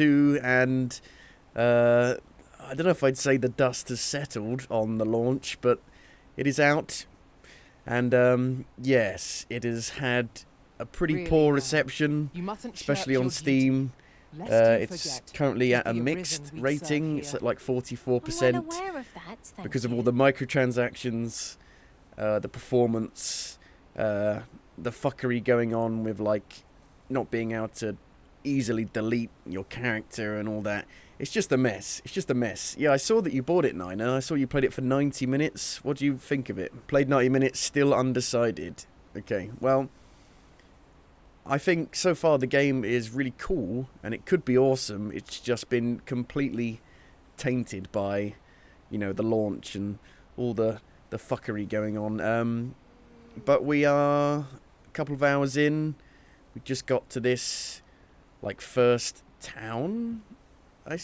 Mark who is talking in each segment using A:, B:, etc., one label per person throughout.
A: 2, and I don't know if I'd say the dust has settled on the launch, but it is out, and yes, it has had a pretty
B: Really
A: poor
B: now,
A: reception,
B: you mustn't
A: especially
B: shirk
A: on
B: your
A: Steam.
B: duty, lest you
A: It's
B: forget
A: currently
B: if
A: at a
B: the
A: mixed
B: arisen we'd
A: rating.
B: serve
A: It's
B: here.
A: at like
C: I'm well
A: 44%
C: aware of that, thank
A: because of
C: you.
A: all the microtransactions, the performance, the fuckery going on with like not being able to easily delete your character and all that. It's just a mess. It's just a mess. Yeah, I saw that you bought it, Nina. I saw you played it for 90 minutes. What do you think of it? Played 90 minutes, still undecided. Okay, well, I think so far the game is really cool and it could be awesome. It's just been completely tainted by, you know, the launch and all the fuckery going on. But we are a couple of hours in. We just got to this, like, first town, I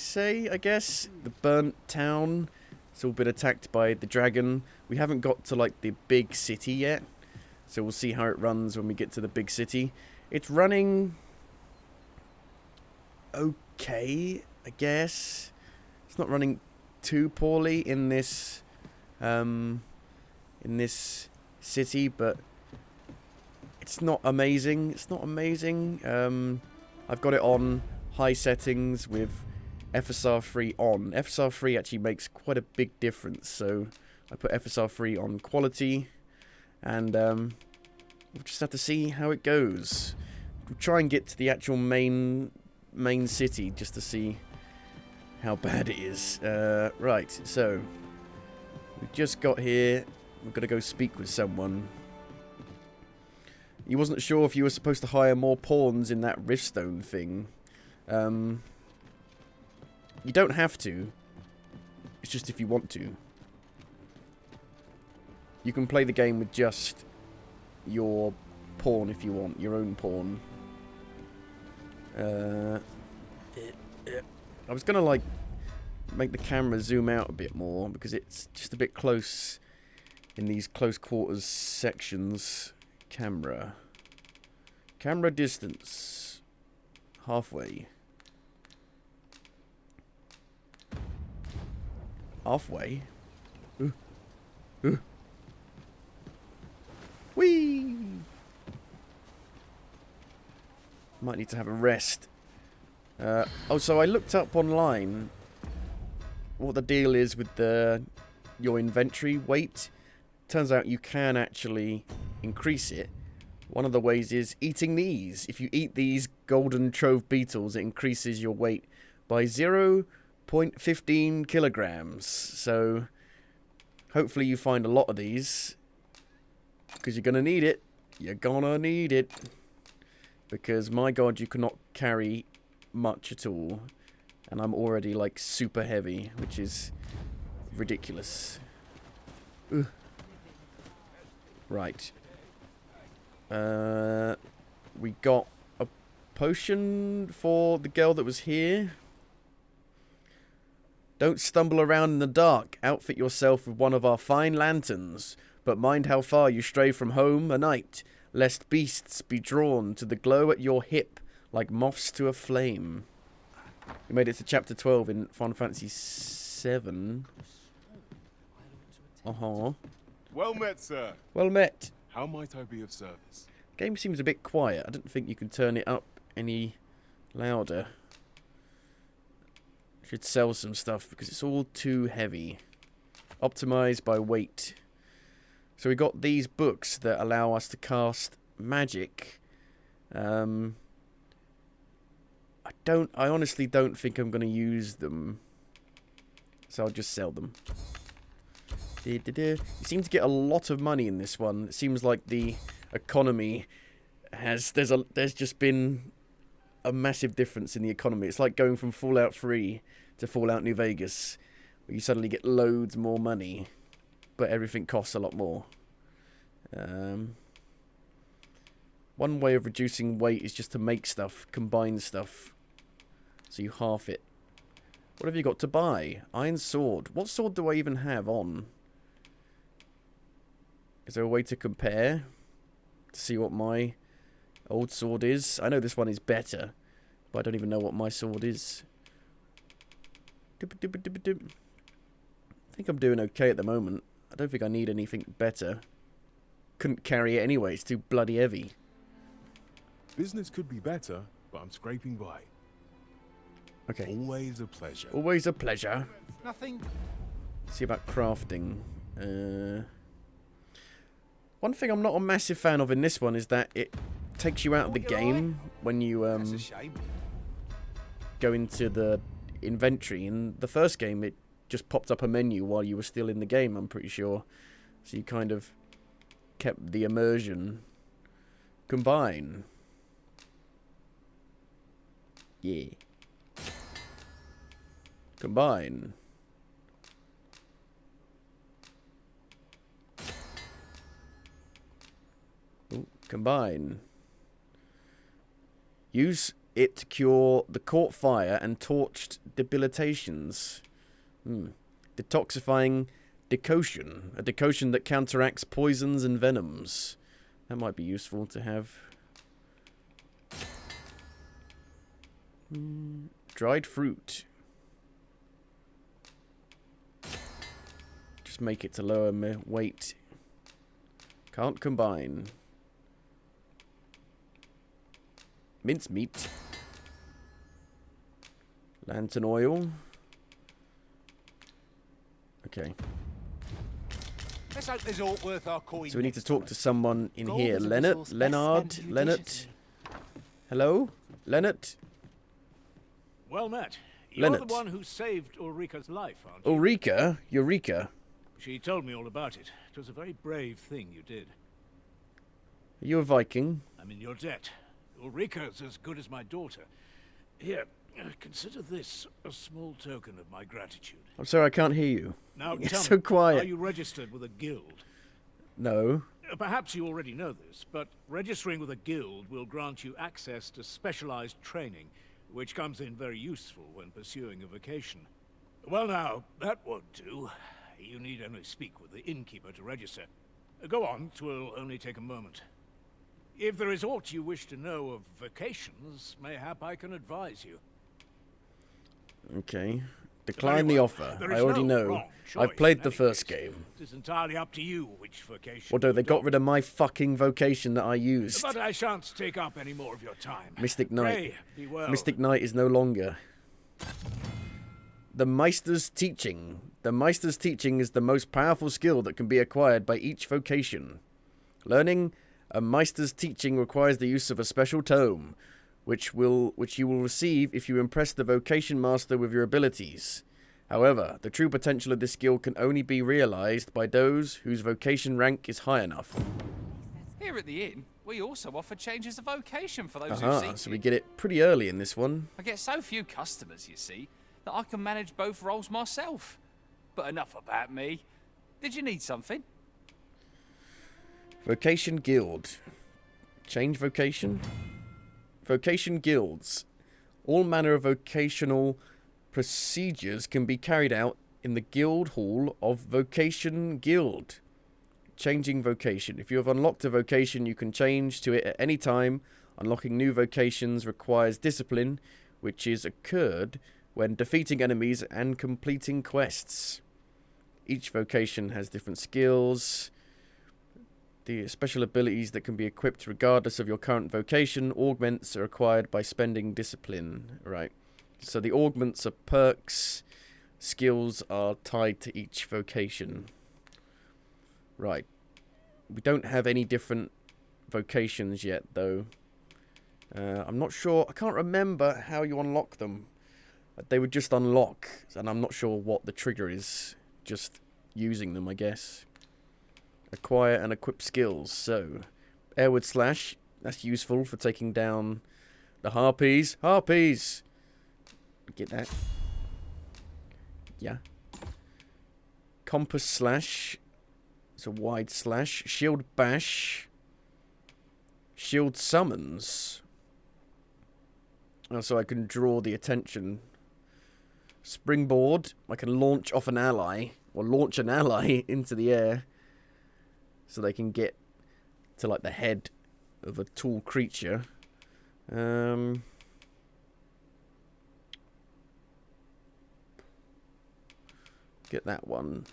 A: guess. The burnt town. It's all been attacked by the dragon. We haven't got to, like, the big city yet. So we'll see how it runs when we get to the big city. It's running okay, I guess. It's not running too poorly in this city, but it's not amazing. It's not amazing. I've got it on high settings with FSR 3 on. FSR 3 actually makes quite a big difference, so I put FSR 3 on quality, and we'll just have to see how it goes. We'll try and get to the actual main city just to see how bad it is. Right, so we just got here. We're gonna go speak with someone. You wasn't sure if you were supposed to hire more pawns in that Riftstone thing. You don't have to. It's just if you want to. You can play the game with just your pawn if you want, your own pawn. I was gonna like make the camera zoom out a bit more because it's just a bit close in these close quarters sections. Camera distance halfway. Whee! Might need to have a rest. Oh, so I looked up online what the deal is with your inventory weight. Turns out you can actually increase it. One of the ways is eating these. If you eat these golden trove beetles, it increases your weight by 0.15 kilograms. So hopefully you find a lot of these, because you're going to need it. You're going to need it. Because, my god, you cannot carry much at all. And I'm already, like, super heavy, which is ridiculous. Ugh. Right. We got a potion for the girl that was here. Don't stumble around in the dark. Outfit yourself with one of our fine lanterns. But mind how far you stray from home a night, lest beasts be drawn to the glow at your hip like moths to a flame. We made it to chapter 12 in Final Fantasy 7. Uh-huh.
D: Well met, sir.
A: Well met.
D: How might I be of service?
A: Game seems a bit quiet. I don't think you can turn it up any louder. Should sell some stuff because it's all too heavy. Optimized by weight. So we got these books that allow us to cast magic. I honestly don't think I'm going to use them. So I'll just sell them. You seem to get a lot of money in this one. It seems like the economy has... There's just been a massive difference in the economy. It's like going from Fallout 3 to Fallout New Vegas, where you suddenly get loads more money, but everything costs a lot more. One way of reducing weight is just to make stuff, combine stuff, so you half it. What have you got to buy? Iron sword. What sword do I even have on? Is there a way to compare? To see what my old sword is? I know this one is better, But I don't even know what my sword is. I think I'm doing okay at the moment. I don't think I need anything better. Couldn't carry it anyway, it's too bloody heavy.
D: Business could be better, but I'm scraping by.
A: Okay.
D: Always a pleasure.
A: Always a pleasure.
B: Nothing.
A: See about crafting. One thing I'm not a massive fan of in this one is that it takes you out of the game when you
B: That's a shame.
A: go into the inventory. In the first game, it just popped up a menu while you were still in the game, I'm pretty sure. So you kind of kept the immersion. Combine. Yeah. Combine. Ooh, combine. Use it to cure the caught fire and torched debilitations. Detoxifying decoction. A decoction that counteracts poisons and venoms. That might be useful to have. Dried fruit. Just make it to lower my weight. Can't combine. Mincemeat. Lantern oil. Okay.
B: Let's hope there's all worth our coin.
A: So we need to talk to someone in
C: Gold
A: here.
C: is a
A: Leonard?
C: resource best
A: Leonard?
C: spent
A: Leonard?
C: judiciously.
A: Hello? Leonard?
E: Well met. You're
A: Leonard.
E: the one who saved Ulrika's life, aren't you?
A: Ulrika? Eureka?
E: She told me all about it. It was a very brave thing you did.
A: Are you a Viking?
E: I'm in your debt. Ulrika's as good as my daughter. Here, consider this a small token of my gratitude.
A: I'm sorry, I can't hear you.
E: Now,
A: It's
E: tell
A: so
E: me,
A: quiet.
E: are you registered with a guild?
A: No.
E: Perhaps you already know this, but registering with a guild will grant you access to specialized training, which comes in very useful when pursuing a vocation. Well now, that won't do. You need only speak with the innkeeper to register. Go on, 'twill only take a moment. If there is aught you wish to know of vocations, mayhap I can advise you.
A: Okay. Decline
E: Very
A: the
E: well.
A: offer.
E: There
A: I
E: is
A: already
E: no
A: know.
E: wrong
A: I've
E: choice
A: played
E: in
A: the
E: any
A: first
E: case.
A: game.
E: It is entirely up to you which vocation.
A: Although they
E: you
A: got
E: adopt.
A: rid of my fucking vocation that I used.
E: But I shan't take up any more of your time.
A: Mystic Knight.
E: Pray, be well.
A: Mystic Knight is no longer. The Meister's Teaching. The Meister's Teaching is the most powerful skill that can be acquired by each vocation. Learning a Meister's Teaching requires the use of a special tome, which you will receive if you impress the vocation master with your abilities. However, the true potential of this skill can only be realized by those whose vocation rank is high enough.
C: Here at the inn, we also offer changes of vocation for those who
A: Aha,
C: seek
A: so
C: it.
A: we get it pretty early in this one.
C: I get so few customers, you see, that I can manage both roles myself. But enough about me. Did you need something?
A: Vocation Guild. Change vocation? Vocation guilds. All manner of vocational procedures can be carried out in the guild hall of Vocation Guild. Changing vocation. If you have unlocked a vocation, you can change to it at any time. Unlocking new vocations requires discipline, which is occurred when defeating enemies and completing quests. Each vocation has different skills. The special abilities that can be equipped regardless of your current vocation. Augments are acquired by spending discipline. Right. So the augments are perks. Skills are tied to each vocation. Right. We don't have any different vocations yet, though. I'm not sure. I can't remember how you unlock them. They would just unlock, and I'm not sure what the trigger is. Just using them, I guess. Acquire and equip skills. So, Airward Slash. That's useful for taking down the harpies. Harpies! Get that? Yeah. Compass Slash. It's a wide slash. Shield Bash. Shield Summons. Oh, so I can draw the attention. Springboard. I can launch off an ally. Or launch an ally into the air. So they can get to like the head of a tall creature. Get that one.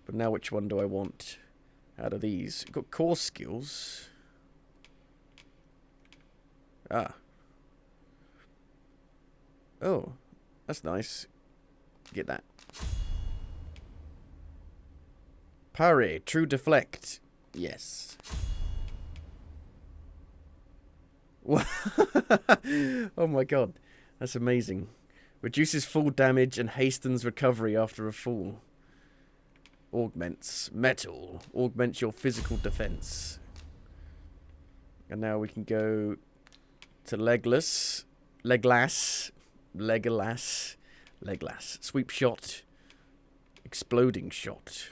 A: But now which one do I want out of these? Got core skills. Ah. Oh, that's nice. Get that. Parry, true deflect. Yes. Oh my god. That's amazing. Reduces fall damage and hastens recovery after a fall. Augments metal. Augments your physical defense. And now we can go to Legolas. Legolas. Sweep shot. Exploding shot.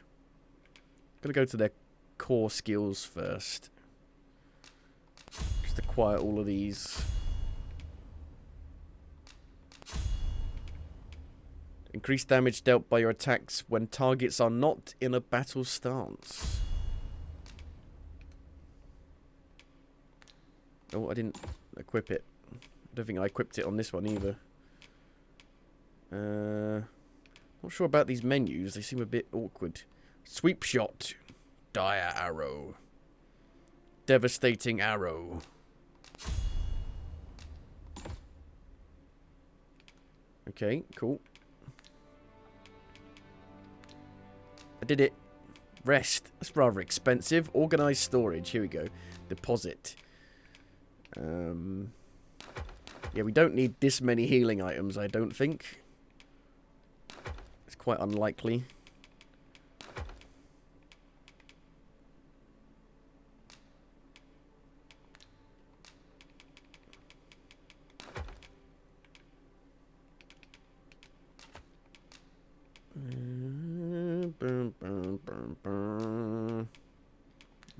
A: Gonna go to their core skills first. Just acquire all of these. Increase damage dealt by your attacks when targets are not in a battle stance. Oh, I didn't equip it. I don't think I equipped it on this one either. Not sure about these menus. They seem a bit awkward. Sweep shot. Dire arrow. Devastating arrow. Okay, cool. I did it. Rest. That's rather expensive. Organized storage. Here we go. Deposit. Yeah, we don't need this many healing items, I don't think. It's quite unlikely.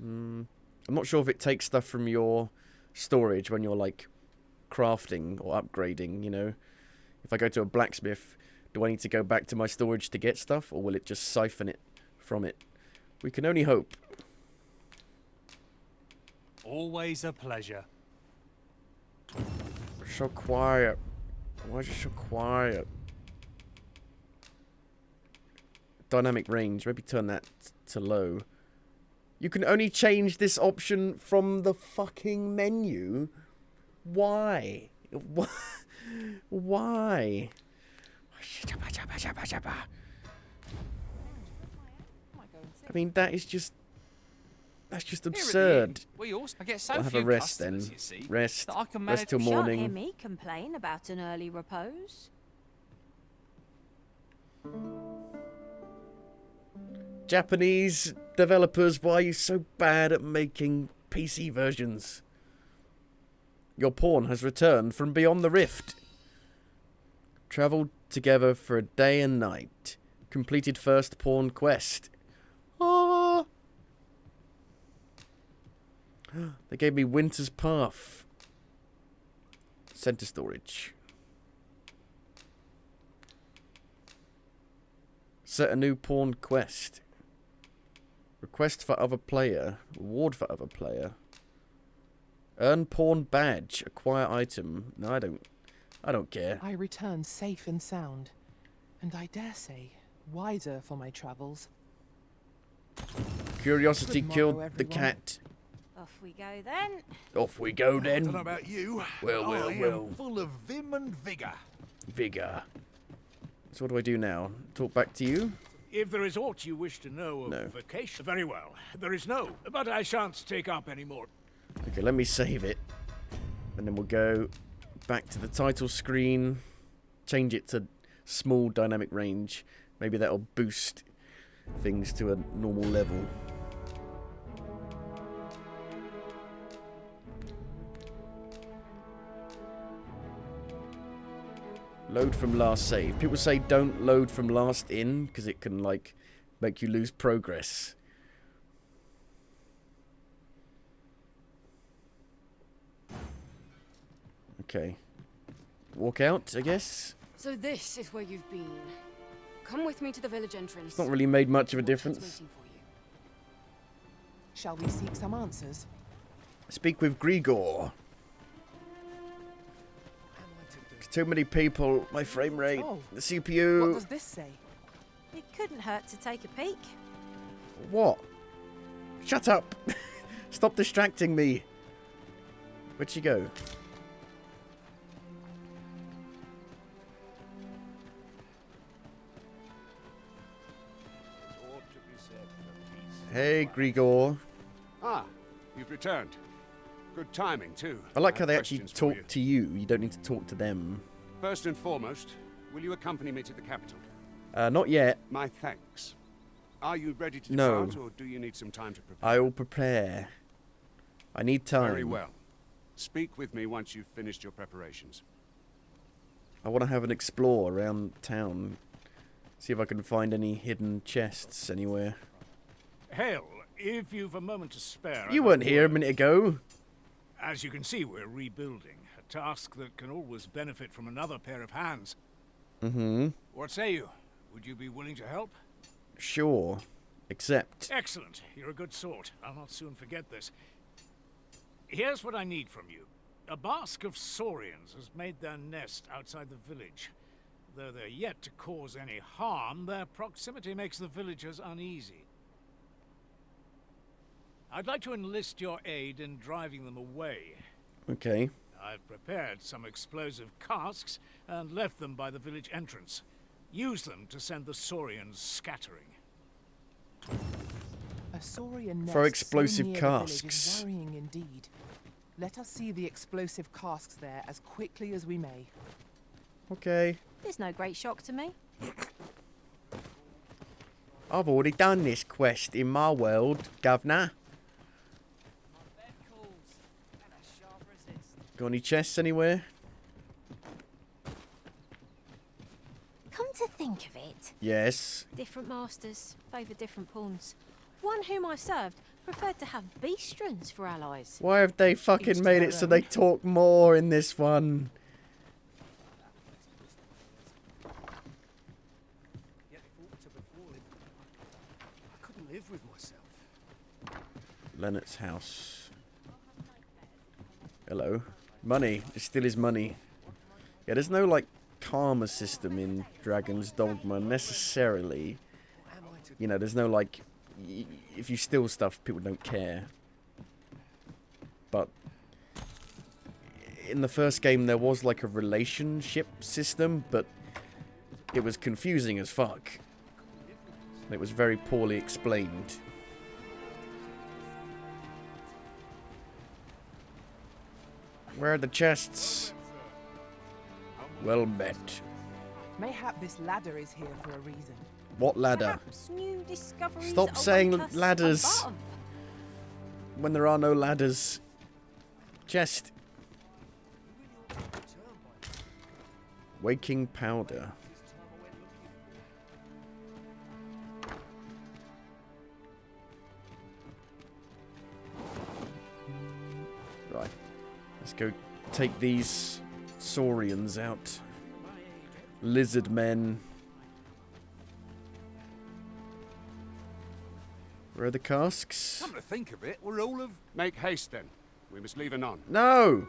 A: I'm not sure if it takes stuff from your storage when you're like crafting or upgrading, you know. If I go to a blacksmith, do I need to go back to my storage to get stuff, or will it just siphon it from it? We can only hope.
C: Always a pleasure.
A: So quiet. Why is it so quiet? Dynamic range. Maybe turn that to low. You can only change this option from the fucking menu. Why? Why? I mean, that's just absurd.
C: We also get so
A: I'll have
C: few
A: a rest then.
C: customers, you see,
A: Rest.
C: that I can
A: Rest
C: manage.
A: till
F: You shan't hear
A: morning.
F: me complain about an early repose.
A: Japanese developers, why are you so bad at making PC versions? Your pawn has returned from beyond the rift. Travelled together for a day and night. Completed first pawn quest. Ah! They gave me Winter's Path. Center storage. Set a new pawn quest. Request for other player. Reward for other player. Earn pawn badge. Acquire item. No, I don't care.
G: I return safe and sound, and I dare say, wiser for my travels.
A: Curiosity
G: Good morrow,
A: killed the
G: everyone.
A: cat.
F: Off we go then.
A: Off we go
B: I don't know
A: then.
B: about you.
A: Well,
B: I am
A: well.
B: full of vim and vigour.
A: Vigor. So what do I do now? Talk back to you?
E: If there is aught you wish to know of
A: No.
E: vacation, very well. There is no, but I shan't take up any more.
A: Okay, let me save it. And then we'll go back to the title screen. Change it to small dynamic range. Maybe that'll boost things to a normal level. Load from last save. People say don't load from last in because it can like make you lose progress. Okay. Walk out, I guess.
H: So this is where you've been. Come with me to the village entrance.
A: It's not really made much of a
H: Watch what's
A: difference.
H: waiting for you.
G: Shall we seek some answers?
A: Speak with Grigor. Too many people. My frame rate.
G: Oh,
A: The
G: What
A: CPU.
G: does this say?
F: It couldn't hurt to take a peek.
A: What? Shut up. Stop distracting me. Where'd she go? Hey, Grigor.
B: Ah, you've returned. Good timing, too.
A: I like how
B: have
A: they actually
B: questions for
A: talk to you. You don't need to talk to them.
B: First and foremost, will you accompany me to the capital?
A: Not yet.
B: My thanks. Are you ready to
A: No.
B: depart, or do you need some time to prepare?
A: I will prepare. I need time.
B: Very well. Speak with me once you've finished your preparations.
A: I want to have an explore around town. See if I can find any hidden chests anywhere.
E: Hale, if you've a moment to spare...
A: You
E: I'd
A: weren't
E: like
A: here a
E: to-
A: minute ago.
E: As you can see, we're rebuilding. A task that can always benefit from another pair of hands.
A: Mm-hmm.
E: What say you? Would you be willing to help?
A: Sure. Except...
E: Excellent. You're a good sort. I'll not soon forget this. Here's what I need from you. A bask of saurians has made their nest outside the village. Though they're yet to cause any harm, their proximity makes the villagers uneasy. I'd like to enlist your aid in driving them away.
A: Okay.
E: I've prepared some explosive casks and left them by the village entrance. Use them to send the saurians scattering.
G: A saurian
A: For
G: nest
A: explosive
G: so near the village
A: casks.
G: is worrying indeed. Let us see the explosive casks there as quickly as we may.
A: Okay.
F: There's no great shock to me.
A: I've already done this quest in my world, governor. Got any chests anywhere?
F: Come to think of it,
A: Yes.
F: different masters favour different pawns. One whom I served preferred to have beastrons for allies.
A: Why have they
G: Each
A: fucking
G: to
A: made
G: their
A: it so
G: own.
A: they talk more in this one?
B: I couldn't live with myself.
A: Leonard's house. Hello. Money. It still is money. Yeah, there's no, like, karma system in Dragon's Dogma necessarily. You know, there's no, like, if you steal stuff, people don't care. But in the first game, there was, like, a relationship system, but it was confusing as fuck. And it was very poorly explained. Where are the chests? Well met.
G: Mayhap this ladder is here for a reason.
A: What ladder?
F: Perhaps new discoveries
A: Stop
F: await
A: saying
F: us
A: ladders.
F: above.
A: When there are no ladders. Chest. Waking powder. Right. Let's go take these saurians out. Lizard men. Where are the casks?
B: Come to think of it, we're all of... Make haste, then. We must leave anon.
A: No!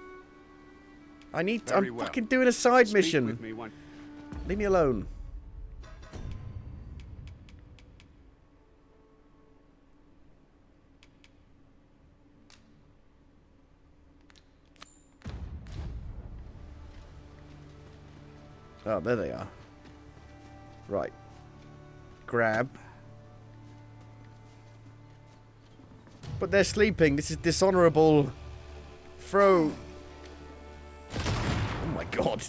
A: I need
B: Very
A: I'm
B: well.
A: fucking doing a side
B: Speak
A: mission.
B: with me one...
A: Leave me alone. Oh, there they are. Right. Grab. But they're sleeping. This is dishonorable. Throw. Oh my god.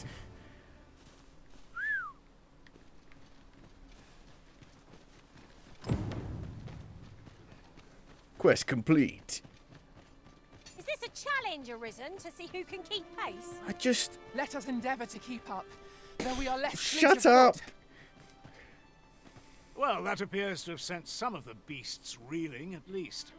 A: Quest complete.
F: Is this a challenge arisen to see who can keep pace?
A: I just...
G: Let us endeavour to keep up, though we are less fleet
A: Shut
G: of
A: up!
G: foot.
E: Well, that appears to have sent some of the beasts reeling, at least.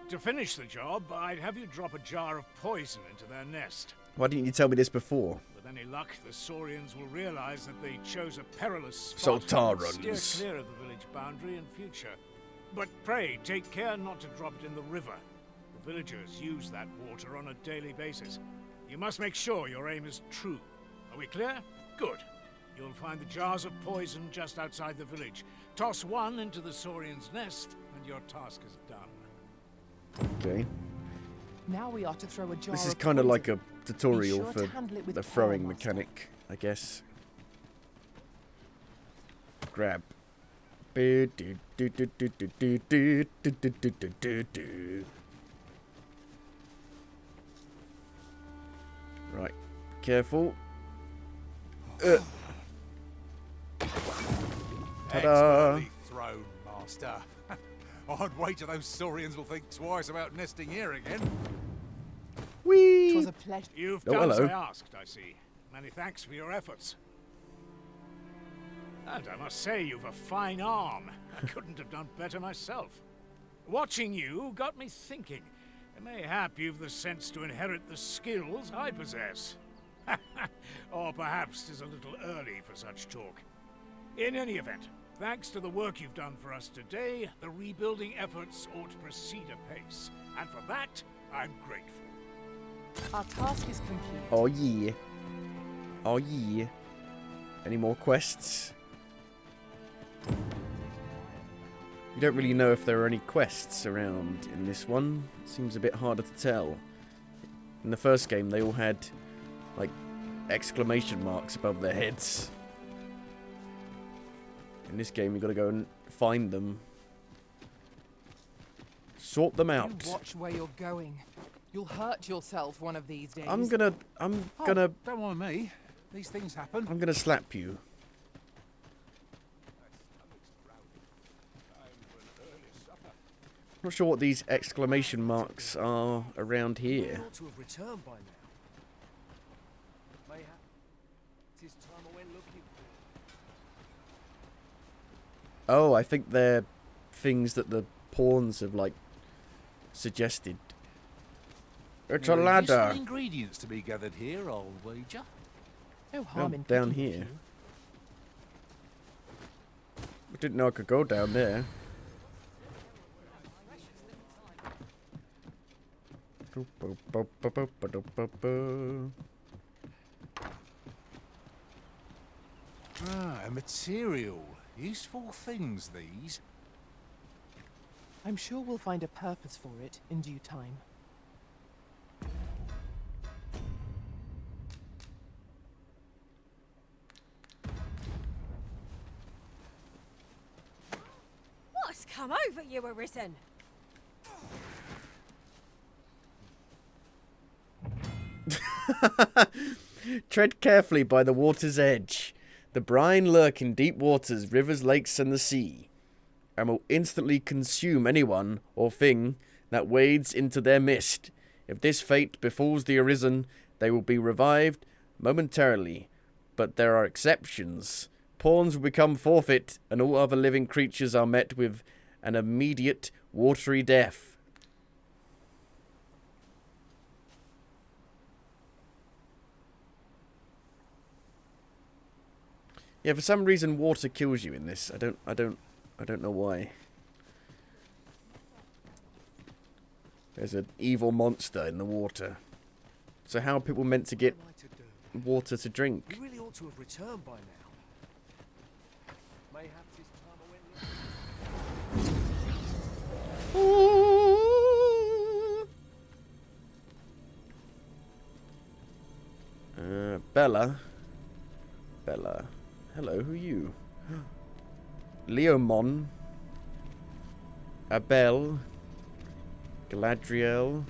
E: To finish the job, I'd have you drop a jar of poison into their nest.
A: Why didn't you tell me this before?
E: With any luck, the Saurians will realize that they chose a perilous spot
A: Soltarans.
E: and steer clear of the village boundary in future. But pray, take care not to drop it in the river. The villagers use that water on a daily basis. You must make sure your aim is true. Are we clear? Good. You'll find the jars of poison just outside the village. Toss one into the Saurian's nest, and your task is done.
A: Okay.
G: Now we are to throw a jar
A: This is
G: of
A: kind of
G: poison.
A: like a tutorial
G: Be sure
A: for
G: to handle it with
A: the
G: care,
A: throwing
G: Master.
A: mechanic, I guess. Grab. Right. Careful. Ta-da!
B: Expertly thrown, Master. I'd wager those Saurians will think twice about nesting here again.
A: Whee!
G: 'Twas a pleasure.
E: You've
A: Oh,
E: done as
A: hello.
E: I asked, I see. Many thanks for your efforts. And I must say, you've a fine arm. I couldn't have done better myself. Watching you got me thinking. Mayhap you've the sense to inherit the skills I possess. Or perhaps 'tis a little early for such talk. In any event, thanks to the work you've done for us today, the rebuilding efforts ought to proceed apace. And for that, I'm grateful.
G: Our task is complete.
A: Oh yeah. Oh yeah. Any more quests? You don't really know if there are any quests around in this one. Seems a bit harder to tell. In the first game, they all had, like, exclamation marks above their heads. In this game, you've got to go and find them. Sort them out.
G: You watch where you're going. You'll hurt yourself one of these days.
A: I'm gonna
B: Don't mind me. These things happen.
A: I'm gonna slap you. Not sure what these exclamation marks are around here.
I: ought to have returned by now. Mayhap 'tis time I went looking for.
A: Oh, I think they're things that the pawns have, like, suggested. It's a
B: There are
A: ladder.
B: useful ingredients to be gathered here, I'll wager.
G: No harm
A: Oh,
G: in
A: down
G: picking a
A: here.
G: few.
A: I didn't know I could go down there.
B: Ah, a material. Useful things, these.
G: I'm sure we'll find a purpose for it in due time.
F: What's come over you, Arisen?
A: Tread carefully by the water's edge. The brine lurk in deep waters, rivers, lakes, and the sea, and will instantly consume anyone or thing that wades into their mist. If this fate befalls the Arisen, they will be revived momentarily, but there are exceptions. Pawns will become forfeit, and all other living creatures are met with an immediate watery death. Yeah, for some reason water kills you in this. I don't know why. There's an evil monster in the water. So how are people meant to get
I: What am I to do?
A: water to drink?
I: We really ought to have returned by now. Mayhap 'tis time I went looking.
A: Bella. Bella. Hello, who are you? Leomon. Abel. Galadriel.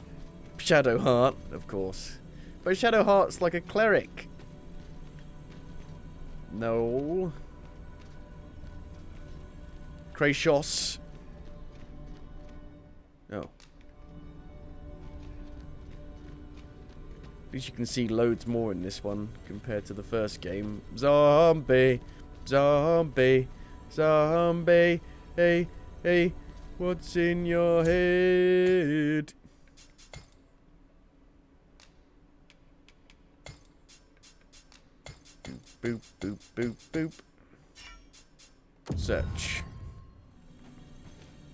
A: Shadowheart, of course. But Shadowheart's like a cleric. No. Kratos. Oh. At least you can see loads more in this one compared to the first game. Zombie, zombie, zombie. Hey, hey, what's in your head? Boop, boop, boop, boop. Search.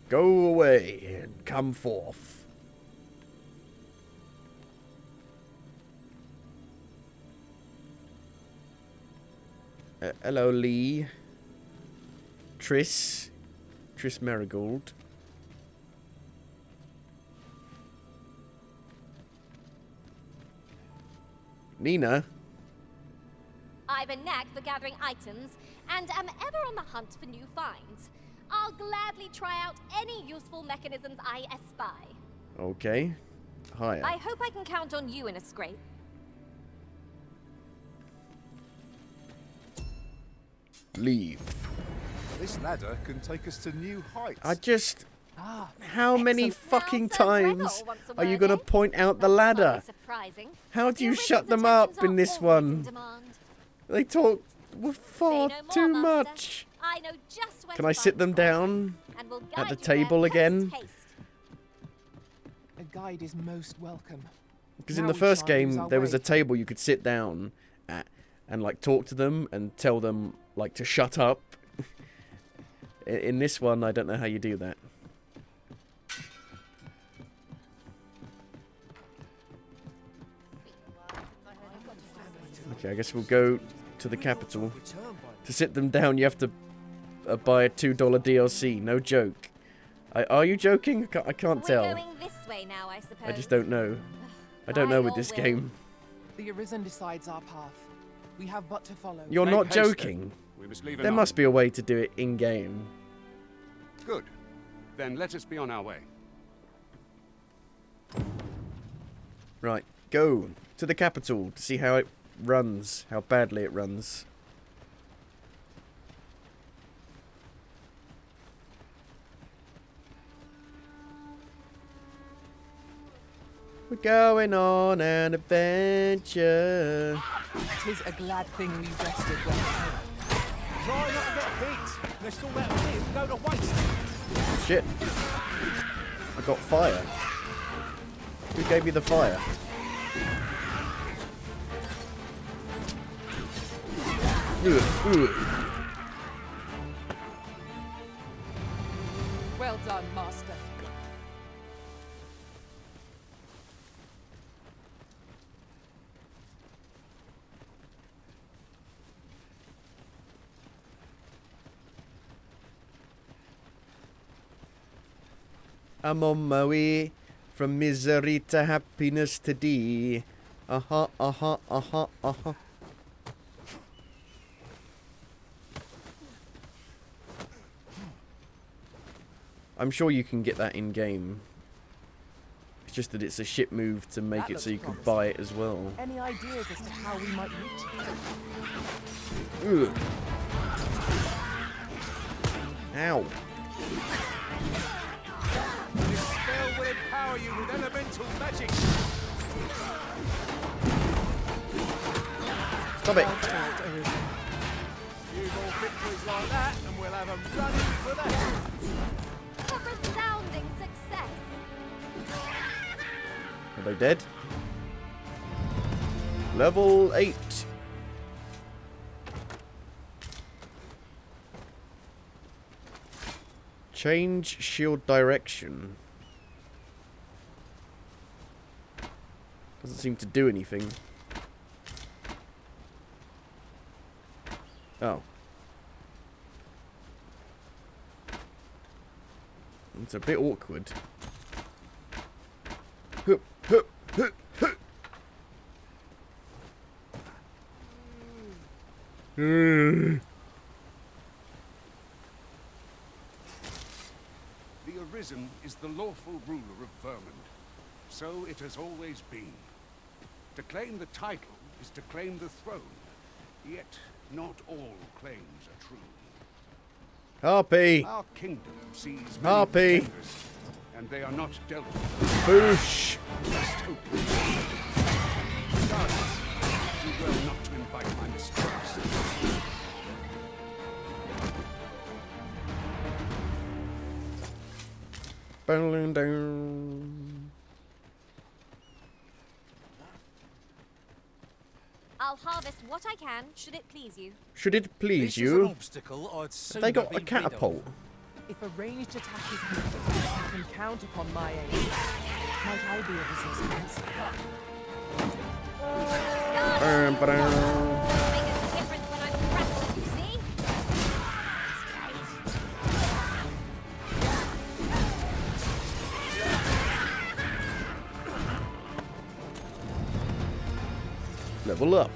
A: Go away and come forth. Hello, Lee. Triss Marigold. Nina.
J: I've a knack for gathering items, and am ever on the hunt for new finds. I'll gladly try out any useful mechanisms I espy.
A: Okay. Hiya.
J: I hope I can count on you in a scrape.
A: Leave.
B: This ladder can take us to new heights.
A: I just... How many fucking
J: Now, Sir Gregor
A: times
J: wants a
A: are you
J: word,
A: going to
J: eh?
A: point out the
J: That's
A: ladder?
J: hardly surprising.
A: How do
J: The
A: you
J: origin's
A: shut them
J: attentions
A: up in
J: are
A: this
J: always in
A: one?
J: demand.
A: They talk far
J: Say no more,
A: too
J: Master.
A: much.
J: I know just where
A: Can
J: to
A: I sit
J: find
A: them
J: the spoils,
A: down
J: and will
A: at
J: guide
A: the
J: you
A: table
J: there
A: again?
J: post-haste.
G: A guide is most welcome.
A: Because in
G: Now
A: the
G: we
A: first
G: shall lose
A: game,
G: our
A: there was
G: way.
A: a table you could sit down at and like talk to them and tell them like to shut up. In this one, I don't know how you do that. Okay, I guess we'll go to the capital. To sit them down, you have to buy a $2 DLC. No joke. Are you joking? I can't
J: We're
A: tell.
J: going this way now, I suppose.
A: I just don't know. I don't
J: By
A: know with
J: your
A: this
J: will.
A: game.
G: The Arisen decides our path. We have but to follow.
A: You're
K: Make
A: not
K: haste, then.
A: joking.
K: We must leave
A: There
K: anon.
A: must be a way to do it in-game.
K: Good. Then let us be on our way.
A: Right, go to the capital to see how it runs, how badly it runs. We're going on an adventure.
G: Tis a glad thing we rested when we could.
I: Try not to get hit. Let's all that here go to waste.
A: Shit. I got fire. Who gave me the fire? Ugh.
G: Well done, Master.
A: I'm on my way from misery to happiness today. Uh-huh, uh-huh, uh-huh, uh-huh. I'm sure you can get that in-game. It's just that it's a shit move to make
G: That
A: it so you
G: looks
A: can buy it as well.
G: Any ideas as to how we might reach it?
A: Ugh. Ow.
B: This spell will empower you with elemental magic.
A: Stop it.
B: Few more victories like that, and we'll have them running for that.
J: A resounding success.
A: Are they dead? Level 8. Change shield direction. Doesn't seem to do anything. Oh. It's a bit awkward. Hup, hup, hup, hup.
K: The Arisen is the lawful ruler of Vermund. So it has always been. To claim the title is to claim the throne. Yet, not all claims are true.
A: Harpy.
K: Our kingdom sees many
A: Harpy.
K: pretenders, and they are not dealt with.
A: Boosh.
K: Just hope. Regardless, do well not to invite my mistrust.
A: Balloon down.
J: I'll harvest what I can, should it please you.
A: Should it please
I: This is an
A: you?
I: obstacle I'd
A: Have
I: sooner
A: they got
I: be
A: a
I: rid
A: catapult?
I: of.
G: If a ranged attack is needed, you can count upon my aid. Might I be of assistance?
A: Ba-dum.
J: Make a difference when I'm practically
A: Level up.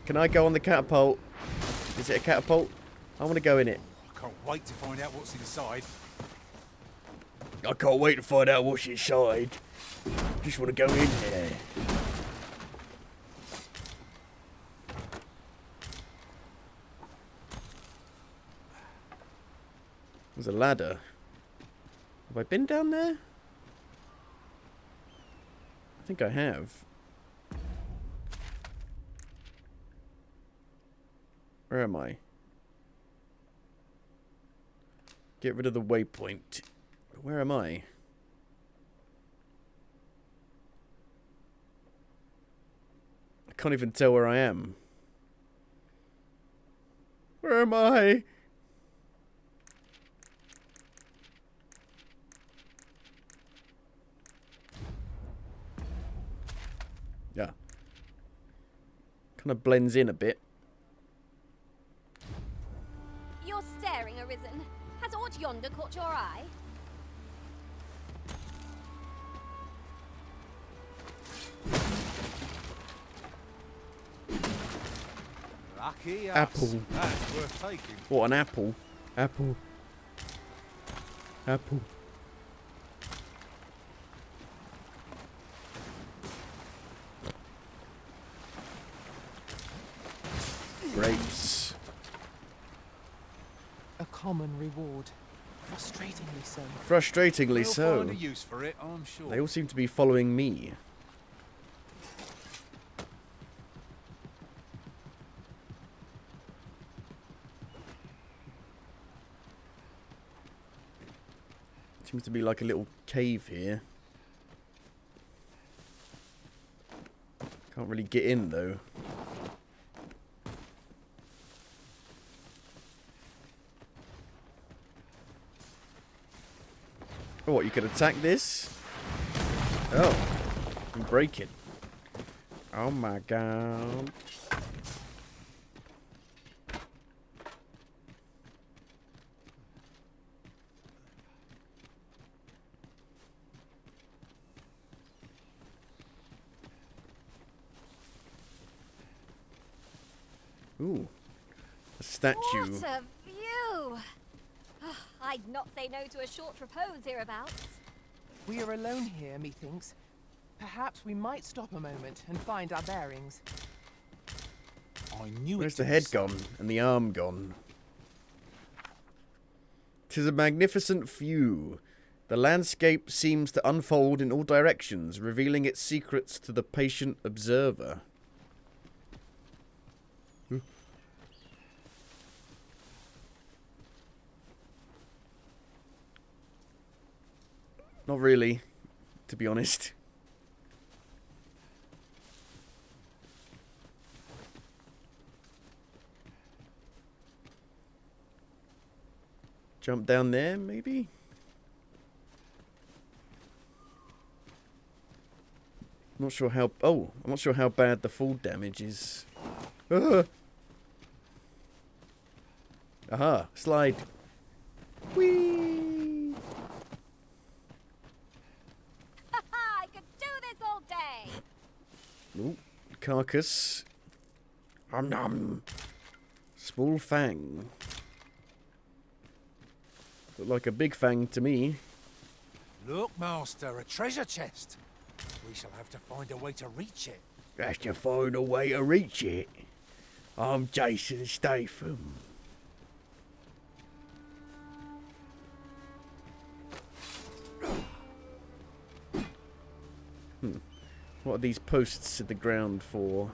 A: Can I go on the catapult? Is it a catapult? I want to go in it.
B: I can't wait to find out what's inside.
A: I can't wait to find out what's inside. Just want to go in there. There's a ladder. Have I been down there? I think I have. Where am I? Get rid of the waypoint. Where am I? I can't even tell where I am. Where am I? Yeah. Kind of blends in a bit.
J: You're staring, Arisen. Has aught yonder caught your eye?
B: Lucky us.
A: Apple.
B: That's worth taking.
A: What, an apple? Apple. Apple. Grapes.
G: A common reward. Frustratingly so.
A: Frustratingly
B: We'll
A: so.
B: find a use for it, I'm sure.
A: They all seem to be following me. Seems to be like a little cave here. Can't really get in though. Oh, what, you could attack this? Oh, and break it. Oh my god. Ooh, a statue.
J: What a view! I'd not say no to a short repose hereabouts.
G: We are alone here, methinks. Perhaps we might stop a moment and find our bearings.
B: I knew
A: Where's
B: it
A: the
B: to
A: head
B: be
A: gone and the arm gone? 'Tis a magnificent view. The landscape seems to unfold in all directions, revealing its secrets to the patient observer. Not really, to be honest. Jump down there, maybe? Not sure how... Oh, I'm not sure how bad the fall damage is. Aha, slide. Whee!
J: I could do this all day!
A: Ooh, carcass. Nom. Small fang. Look like a big fang to me.
B: Look, Master, a treasure chest. We shall have to find a way to reach it.
A: Has to find a way to reach it. I'm Jason Statham. What are these posts in the ground for?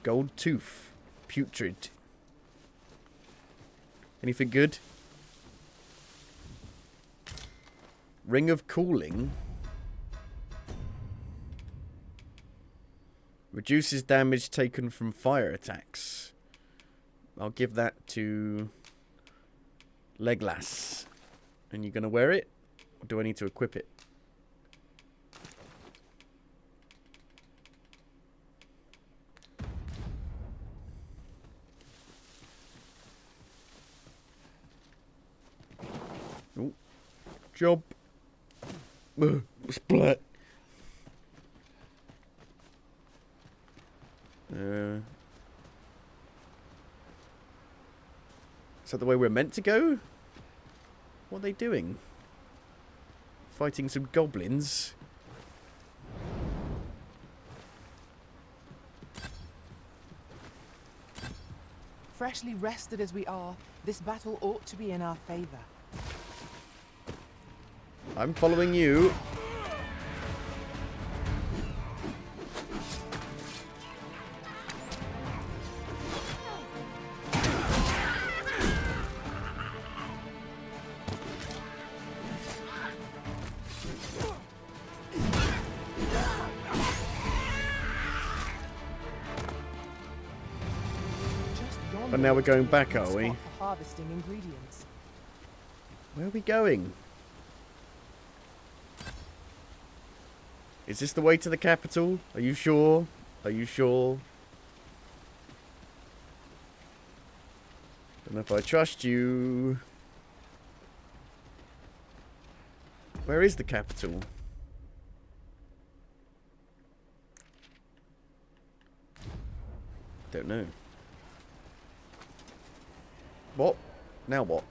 A: Gold tooth. Putrid. Anything good? Ring of cooling. Reduces damage taken from fire attacks. I'll give that to Legolas. And you're going to wear it? Or do I need to equip it? Jump. Splat. Is that the way we're meant to go? What are they doing? Fighting some goblins.
G: Freshly rested as we are, this battle ought to be in our favor.
A: I'm following you. And now we're going back, are we?
G: Harvesting ingredients.
A: Where are we going? Is this the way to the capital? Are you sure? Are you sure? Don't know if I trust you. Where is the capital? Don't know. What? Now what?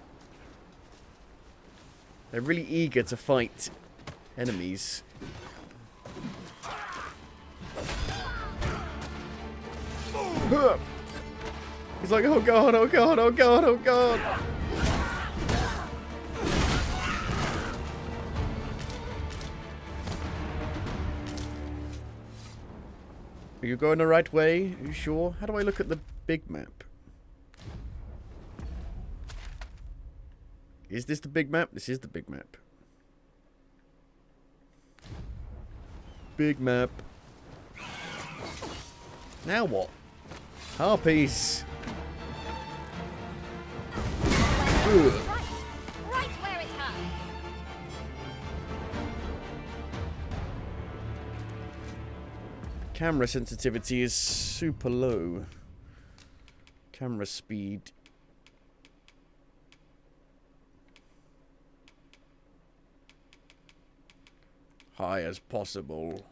A: They're really eager to fight enemies. He's like, oh god, oh god, oh god, oh god. Are you going the right way? Are you sure? How do I look at the big map? Is this the big map? This is the big map. Big map. Now what? Harpies. Ugh.
J: Right where it hurts.
A: Camera sensitivity is super low. Camera speed. High as possible.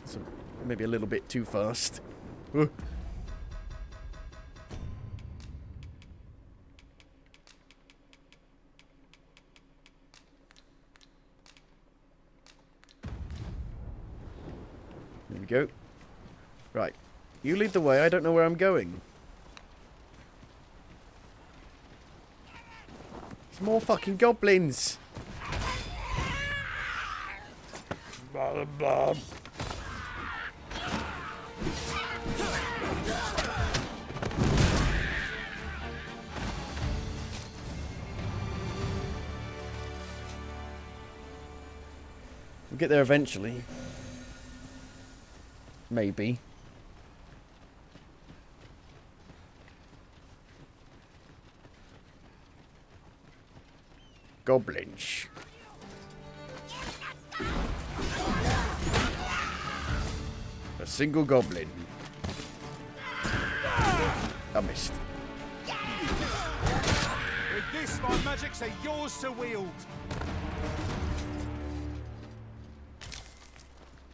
A: So maybe a little bit too fast. There we go. Right. You lead the way. I don't know where I'm going. There's more fucking goblins. We'll get there eventually. Maybe. Goblins. A single goblin. I missed.
B: With this, my magics are yours to wield.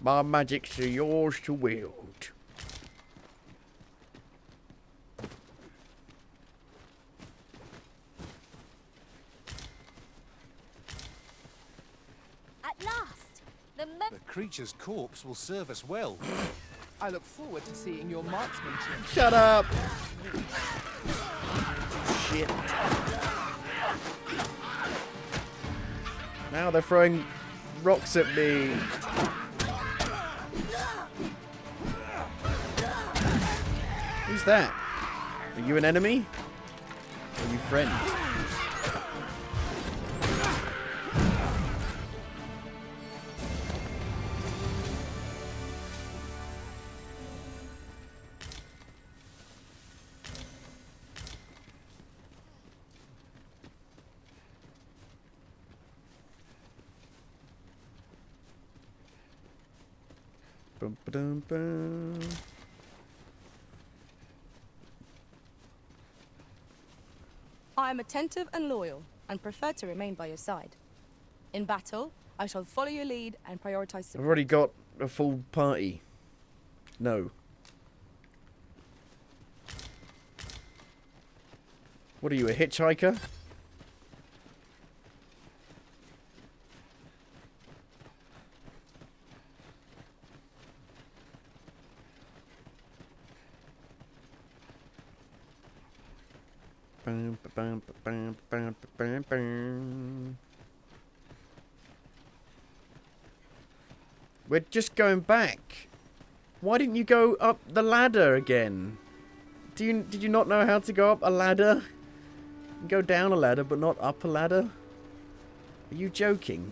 A: My magics are yours to wield.
J: At last, the
B: creature's corpse will serve us well.
G: I look forward to seeing your marksmanship.
A: Shut up! Shit. Now they're throwing rocks at me. Who's that? Are you an enemy? Or are you friend? Bum, ba-dum, bum.
L: I am attentive and loyal, and prefer to remain by your side. In battle, I shall follow your lead and prioritize support.
A: I've already got a full party. No. What are you, a hitchhiker? We're just going back. Why didn't you go up the ladder again? Did you not know how to go up a ladder? You can go down a ladder, but not up a ladder? Are you joking?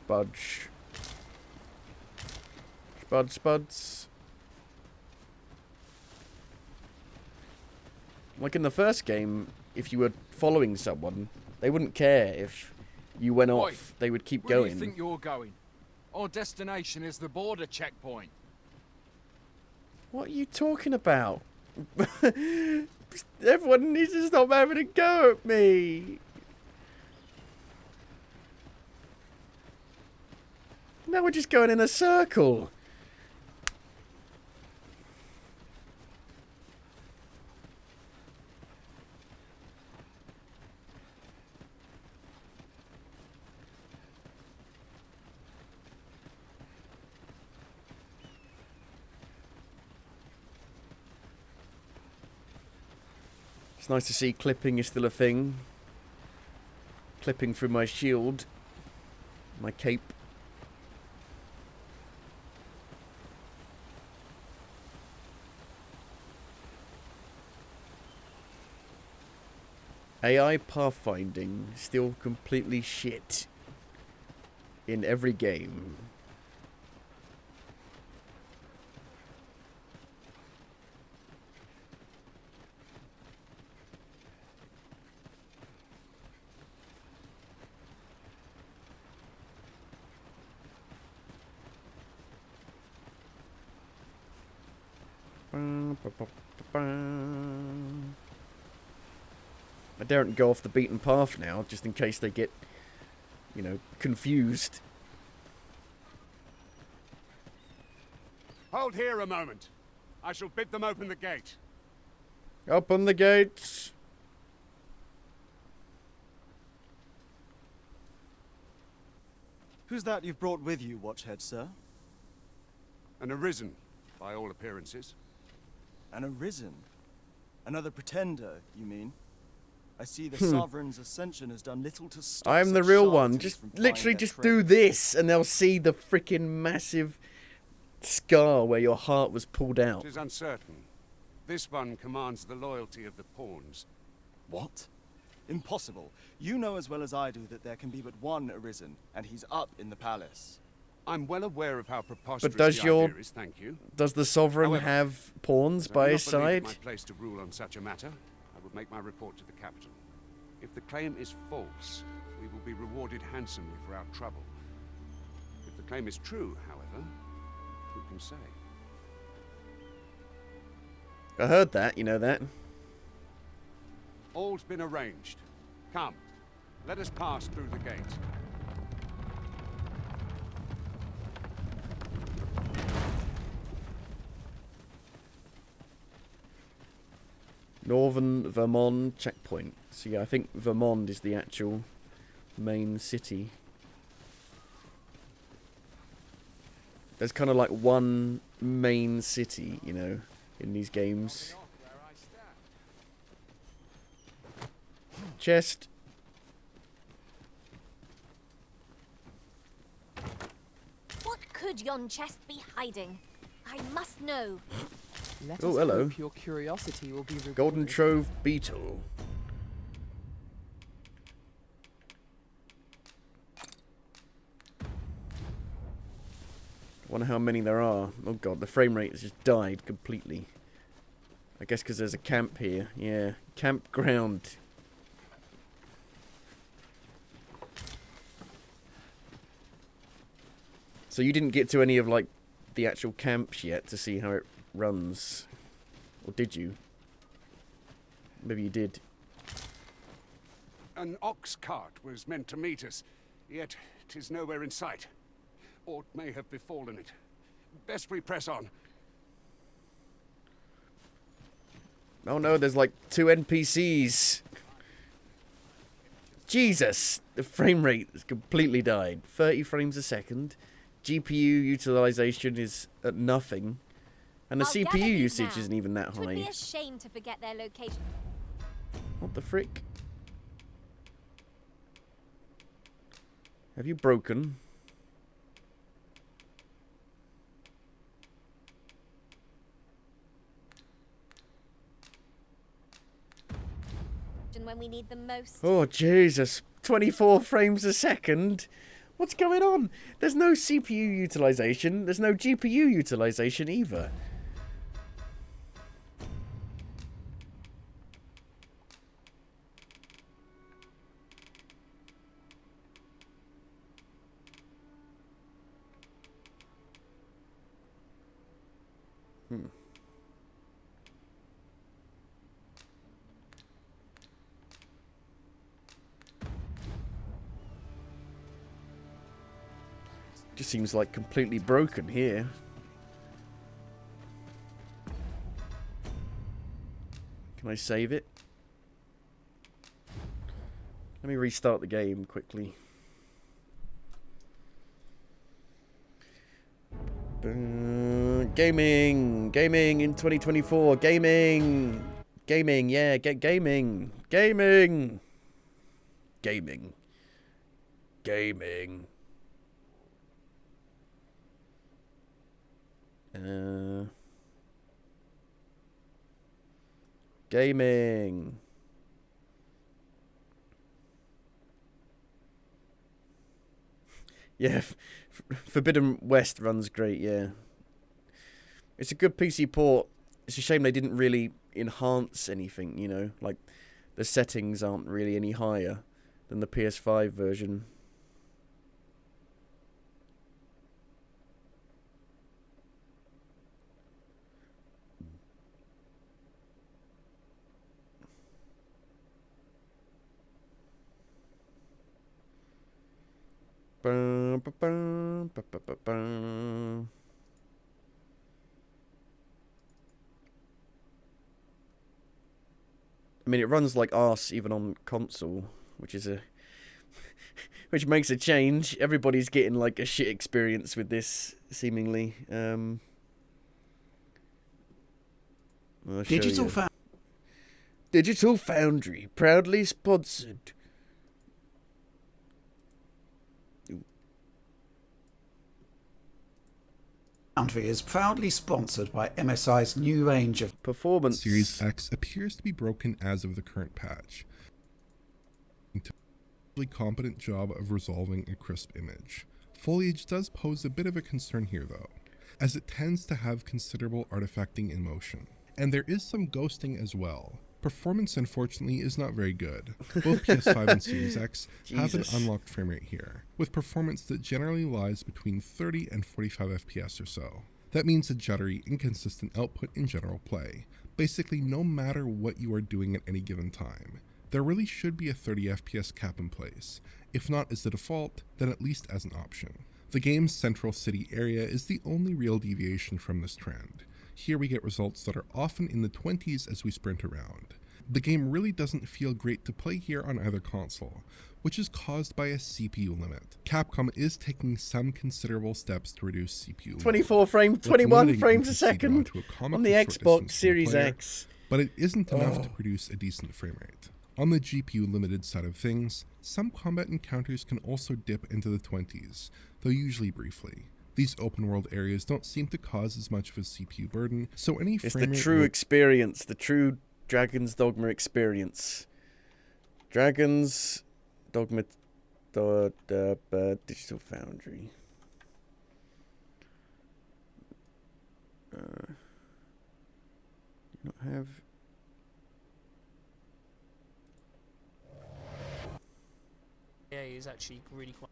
A: Spudge. Spuds. Like in the first game, if you were following someone, they wouldn't care if you went off. They would keep
I: Where
A: going.
I: do you think you're going? Our destination is the border checkpoint.
A: What are you talking about? Everyone needs to stop having a go at me. Now we're just going in a circle. It's nice to see clipping is still a thing. Clipping through my shield. My cape. AI pathfinding still completely shit in every game. I daren't go off the beaten path now, just in case they get, you know, confused.
K: Hold here a moment. I shall bid them open the gate.
A: Open the gates.
M: Who's that you've brought with you, Watchhead, sir?
K: An arisen, by all appearances.
M: An arisen? Another pretender, you mean? I see the Sovereign's ascension has done little to stop
A: I'm the
M: such
A: real one.
M: charlatans
A: Just
M: from plying
A: literally
M: their
A: just
M: trade.
A: do this and they'll see the freaking massive scar where your heart was pulled out.
K: It is uncertain. This one commands the loyalty of the pawns.
M: What? Impossible. You know as well as I do that there can be but one arisen, and he's up in the palace.
K: I'm well aware of how preposterous
A: But does
K: the
A: your
K: idea is, thank you.
A: does the Sovereign
K: However,
A: have pawns
K: as I
A: by
K: do
A: his
K: not believe it
A: side?
K: my place to rule on such a matter. I will make my report to the capital. If the claim is false, we will be rewarded handsomely for our trouble. If the claim is true, however, who can say?
A: I heard that, you know that.
K: All's been arranged. Come, let us pass through the gate.
A: Northern Vermont checkpoint. So yeah, I think Vermont is the actual main city. There's kind of like one main city, you know, in these games. Chest.
J: What could yon chest be hiding? I must know.
G: Let
A: Oh,
G: us
A: hello.
G: hope your curiosity will be rewarded.
A: Golden Trove Beetle. Wonder how many there are. Oh god, the frame rate has just died completely. I guess because there's a camp here. Yeah, campground. So you didn't get to any of, like, the actual camps yet to see how it runs? Or did you? Maybe you did.
K: An ox cart was meant to meet us, yet 'tis nowhere in sight. Aught may have befallen it. Best we press on.
A: Oh no, there's like 2 NPCs. Jesus! The frame rate has completely died. 30 frames a second. GPU utilization is at nothing. And the
J: I'll
A: CPU
J: gather these
A: usage
J: now.
A: isn't even that
J: Would be
A: high.
J: a shame to forget their location.
A: What the frick? Have you broken?
J: When we need them most.
A: Oh, Jesus. 24 frames a second? What's going on? There's no CPU utilization. There's no GPU utilization either. Just seems like completely broken here. Can I save it? Let me restart the game quickly. Gaming! Gaming in 2024! Gaming! Gaming, yeah, get gaming! Gaming! Gaming. Gaming. Gaming. Yeah, Forbidden West runs great, yeah. It's a good PC port. It's a shame they didn't really enhance anything, you know? Like, the settings aren't really any higher than the PS5 version. I mean, it runs like arse even on console, which is a which makes a change. Everybody's getting like a shit experience with this, seemingly. Digital Foundry, proudly sponsored.
N: Foundry is proudly sponsored by MSI's new range of
A: performance.
O: Series X appears to be broken as of the current patch. A competent job of resolving a crisp image. Foliage does pose a bit of a concern here though, as it tends to have considerable artifacting in motion. And there is some ghosting as well. Performance unfortunately is not very good. Both PS5 and Series X have an unlocked frame rate here, with performance that generally lies between 30 and 45 FPS or so. That means a juddery, inconsistent output in general play, basically no matter what you are doing at any given time. There really should be a 30 FPS cap in place, if not as the default, then at least as an option. The game's central city area is the only real deviation from this trend. Here we get results that are often in the 20s as we sprint around. The game really doesn't feel great to play here on either console, which is caused by a CPU limit. Capcom is taking some considerable steps to reduce CPU limit.
A: 24 frames, 21 frames a second on the Xbox Series X.
O: But it isn't enough to produce a decent frame rate. On the GPU limited side of things, some combat encounters can also dip into the 20s, though usually briefly. These open world areas don't seem to cause as much of a CPU burden, so any frame rate...
A: It's the true experience, the true Dragon's Dogma experience. Dragon's Dogma Digital Foundry. not have.
P: Yeah, is actually really quite.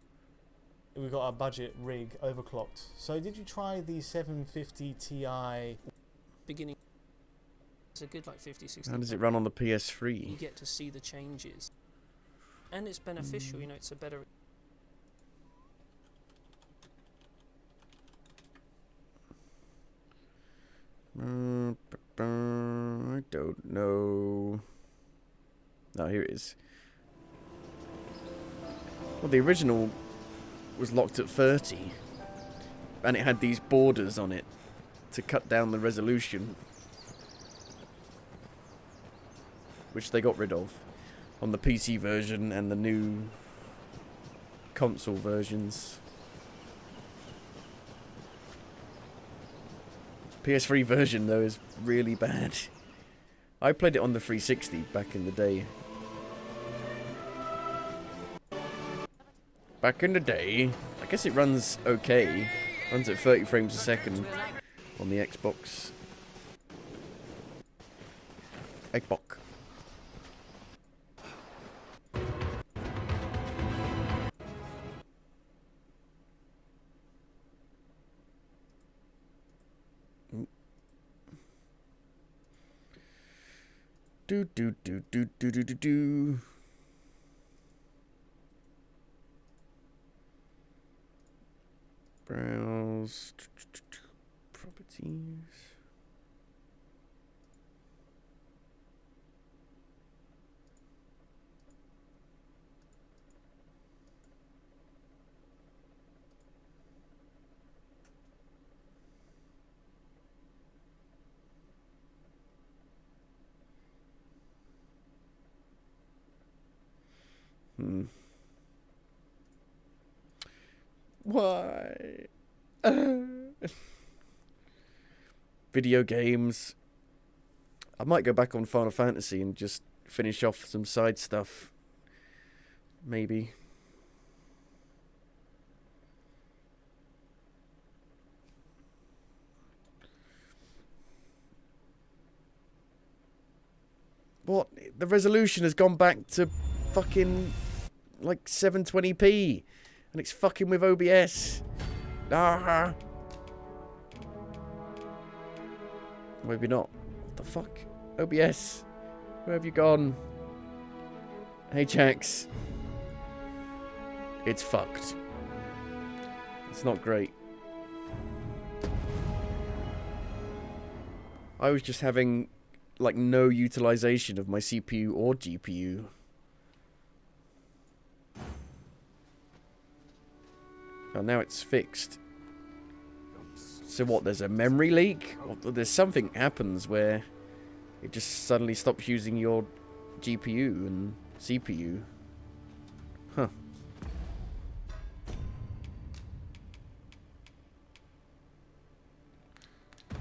P: We got our budget rig overclocked. So did you try the 750 Ti beginning? It's a good like 50-60.
A: How does it run on the PS3?
P: You get to see the changes, and it's beneficial. You know, it's a better.
A: I don't know. No, here it is. Well, the original was locked at 30, and it had these borders on it to cut down the resolution, which they got rid of on the PC version and the new console versions. PS3 version, though, is really bad. I played it on the 360 back in the day. Back in the day, I guess it runs okay. Runs at 30 frames a second on the Xbox. Xbox. Do do do do do do do do. Browse properties. Why? Video games. I might go back on Final Fantasy and just finish off some side stuff. Maybe. What? The resolution has gone back to fucking like 720p, and it's fucking with OBS. Ah. Maybe not. What the fuck? OBS, where have you gone? Hey, Jax. It's fucked. It's not great. I was just having like no utilization of my CPU or GPU. Oh, now it's fixed. So what, there's a memory leak? Or there's something happens where it just suddenly stops using your GPU and CPU. Huh.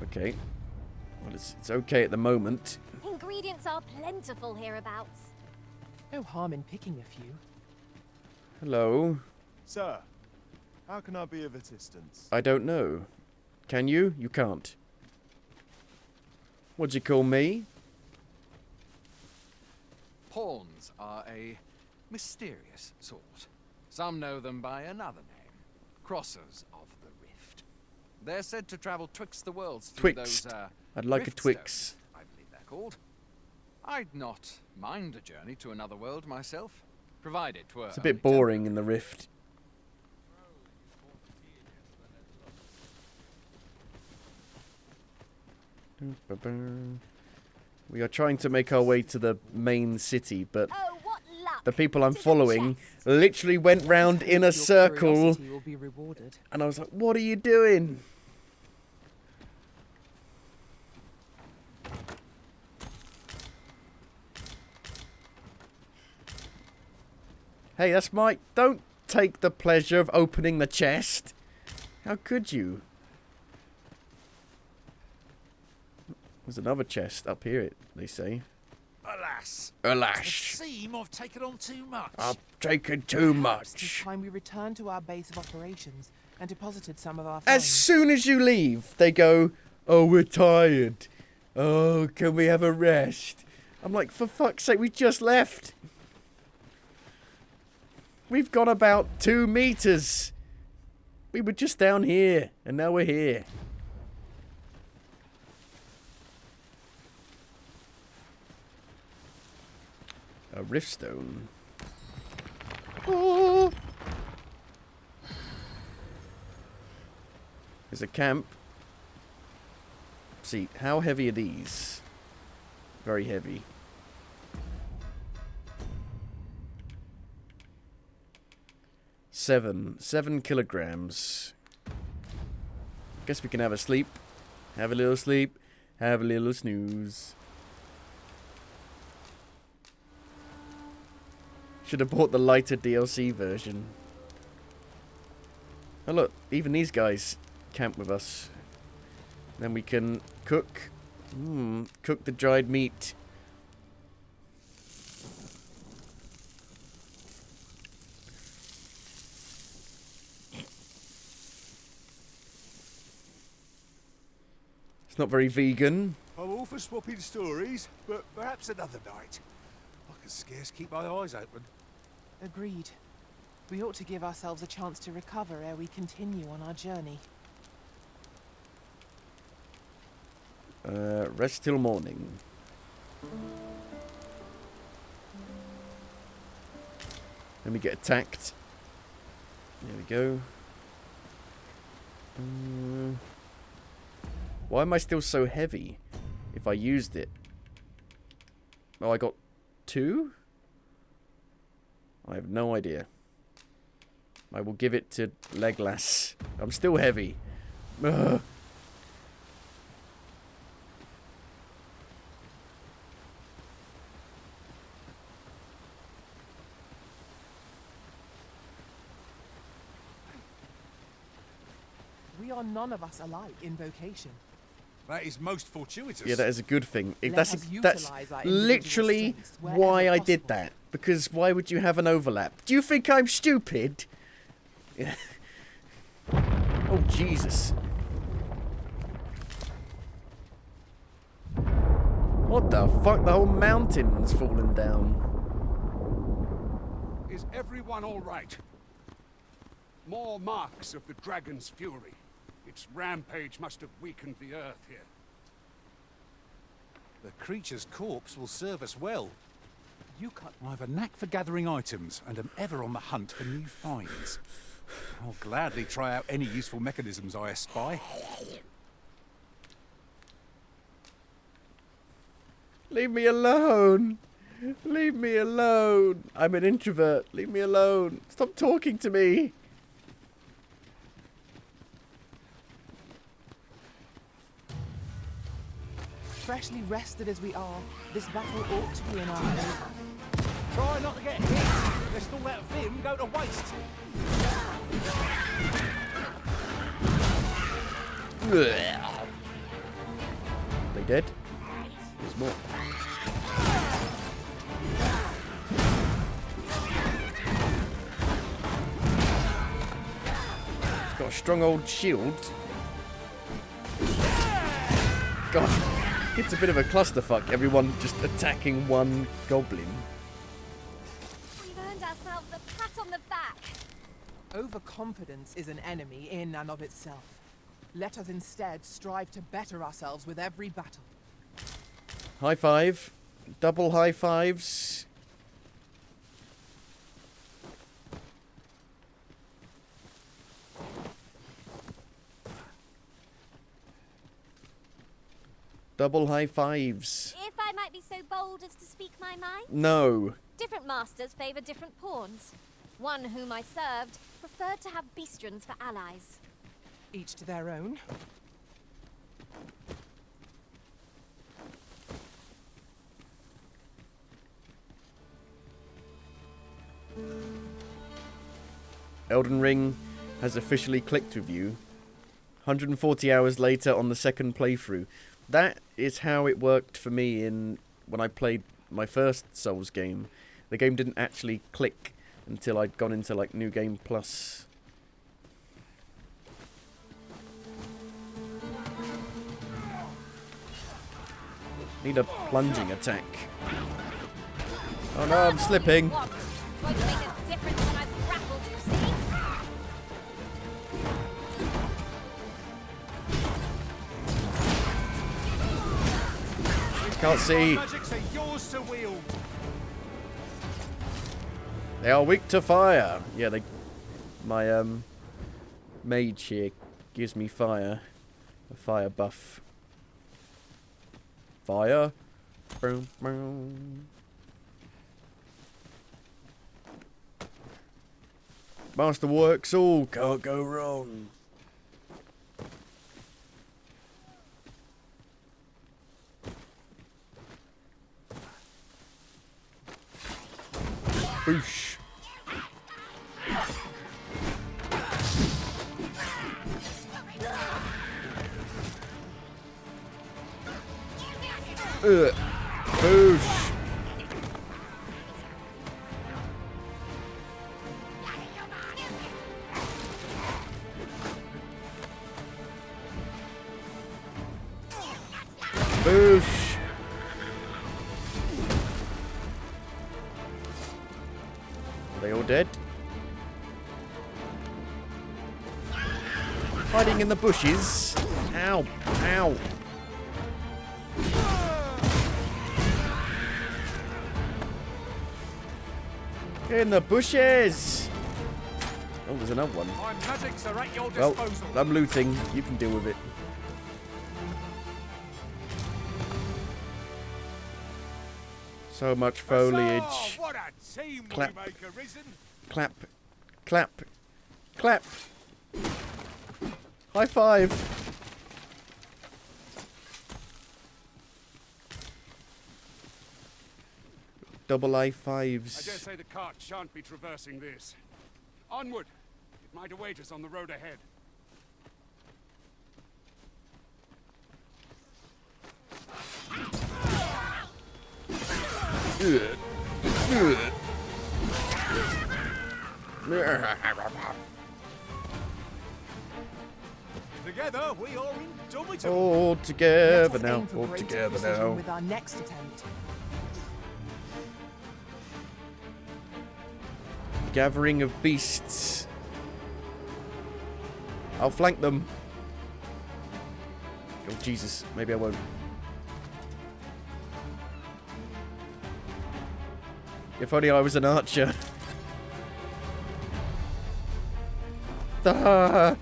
A: Okay. Well, it's okay at the moment.
J: Ingredients are plentiful hereabouts.
G: No harm in picking a few.
A: Hello.
M: Sir, how can I be of assistance?
A: I don't know. Can you? You can't. What'd you call me?
Q: Pawns are a mysterious sort. Some know them by another name. Crossers of the Rift. They're said to travel twixt the worlds through
A: Twixt.
Q: those,
A: I'd like a
Q: rift
A: Twix.
Q: stones, I believe they're called. I'd not mind a journey to another world myself, provided 'twere
A: It's a bit boring in the Rift. We are trying to make our way to the main city, but the people I'm following literally went round in a circle,
G: Will be rewarded.
A: and I was like, what are you doing? Hey, that's my... Don't take the pleasure of opening the chest. How could you? There's another chest up here, they say.
B: Alas.
A: Alas.
B: It seem I've taken on too much.
A: I've taken too
G: Perhaps It's
A: much.
G: time we returned to our base of operations and deposited some of our
A: As
G: funds.
A: soon as you leave, they go, Oh, we're tired. Oh, can we have a rest? I'm like, for fuck's sake, we just left. We've gone about 2 meters. We were just down here, and now we're here. A riftstone. Oh. There's a camp. See, how heavy are these? Very heavy. Seven kilograms. Guess we can have a sleep. Have a little sleep. Have a little snooze. Should have bought the lighter DLC version. Oh look, even these guys camp with us. Then we can cook. Cook the dried meat. It's not very vegan.
B: I'm all for swapping stories, but perhaps another night. I can scarce keep my eyes open.
G: Agreed. We ought to give ourselves a chance to recover ere we continue on our journey.
A: Rest till morning. Then we get attacked. There we go. Why am I still so heavy? If I used it. Oh, I got 2? I have no idea. I will give it to Legolas. I'm still heavy. Ugh.
G: We are none of us alike in vocation.
B: That is most fortuitous.
A: Yeah, that is a good thing.
G: Let
A: That's
G: us utilise our individual
A: literally
G: strengths wherever
A: why I did
G: possible.
A: that. Because why would you have an overlap? Do you think I'm stupid? Oh, Jesus. What the fuck? The whole mountain's fallen down.
K: Is everyone all right? More marks of the dragon's fury. Its rampage must have weakened the earth here.
B: The creature's corpse will serve us well.
G: You cut.
B: I have a knack for gathering items and am ever on the hunt for new finds. I'll gladly try out any useful mechanisms I espy.
A: Leave me alone. Leave me alone. I'm an introvert. Leave me alone. Stop talking to me.
G: Freshly rested as we are, this battle ought to be in our favour.
B: Try not to get hit, lest all that vim go to waste.
A: Are they dead? There's more. It's got a strong old shield. God, it's a bit of a clusterfuck. Everyone just attacking one goblin.
J: We've earned ourselves a pat on the back.
G: Overconfidence is an enemy in and of itself. Let us instead strive to better ourselves with every battle.
A: High five. Double high fives. Double high fives.
J: If I might be so bold as to speak my mind.
A: No.
J: Different masters favour different pawns. One whom I served preferred to have beastrons for allies.
G: Each to their own.
A: Elden Ring has officially clicked with you. 140 hours later on the second playthrough. That is how it worked for me when I played my first Souls game. The game didn't actually click until I'd gone into like New Game Plus. Need a plunging attack. Oh no, I'm slipping.
J: Going to make a difference when I've grappled you, see?
A: Can't see.
B: Magics are yours to wield.
A: They are weak to fire. Yeah, my mage here gives me fire. A fire buff. Fire. Boom, boom. Masterworks all can't go wrong. Boosh. Boosh. Boosh. Are they all dead? Hiding in the bushes. Ow. Ow. In the bushes. Oh, there's another one.
B: My magics are at your
A: Well,
B: disposal.
A: I'm looting. You can deal with it. So much foliage.
K: What a team
A: Clap.
K: we make, Arisen.
A: Clap. Clap. Clap. High five. Double high
K: I
A: fives.
K: dare say the cart shan't be traversing this. Onward. It might await us on the road ahead.
B: Together, we are indomitable.
A: All together
G: Let us
A: now.
G: aim for
A: All
G: greater
A: together
G: precision
A: now.
G: with our next attempt.
A: Gathering of beasts. I'll flank them. Oh Jesus, maybe I won't. If only I was an archer. Ah.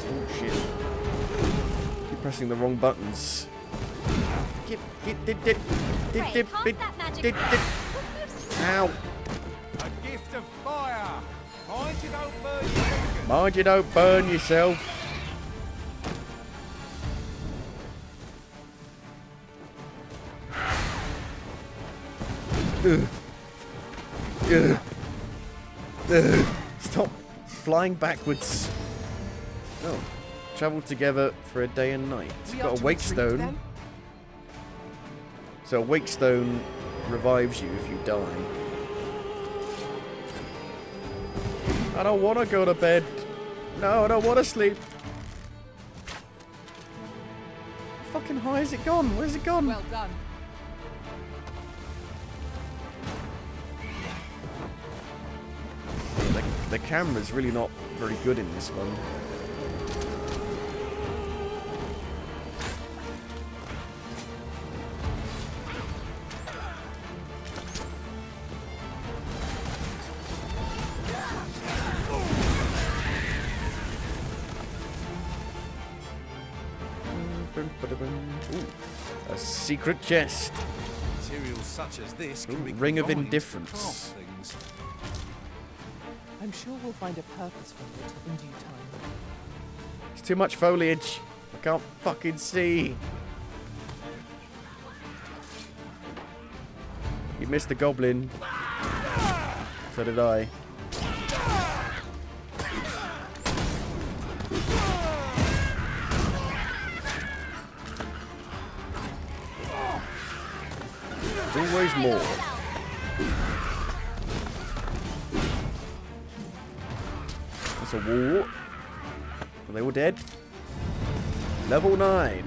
A: Oh shit. Keep pressing the wrong buttons. Ow.
B: A gift of fire. Mind you don't burn your fingers.
A: Mind you don't burn yourself. Ugh. Ugh. Ugh. Stop flying backwards. Oh. Travel together for a day and night. Got a wake stone. So a wake stone revives you if you die. I don't want to go to bed. No, I don't want to sleep. How fucking high has it gone? Where's it gone?
G: Well done.
A: The camera's really not very good in this one. Ooh, a secret chest.
B: Materials such as this
A: Ooh,
B: can be
A: ring of
B: combined to
A: indifference.
B: craft things.
G: I'm sure we'll find a purpose for it in due time.
A: It's too much foliage. I can't fucking see. You missed the goblin. So did I. Always more. That's a wall. Are they all dead? Level 9.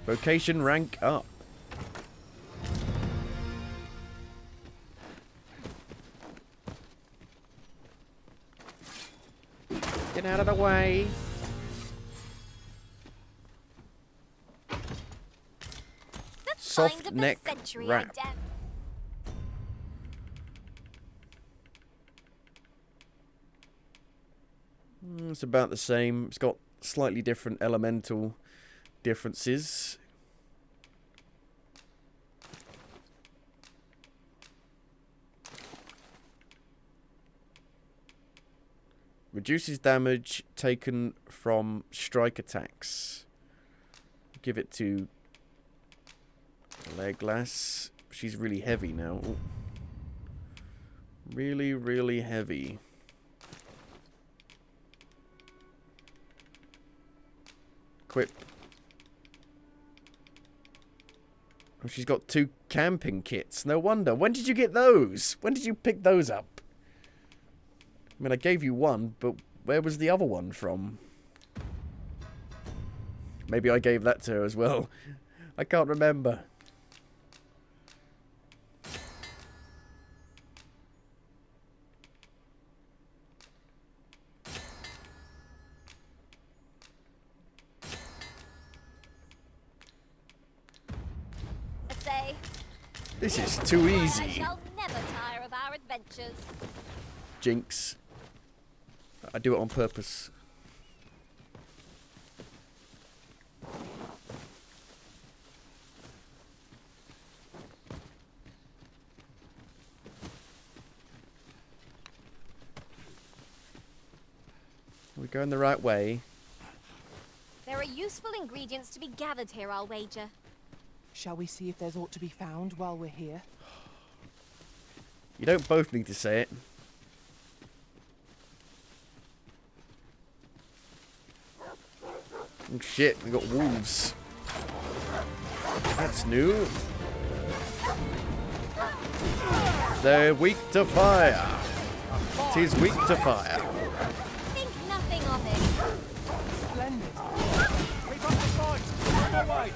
A: Vocation rank up. Get out of the way. Soft neck wrap. It's about the same. It's got slightly different elemental differences. Reduces damage taken from strike attacks. Give it to Legolas. She's really heavy now. Ooh. Really, really heavy. Equip. Oh, she's got 2 camping kits. No wonder. When did you get those? When did you pick those up? I mean, I gave you one, but where was the other one from? Maybe I gave that to her as well. I can't remember. This is too easy.
J: I shall never tire of our adventures.
A: Jinx. I do it on purpose. Are we going the right way?
J: There are useful ingredients to be gathered here, I'll wager.
G: Shall we see if there's aught to be found while we're here?
A: You don't both need to say it. Oh shit, we got wolves. That's new. They're weak to fire. Tis weak to fire.
J: Think nothing of it.
G: Splendid.
I: Keep up the fight! Run away!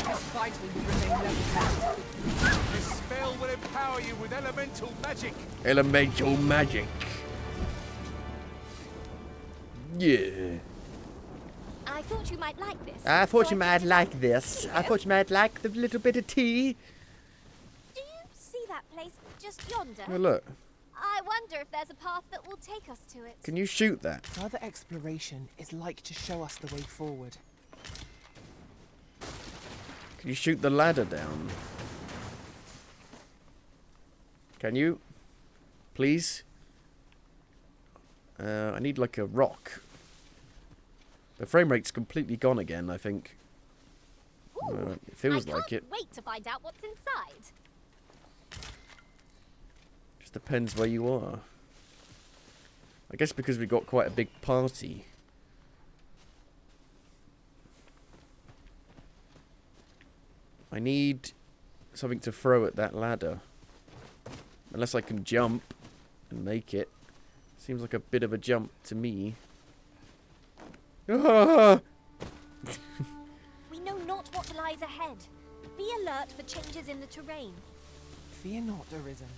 G: This fight will remain level.
K: This spell will empower you with elemental magic.
A: Elemental magic. Yeah.
J: I thought you might like this.
A: I thought you might like this. I thought you might like the little bit of tea.
J: Do you see that place just yonder?
A: Oh, look.
J: I wonder if there's a path that will take us to it.
A: Can you shoot that?
G: Further exploration is like to show us the way forward.
A: Can you shoot the ladder down? Can you? Please? I need like a rock. The frame rate's completely gone again, I think. It feels like it.
J: Wait to find out what's inside.
A: Just depends where you are. I guess because we got quite a big party. I need something to throw at that ladder. Unless I can jump and make it. Seems like a bit of a jump to me. Ah!
J: We know not what lies ahead. Be alert for changes in the terrain.
G: Fear not, Arisen.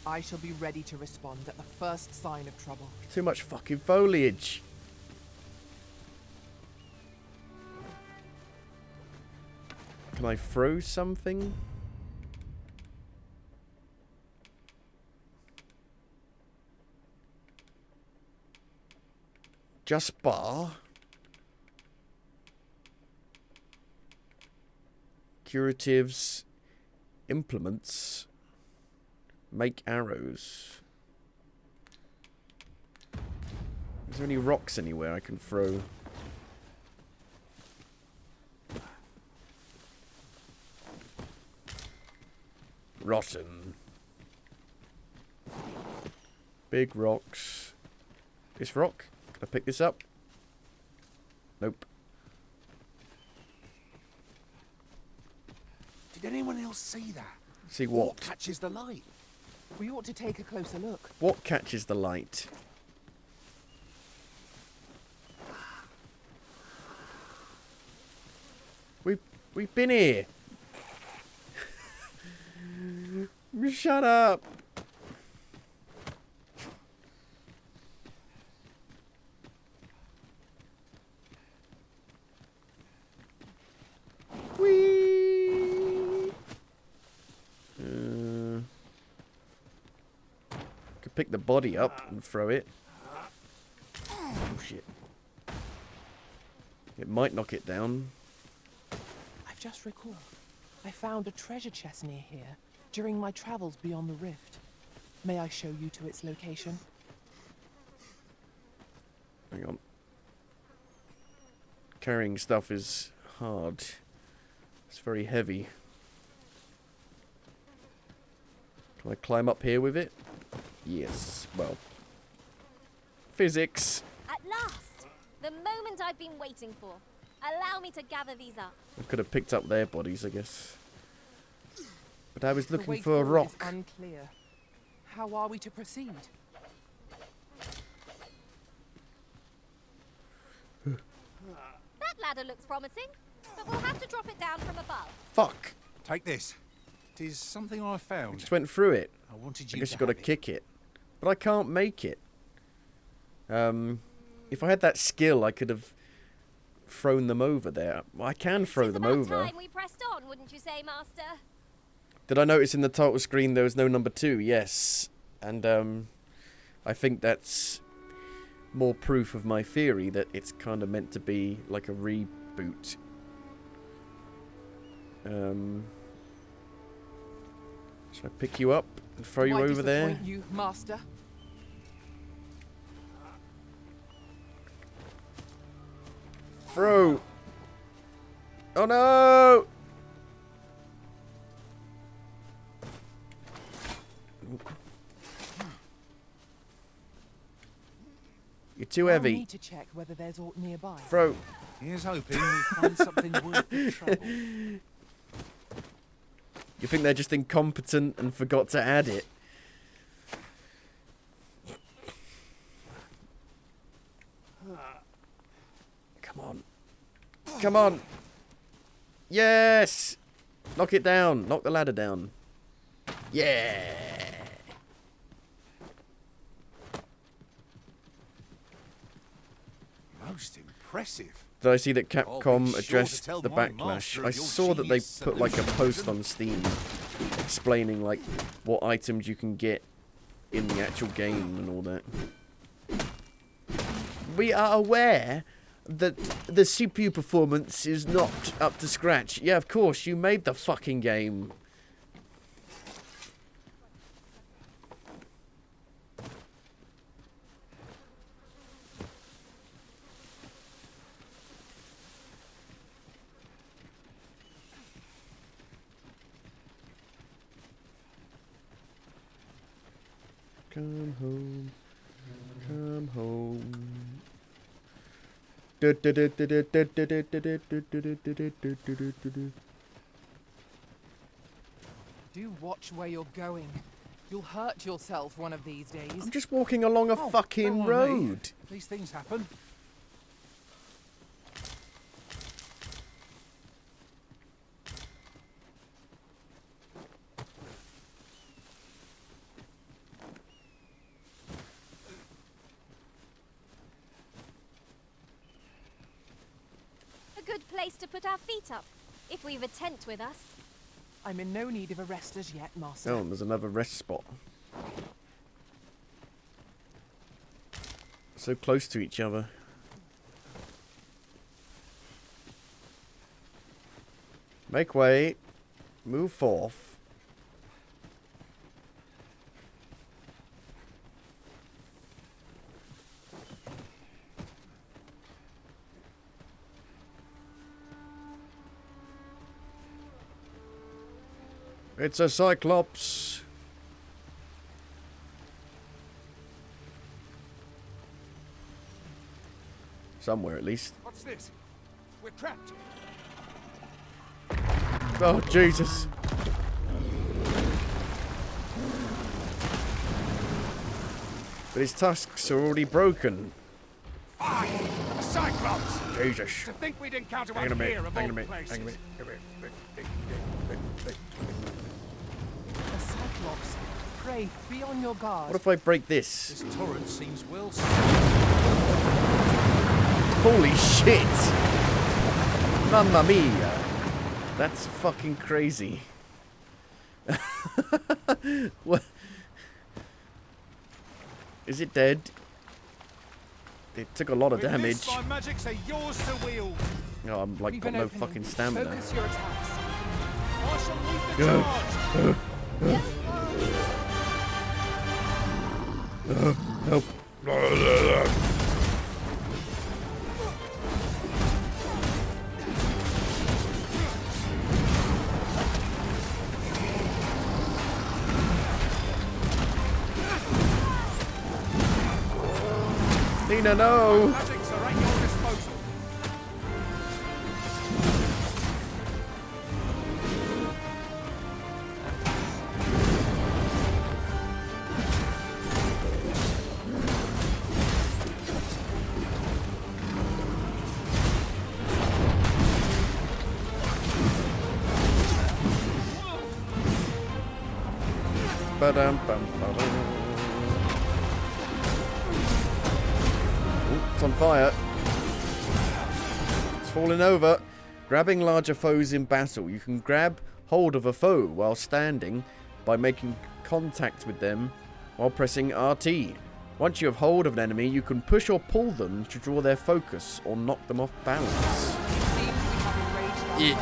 G: I shall be ready to respond at the first sign of trouble.
A: Too much fucking foliage. Can I throw something? Just bar. Curatives. Implements. Make arrows. Is there any rocks anywhere I can throw? Rotten. Big rocks. This rock? Can I pick this up? Nope.
G: Did
B: Did anyone else see that?
A: See what?
B: Catches the light.
G: We ought to take a closer look.
A: What catches the light? We've been here. Shut up. Whee! Could pick the body up and throw it. Oh shit. It might knock it down.
G: I've just recalled. I found a treasure chest near here during my travels beyond the rift. May I show you to its location?
A: Hang on. Carrying stuff is hard. It's very heavy. Can I climb up here with it? Yes. Well. Physics.
J: At last! The moment I've been waiting for. Allow me to gather these up.
A: I could have picked up their bodies, I guess. But I was
G: The
A: looking
G: way
A: for a
G: forward is
A: rock.
G: unclear. How are we to proceed?
J: That ladder looks promising, but we'll have to drop it down from above.
A: Fuck.
B: Take this. It is something I found.
A: Just went through it.
B: I wanted
A: I
B: you
A: guess
B: to
A: you got to
B: have it.
A: kick it. But I can't make it. If I had that skill, I could have thrown them over there. Well, I can throw them over.
J: Time we pressed on, wouldn't you say, Master?
A: Did I notice in the title screen there was no number 2? Yes. And I think that's more proof of my theory that it's kind of meant to be like a reboot. Should I pick you up and throw you
G: Do I
A: over there?
G: disappoint you, Master?
A: Throw! Oh no! You're too
G: I'll
A: heavy.
G: need to check whether there's aught nearby.
A: Throw.
B: Here's hoping we find something worth the trouble.
A: You think they're just incompetent and forgot to add it? Come on. Come on. Yes! Knock it down. Knock the ladder down. Yeah!
B: Most impressive.
A: Did I see that
B: I'll be
A: Capcom
B: sure to
A: addressed
B: tell
A: the
B: my
A: backlash?
B: master
A: I
B: of your
A: saw that they
B: genius
A: put like a
B: solution.
A: post on Steam explaining like what items you can get in the actual game and all that. We are aware that the CPU performance is not up to scratch. Yeah, of course, you made the fucking game. Come home. Come home.
G: Do watch where you're going. You'll hurt yourself one of these days.
A: I'm just walking along a fucking
B: don't worry.
A: road.
B: These things happen.
J: A good place to put our feet up, if we've a tent with us.
G: I'm in no need of a rest as yet, Master.
A: Oh, and there's another rest spot. So close to each other. Make way. Move forth. It's a Cyclops. Somewhere, at least.
K: What's this? We're trapped.
A: Oh, Jesus. But his tusks are already broken.
K: Fine! A Cyclops!
A: Jesus.
K: To think we'd encounter
A: Hang on a
K: one
A: minute,
K: here of
A: hang on
K: all
A: a minute,
K: places.
A: hang on a minute.
G: A Cyclops. Pray, be on your guard.
A: What if I break this?
B: This torrent seems well.
A: Holy shit! Mamma mia! That's fucking crazy. What? Is it dead? It took a lot of
B: With
A: damage.
B: This, my magics are yours to wield.
A: Oh, I'm like got no fucking stamina.
G: Focus your attacks.
B: I shall lead the charge.
A: Help. Nina, no!
K: Magics are at your disposal.
A: Ba-dum-bum-ba-dum. Ooh, it's on fire. It's falling over. Grabbing larger foes in battle. You can grab hold of a foe while standing by making contact with them while pressing RT. Once you have hold of an enemy, you can push or pull them to draw their focus or knock them off balance. Yeah.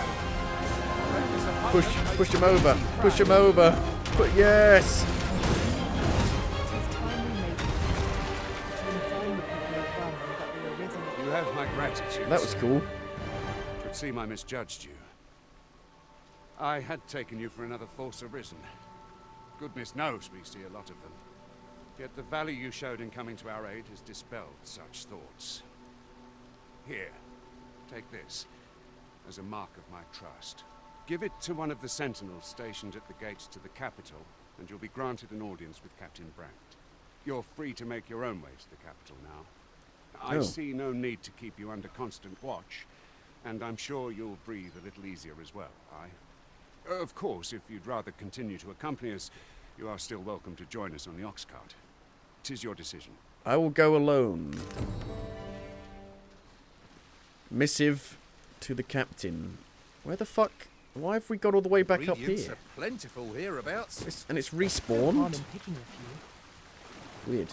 A: Push him over. Push him over. But yes.
K: You have my gratitude.
A: That was cool.
K: Should seem I misjudged you. I had taken you for another Force Arisen. Goodness knows we see a lot of them. Yet the value you showed in coming to our aid has dispelled such thoughts. Here, take this as a mark of my trust. Give it to one of the sentinels stationed at the gates to the capital, and you'll be granted an audience with Captain Brandt. You're free to make your own way to the capital now. I see no need to keep you under constant watch, and I'm sure you'll breathe a little easier as well. Of course, if you'd rather continue to accompany us, you are still welcome to join us on the ox cart. 'Tis your decision.
A: I will go alone. Missive to the captain. Where the fuck? Why have we got all the way back up
B: Ingredients
A: here?
B: are plentiful hereabouts.
A: And it's respawned?
G: Picking a few.
A: Weird.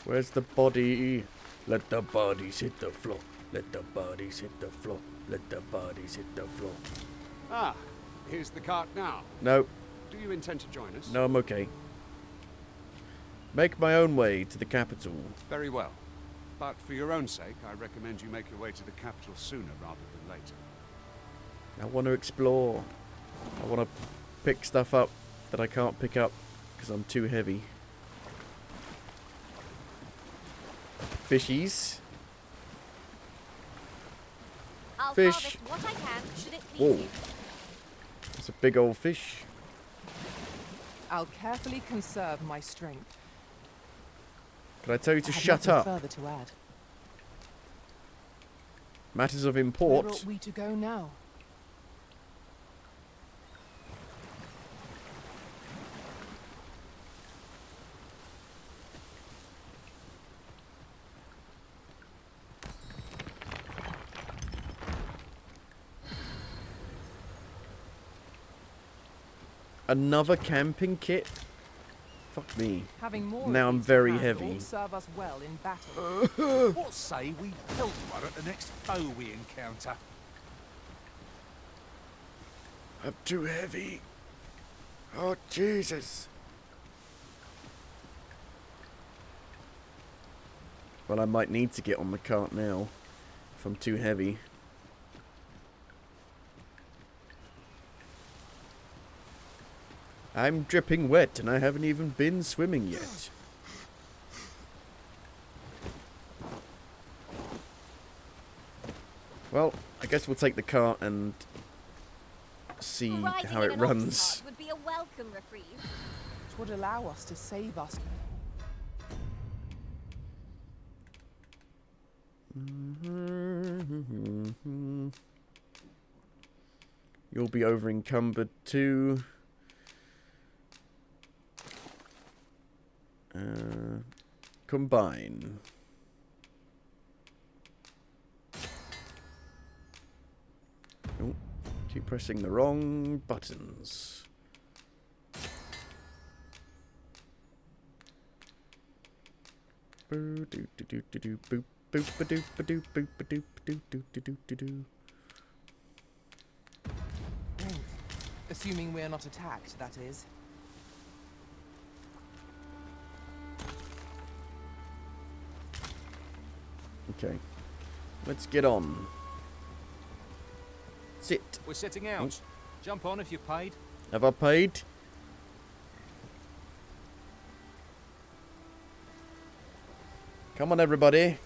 A: Where's the body? Let the bodies hit the floor. Let the bodies hit the floor. Let the bodies hit the floor.
K: Ah, here's the cart now.
A: No.
K: Do you intend to join us?
A: No, I'm okay. Make my own way to the capital.
K: Very well. But for your own sake, I recommend you make your way to the capital sooner rather than later.
A: I want to explore. I want to pick stuff up that I can't pick up because I'm too heavy. Fishies.
J: I'll
A: Fish.
J: harvest what I can, should it please
A: Whoa.
J: you.
A: That's a big old fish.
G: I'll carefully conserve my strength.
A: Can I tell you to
G: I have
A: shut
G: nothing
A: up?
G: Further to add.
A: Matters of
G: Where
A: import.
G: ought we to go now?
A: Another camping kit? Fuck me.
G: Having more
A: Now
G: of
A: I'm
G: these
A: very
G: to hand
A: heavy.
G: will serve us well in battle.
B: What say we pelt one at the next foe we encounter?
A: I'm too heavy. Oh, Jesus. Well, I might need to get on the cart now if I'm too heavy. I'm dripping wet and I haven't even been swimming yet. Well, I guess we'll take the cart and see
J: Riding
A: how
J: in
A: it
J: an ox
A: runs.
J: cart would be a welcome reprieve.
G: It would allow us to save us.
A: You'll be over encumbered too. Combine. Oh, keep pressing the wrong buttons. Boo doo doo doo doo doo boop boop ba doop ba doop boop ba doop ba doo doo doo doo doo doo.
G: Assuming we're not attacked, that is.
A: Okay, let's get on. Sit.
I: We're setting out. Jump on if you've paid.
A: Have I paid? Come on, everybody.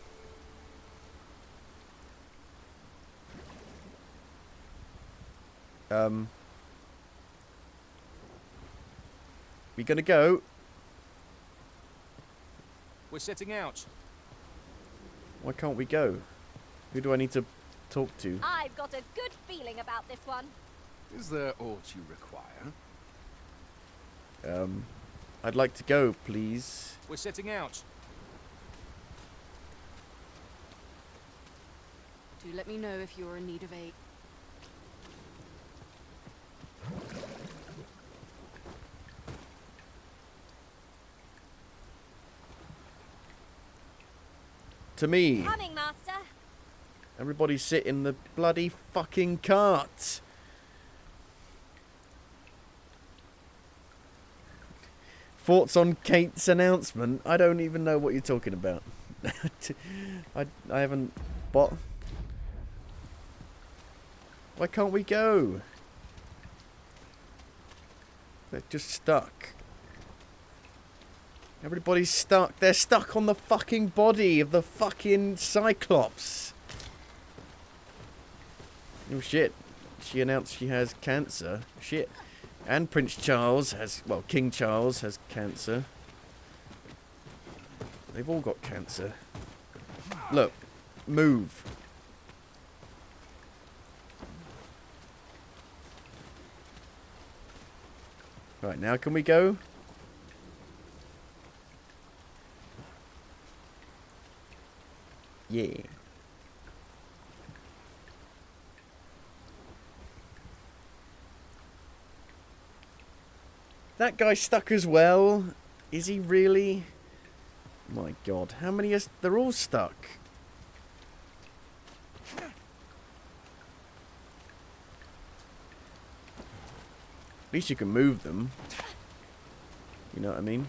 A: We gonna go?
I: We're setting out.
A: Why can't we go? Who do I need to talk to?
J: I've got a good feeling about this one.
Q: Is there aught you require?
A: I'd like to go, please.
I: We're setting out.
H: Do let me know if you're in need of aid.
A: To me.
J: Coming, Master.
A: Everybody sit in the bloody fucking cart. Thoughts on Kate's announcement? I don't even know what you're talking about. I haven't... What? Why can't we go? They're just stuck. Everybody's stuck. They're stuck on the fucking body of the fucking Cyclops. Oh shit. She announced she has cancer. Shit. And Prince Charles has... Well, King Charles has cancer. They've all got cancer. Look. Move. Right, now can we go? Yeah. That guy stuck as well? Is he really? My god, how many is... They're all stuck. At least you can move them. You know what I mean?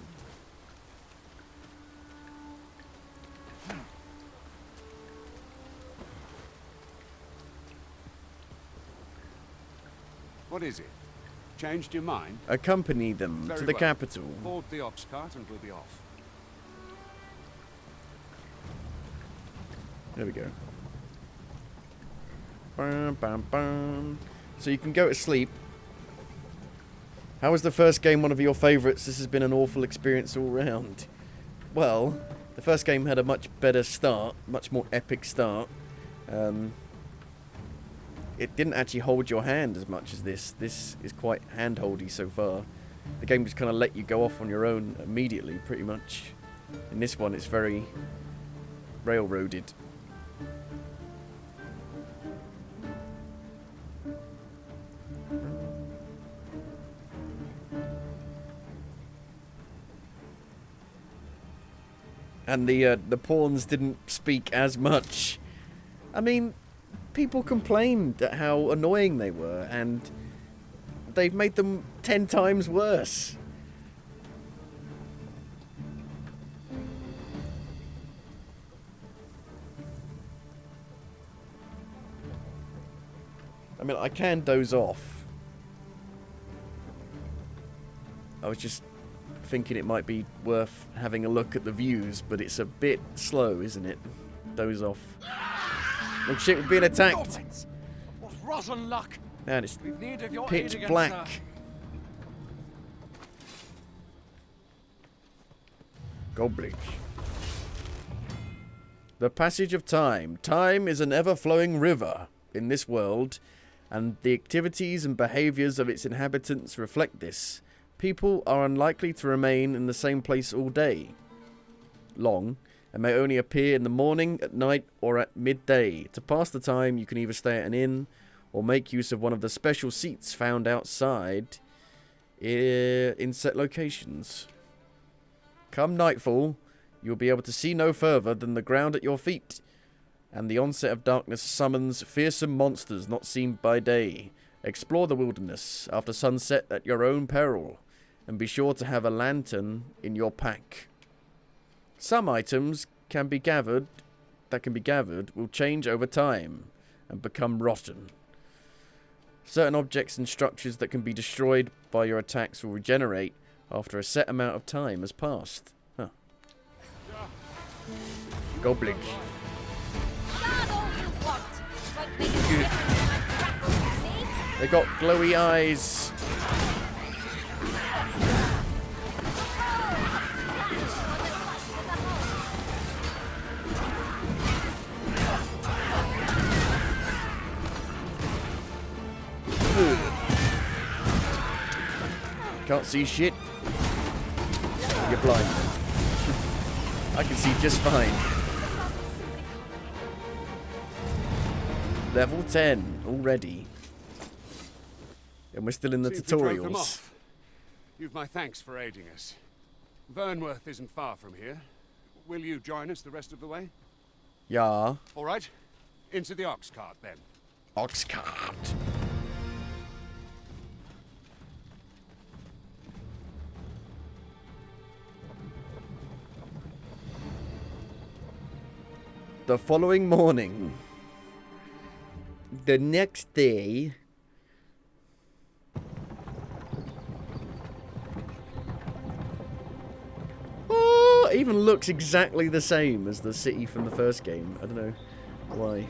K: What is it? Changed your mind?
A: Accompany them
K: Very
A: to the
K: well.
A: capital.
K: Board the ox cart and we'll be off.
A: There we go. Bam, bam, bam. So you can go to sleep. How was the first game one of your favourites? This has been an awful experience all round. Well, the first game had a much better start, much more epic start. It didn't actually hold your hand as much as this. This is quite hand-holdy so far. The game just kind of let you go off on your own immediately, pretty much. In this one, it's very railroaded. And the pawns didn't speak as much. I mean, people complained at how annoying they were, and they've made them 10 times worse. I mean, I can doze off. I was just thinking it might be worth having a look at the views, but it's a bit slow, isn't it? Doze off. Oh shit, we're being attacked.
Q: Goblins! What rotten luck!
A: Man, it's
Q: We've need of your aid
A: pitch
Q: against
A: black.
Q: her.
A: Goblins. The passage of time. Time is an ever-flowing river in this world, and the activities and behaviours of its inhabitants reflect this. People are unlikely to remain in the same place all day long, and may only appear in the morning, at night, or at midday. To pass the time, you can either stay at an inn, or make use of one of the special seats found outside in set locations. Come nightfall, you'll be able to see no further than the ground at your feet, and the onset of darkness summons fearsome monsters not seen by day. Explore the wilderness after sunset at your own peril, and be sure to have a lantern in your pack. Some items can be gathered will change over time and become rotten. Certain objects and structures that can be destroyed by your attacks will regenerate after a set amount of time has passed. Huh. Goblins. Good. They got glowy eyes. Can't see shit. You're blind. I can see just fine. Level 10 already. And we're still in the
K: Seems we drove them
A: tutorials.
K: off. You've my thanks for aiding us. Vernworth isn't far from here. Will you join us the rest of the way?
A: Yeah.
K: All right. Into the ox cart then.
A: Ox cart. The following morning. The next day. Oh, it even looks exactly the same as the city from the first game. I don't know why.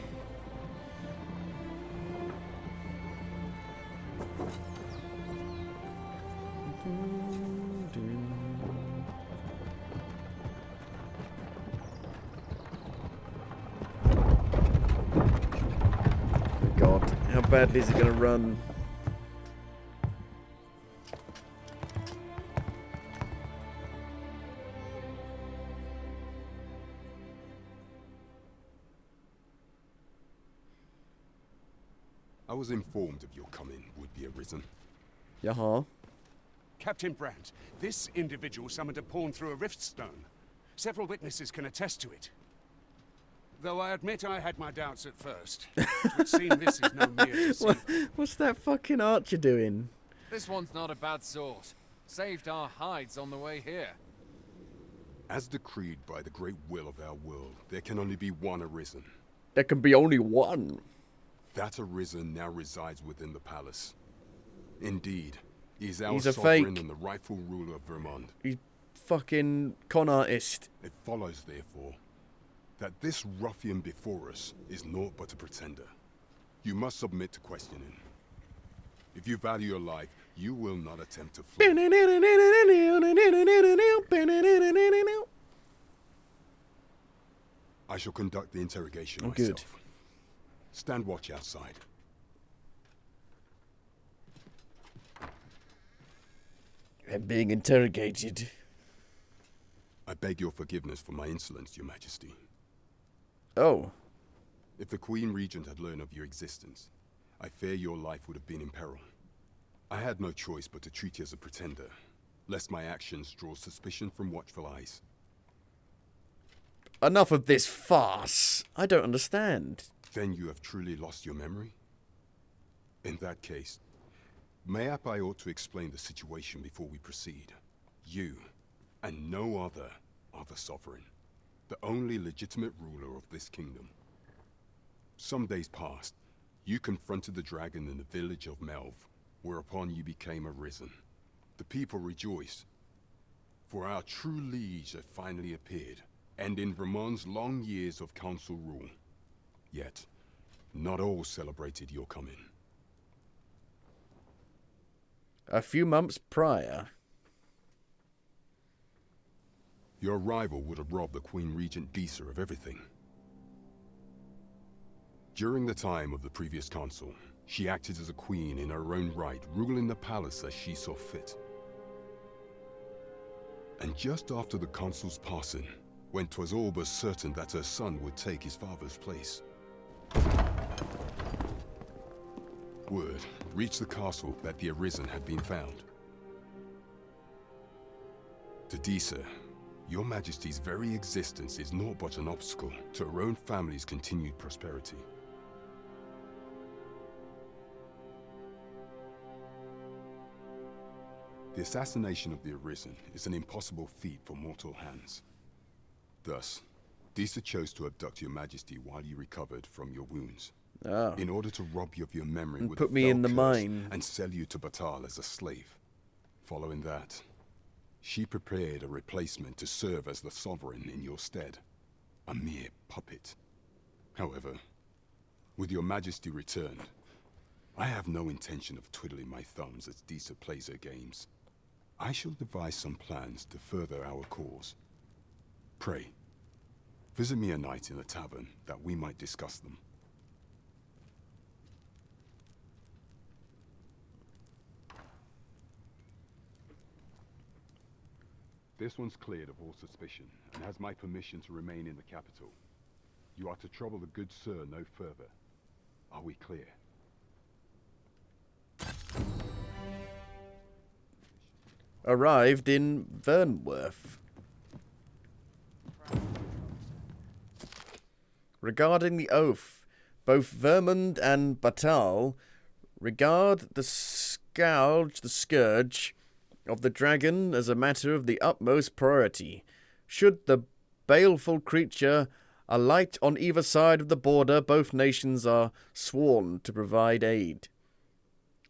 A: God, how badly is it going to run?
D: I was informed of your coming would be arisen.
A: Yeah.
K: Captain Brandt, this individual summoned a pawn through a rift stone. Several witnesses can attest to it. Though I admit I had my doubts at first. It would seem this is no mere deceiver.
A: What's that fucking archer doing?
Q: This one's not a bad sort. Saved our hides on the way here.
D: As decreed by the great will of our world, there can only be one arisen.
A: There can be only one.
D: That arisen now resides within the palace. Indeed, he is our
A: He's a
D: sovereign
A: fake.
D: and the rightful ruler of Vermont.
A: He's fucking con artist.
D: It follows, therefore, that this ruffian before us is naught but a pretender. You must submit to questioning. If you value your life, you will not attempt to flee. I shall conduct the interrogation
A: Oh,
D: myself.
A: good.
D: Stand watch outside.
A: I'm being interrogated.
D: I beg your forgiveness for my insolence, Your Majesty.
A: Oh.
D: If the Queen Regent had learned of your existence, I fear your life would have been in peril. I had no choice but to treat you as a pretender, lest my actions draw suspicion from watchful eyes.
A: Enough of this farce. I don't understand.
D: Then you have truly lost your memory? In that case, mayhap I ought to explain the situation before we proceed. You, and no other, are the sovereign, the only legitimate ruler of this kingdom. Some days past, you confronted the dragon in the village of Melv, whereupon you became arisen. The people rejoiced, for our true liege had finally appeared, ending Vermont's long years of council rule. Yet, not all celebrated your coming.
A: A few months prior.
D: Your arrival would have robbed the Queen Regent Disa of everything. During the time of the previous consul, she acted as a queen in her own right, ruling the palace as she saw fit. And just after the consul's passing, when 'twas all but certain that her son would take his father's place, word reached the castle that the Arisen had been found. To Disa, your Majesty's very existence is naught but an obstacle to her own family's continued prosperity. The assassination of the Arisen is an impossible feat for mortal hands. Thus, Disa chose to abduct your Majesty while you recovered from your wounds.
A: Oh.
D: In order to rob you of your memory
A: And
D: with
A: put
D: a
A: me
D: fell
A: in the
D: curse
A: mine.
D: and sell you to Batal as a slave. Following that, she prepared a replacement to serve as the sovereign in your stead. A mere puppet. However, with your Majesty returned, I have no intention of twiddling my thumbs as Disa plays her games. I shall devise some plans to further our cause. Pray, visit me a night in the tavern that we might discuss them. This one's cleared of all suspicion and has my permission to remain in the capital. You are to trouble the good sir no further. Are we clear?
A: Arrived in Vernworth. Regarding the oath, both Vermund and Batal regard the scourge of the dragon as a matter of the utmost priority. Should the baleful creature alight on either side of the border, both nations are sworn to provide aid,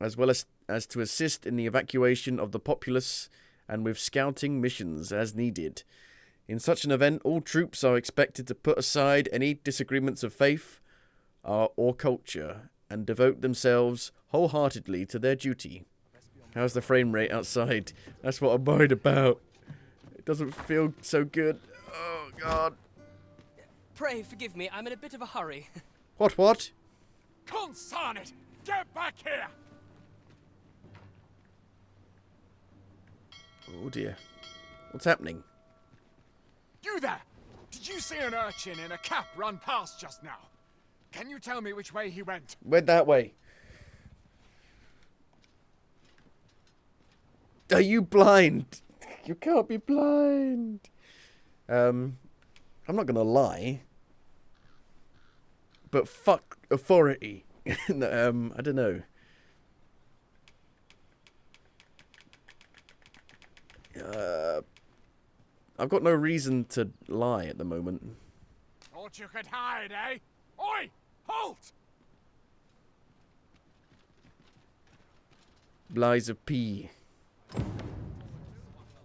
A: as well as to assist in the evacuation of the populace and with scouting missions as needed. In such an event, all troops are expected to put aside any disagreements of faith or culture and devote themselves wholeheartedly to their duty. How's the frame rate outside? That's what I'm worried about. It doesn't feel so good. Oh, God.
R: Pray forgive me, I'm in a bit of a hurry.
A: What?
K: Consign it! Get back here!
A: Oh, dear. What's happening?
K: You there! Did you see an urchin in a cap run past just now? Can you tell me which way he went?
A: Went that way. Are you blind? You can't be blind. I'm not gonna lie. But fuck authority. I don't know. I've got no reason to lie at the moment.
K: Thought you could hide, eh? Oi! Halt!
A: Lies of P.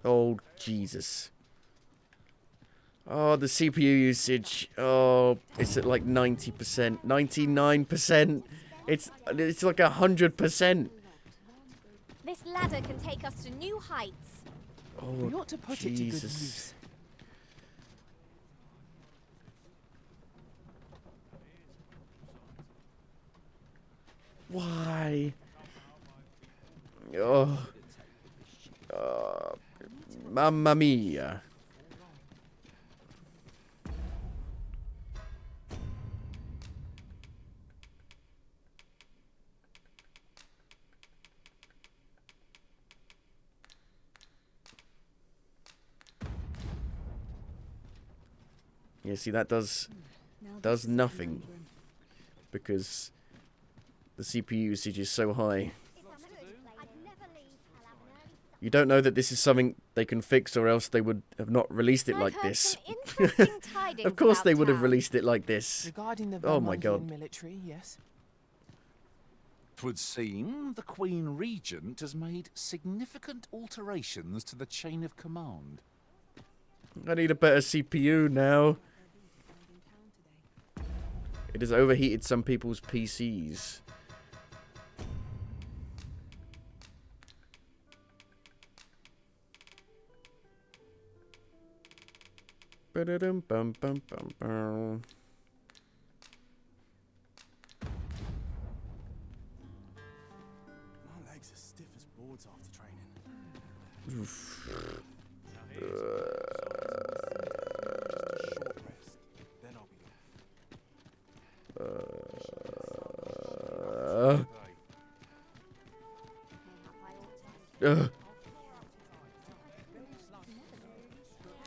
A: Oh, Jesus. Oh, the CPU usage. Oh, it's at like 90%. 99%. It's like 100%.
J: This ladder can take us to new heights.
A: Oh,
G: We ought to put it to good
A: Jesus.
G: use.
A: Why? Oh. Mamma mia. Yeah, see, that does nothing because the CPU usage is so high. You don't know that this is something they can fix, or else they would have not released it like this. Of course they would have released it like this.
G: Regarding the
A: Oh my
G: Vermundian
A: God.
G: military, yes.
B: 'Twould seem the Queen Regent has made significant alterations to the chain of command.
A: I need a better CPU now. It has overheated some people's PCs. Ba-da-dum bum bum bum bum.
M: My legs are stiff as boards after training.
A: Oof.
M: Then I'll be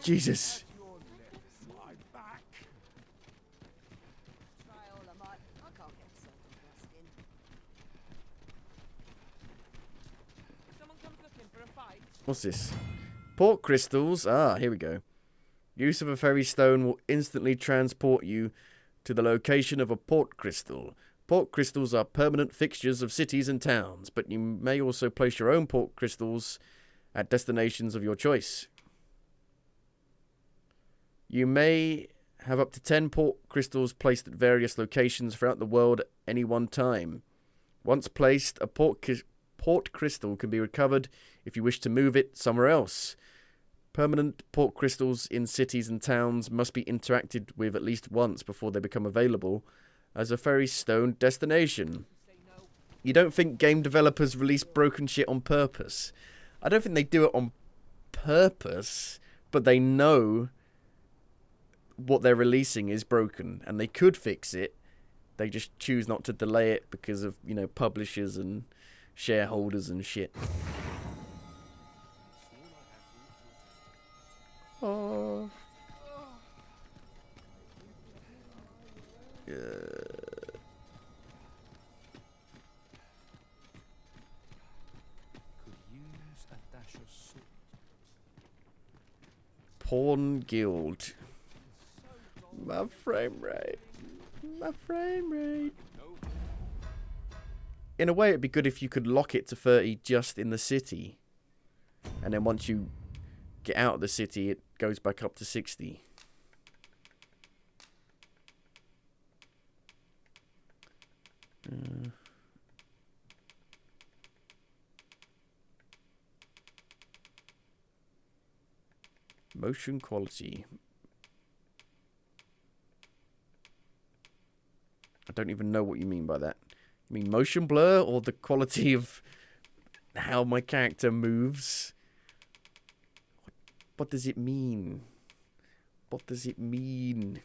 A: Jesus. What's this? Port crystals. Ah, here we go. Use of a fairy stone will instantly transport you to the location of a port crystal. Port crystals are permanent fixtures of cities and towns, but you may also place your own port crystals at destinations of your choice. You may have up to 10 port crystals placed at various locations throughout the world at any one time. Once placed, a port crystal can be recovered if you wish to move it somewhere else. Permanent port crystals in cities and towns must be interacted with at least once before they become available as a fairy stone destination. You don't think game developers release broken shit on purpose? I don't think they do it on purpose, but they know what they're releasing is broken and they could fix it. They just choose not to delay it because of, you know, publishers and shareholders and shit. Oh. Porn Guild. My frame rate. My frame rate. In a way, it'd be good if you could lock it to 30 just in the city. And then once you get out of the city, it goes back up to 60. Motion quality. I don't even know what you mean by that. You mean motion blur or the quality of how my character moves? What does it mean? What does it mean?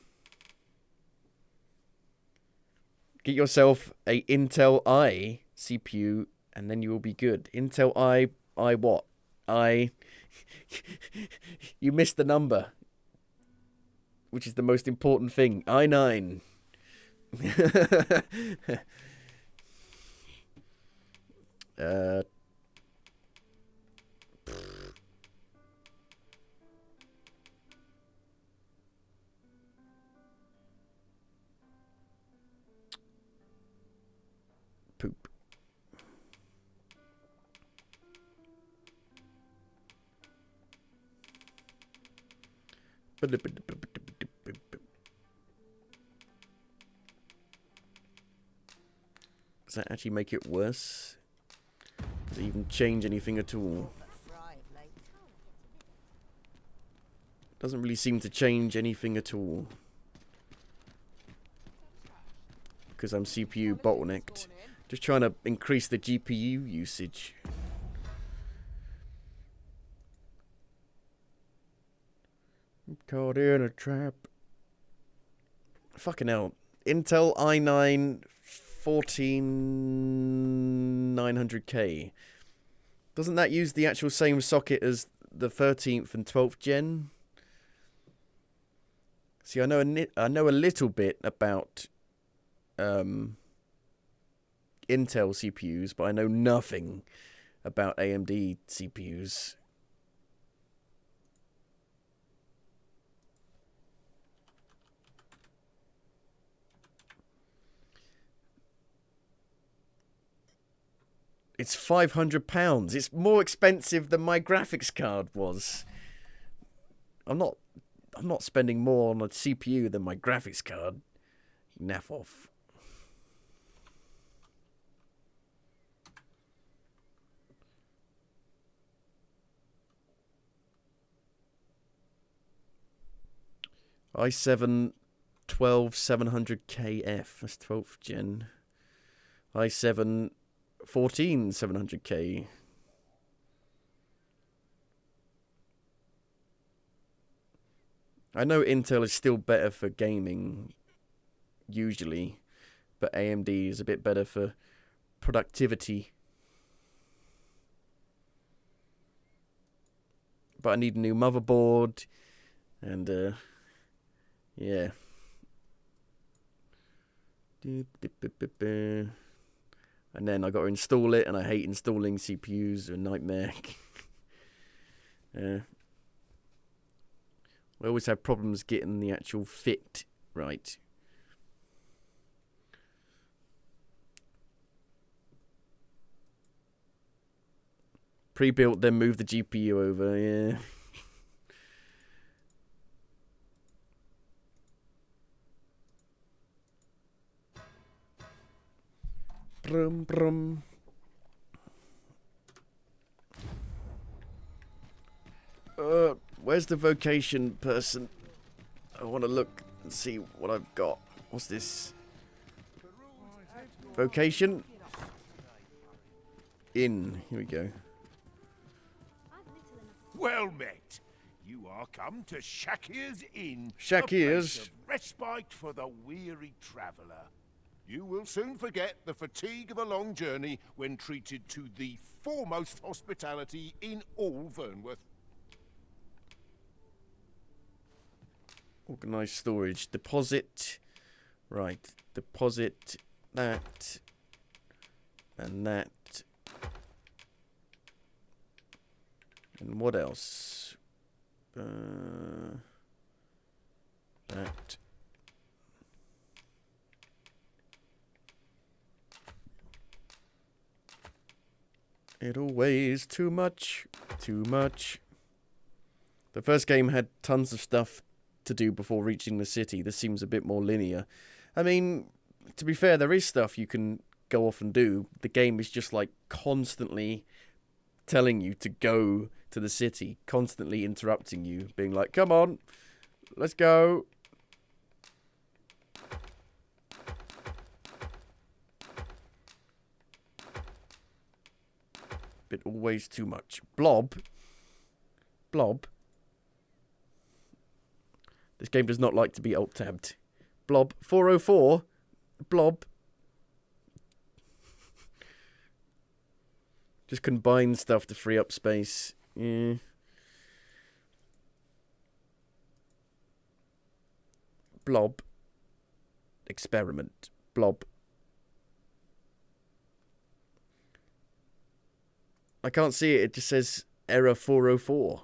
A: Get yourself a Intel i CPU and then you will be good. Intel i what? You missed the number, which is the most important thing. i9. Poop. Does that actually make it worse? Does it even change anything at all? Doesn't really seem to change anything at all. Because I'm CPU bottlenecked. Just trying to increase the GPU usage. I'm caught in a trap. Fucking hell. Intel i9 14900K. Doesn't that use the actual same socket as the 13th and 12th gen? See, I know a little bit about Intel CPUs, but I know nothing about AMD CPUs. It's £500. It's more expensive than my graphics card was. I'm not spending more on a CPU than my graphics card. naff off. i7 12700KF. That's 12th gen. i7 14700K. I know Intel is still better for gaming, usually, but AMD is a bit better for productivity. But I need a new motherboard, and yeah. And then I got to install it, and I hate installing CPUs. They're a nightmare. I always have problems getting the actual fit right. Pre-built, then move the GPU over, yeah. Brum, brum. Where's the vocation person? I want to look and see what I've got. What's this? Vocation? In. Here we go.
S: Well met. You are come to Shakir's Inn.
A: Shakir's?
S: A place of respite for the weary traveller. You will soon forget the fatigue of a long journey when treated to the foremost hospitality in all Vernworth.
A: Organised storage. Deposit. Right. Deposit that. And that. And what else? That. It all weighs too much. Too much. The first game had tons of stuff to do before reaching the city. This seems a bit more linear. I mean, to be fair, there is stuff you can go off and do. The game is just like constantly telling you to go to the city, constantly interrupting you, being like, come on, let's go. But always too much. Blob. This game does not like to be alt-tabbed. Blob 404. Blob. Just combine stuff to free up space. Yeah. Blob. Experiment. Blob. I can't see it. It just says error 404.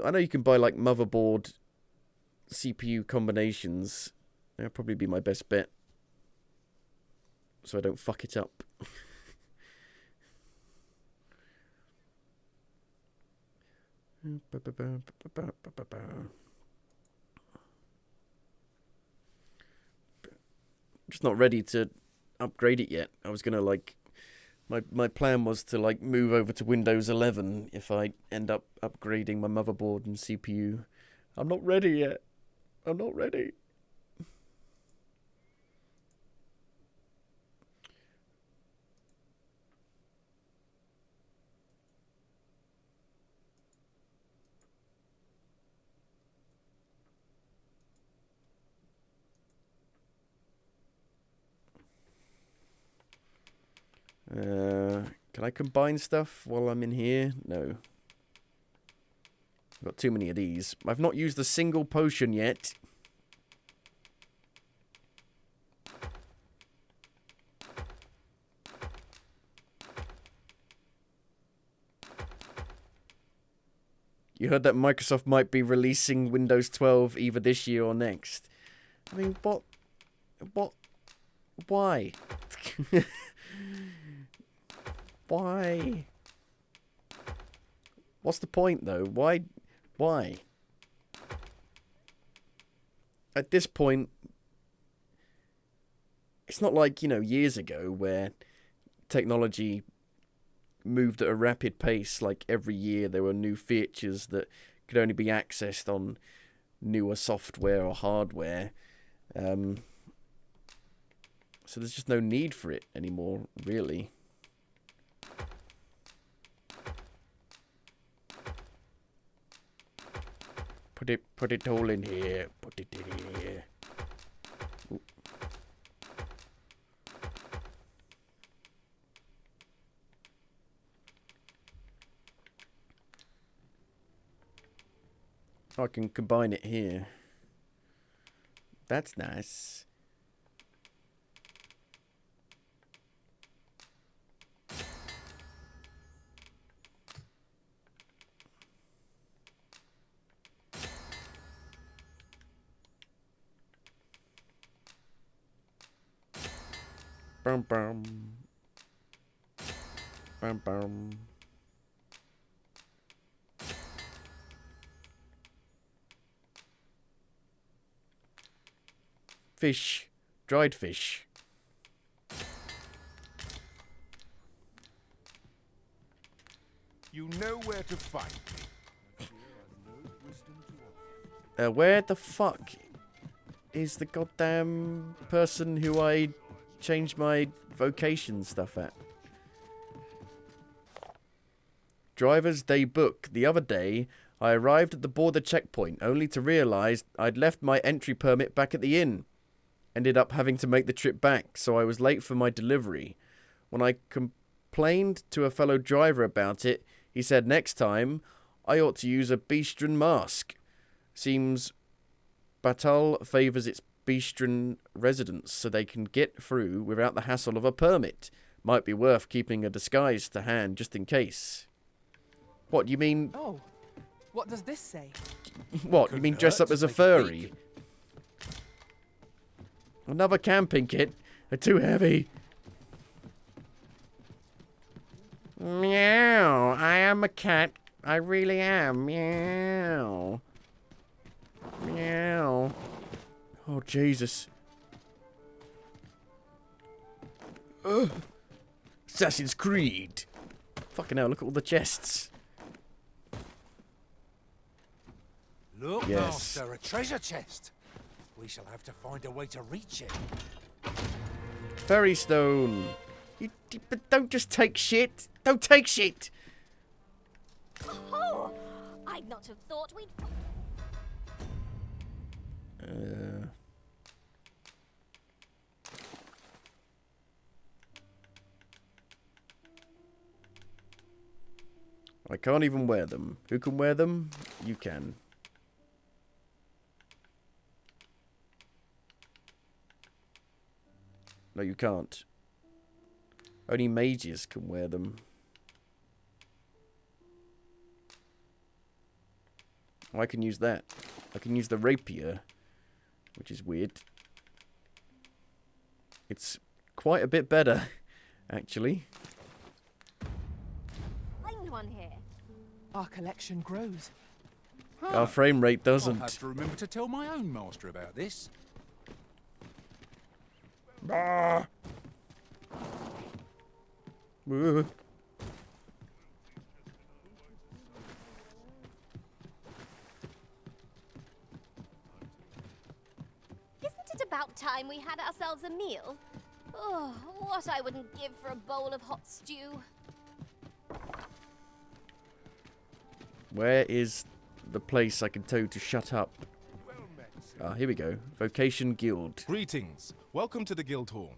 A: I know you can buy like motherboard CPU combinations. That'll probably be my best bet, so I don't fuck it up. Just not ready to upgrade it yet. I was gonna like my plan was to like move over to Windows 11 if I end up upgrading my motherboard and CPU. I'm not ready yet. I'm not ready. Can I combine stuff while I'm in here? No. I've got too many of these. I've not used a single potion yet. You heard that Microsoft might be releasing Windows 12 either this year or next. I mean, what? Why? Why? What's the point, though? Why? Why? At this point, it's not like, you know, years ago where technology moved at a rapid pace. Like every year there were new features that could only be accessed on newer software or hardware. So there's just no need for it anymore, really. Put it all in here. Put it in here. Ooh. I can combine it here. That's nice. Bum bum. Bum bum. Fish. Dried fish.
S: You know where to find me.
A: Where the fuck is the goddamn person who I changed my vocation stuff at? Driver's day book. The other day, I arrived at the border checkpoint only to realise I'd left my entry permit back at the inn. Ended up having to make the trip back, so I was late for my delivery. When I complained to a fellow driver about it, he said next time I ought to use a Beastren mask. Seems Batal favours its Beastren residents so they can get through without the hassle of a permit. Might be worth keeping a disguise to hand just in case. What, you mean...
G: Oh, what does this say?
A: What, you mean dress up as a furry? Another camping kit? They're too heavy. Meow, I am a cat. I really am. Meow. Meow. Oh, Jesus. Ugh. Assassin's Creed. Fucking hell, look at all the chests.
B: Look,
A: Yes.
B: Master, a treasure chest. We shall have to find a way to reach it.
A: Fairy stone. But don't just take shit. Don't take shit.
J: Oh, I'd not have thought we'd...
A: I can't even wear them. Who can wear them? You can. No, you can't. Only mages can wear them. I can use that. I can use the rapier, which is weird. It's quite a bit better, actually.
J: Find one here.
G: Our collection grows.
A: Our frame rate doesn't.
B: I'll have to remember to tell my own master about this.
A: Ah.
J: Isn't it about time we had ourselves a meal? Oh, what I wouldn't give for a bowl of hot stew.
A: Where is the place I can tell you to shut up? Ah, here we go. Vocation Guild.
T: Greetings. Welcome to the Guild Hall.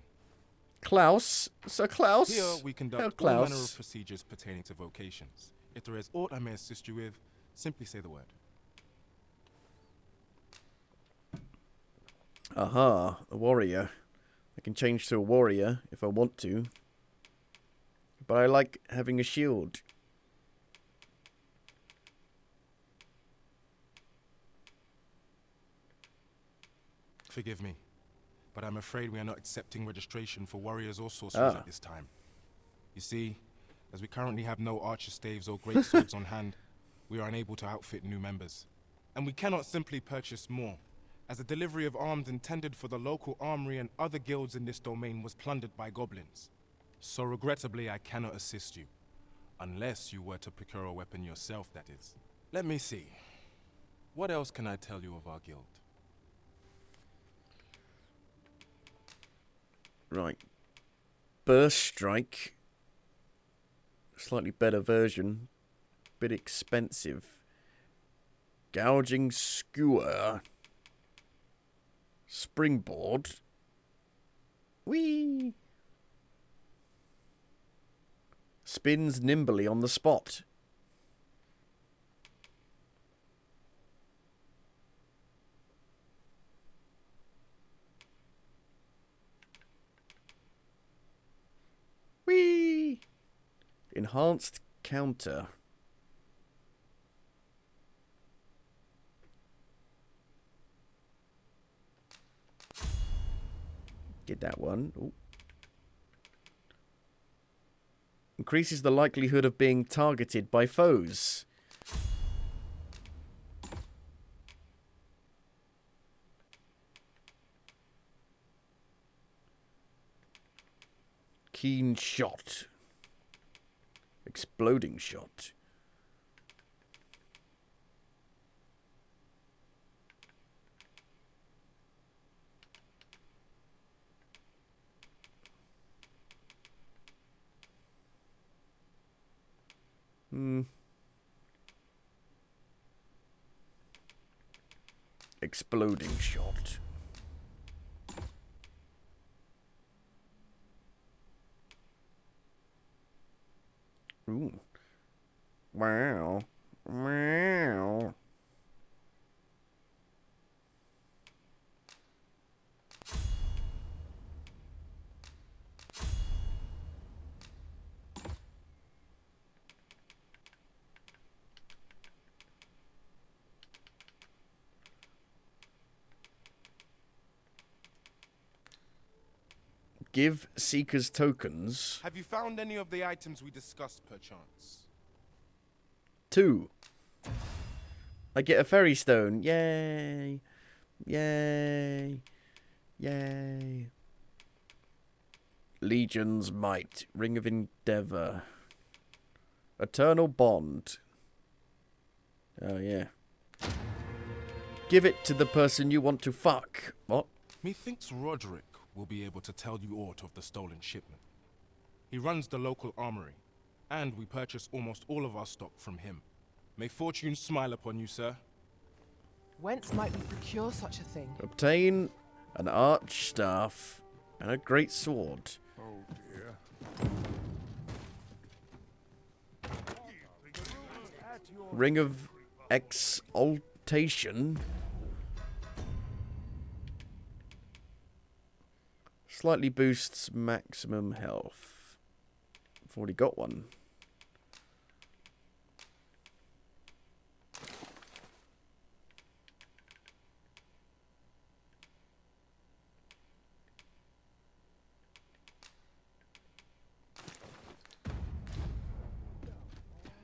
A: Klaus? Sir Klaus?
T: Here we conduct all
A: Klaus.
T: manner of procedures pertaining to vocations. If there is aught I may assist you with, simply say the word.
A: Aha, a warrior. I can change to a warrior if I want to. But I like having a shield.
T: Forgive me. but I'm afraid we are not accepting registration for warriors or sorcerers
A: Ah.
T: at this time. You see, as we currently have no archer staves or great swords on hand, we are unable to outfit new members. And we cannot simply purchase more, as the delivery of arms intended for the local armory and other guilds in this domain was plundered by goblins. So regrettably, I cannot assist you. Unless you were to procure a weapon yourself, that is. Let me see. What else can I tell you of our guild?
A: Right. Burst Strike. Slightly better version. Bit expensive. Gouging Skewer. Springboard. Whee! Spins nimbly on the spot. Whee! Enhanced counter. Get that one. Ooh. Increases the likelihood of being targeted by foes. Keen shot. Exploding shot. Exploding shot. Ooh. Wow. Wow. Give Seekers tokens.
T: Have you found any of the items we discussed, perchance?
A: 2. I get a fairy stone. Yay. Yay. Yay. Legion's Might. Ring of Endeavour. Eternal Bond. Oh, yeah. Give it to the person you want to fuck. What?
T: Methinks Roderick will be able to tell you aught of the stolen shipment. He runs the local armory, and we purchase almost all of our stock from him. May fortune smile upon you, sir.
G: Whence might we procure such a thing?
A: Obtain an arch staff and a great sword.
S: Oh dear.
A: Ring of Exaltation. Slightly boosts maximum health. I've already got one.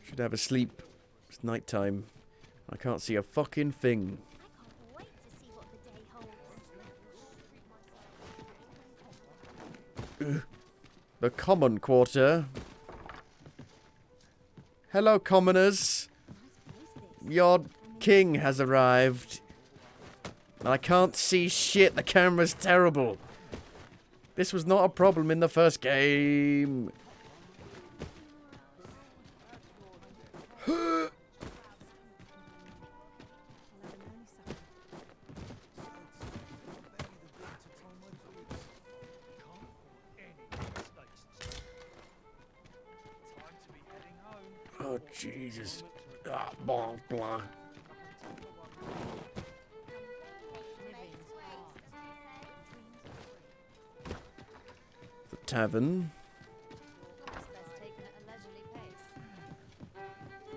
A: Should have a sleep. It's night time. I can't see a fucking thing. The common quarter. Hello, commoners. Your king has arrived. And I can't see shit. The camera's terrible. This was not a problem in the first game. Oh, Jesus. Ah, blah, blah. The tavern.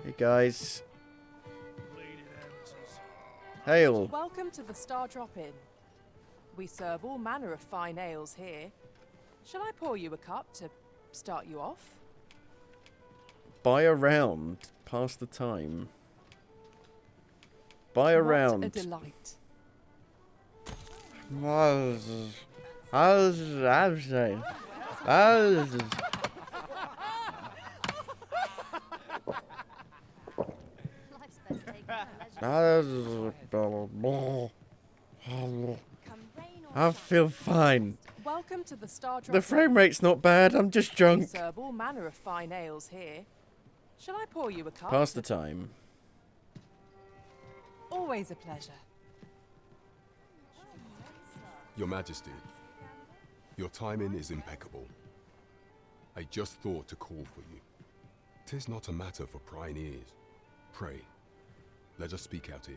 A: Hey, guys.
G: Oh.
A: Hail.
G: Welcome to the Star Drop Inn. We serve all manner of fine ales here. Shall I pour you a cup to start you off?
A: Buy a round. Pass the time. Buy a round.
G: What a delight.
A: I feel fine.
G: Welcome to the Star Trek.
A: The frame rate's not bad. I'm just drunk.
G: We serve all manner of fine ales here. Shall I pour you a cup?
A: Pass the time.
G: Always a pleasure.
D: Your Majesty, your timing is impeccable. I just thought to call for you. 'Tis not a matter for prying ears. Pray, let us speak out here.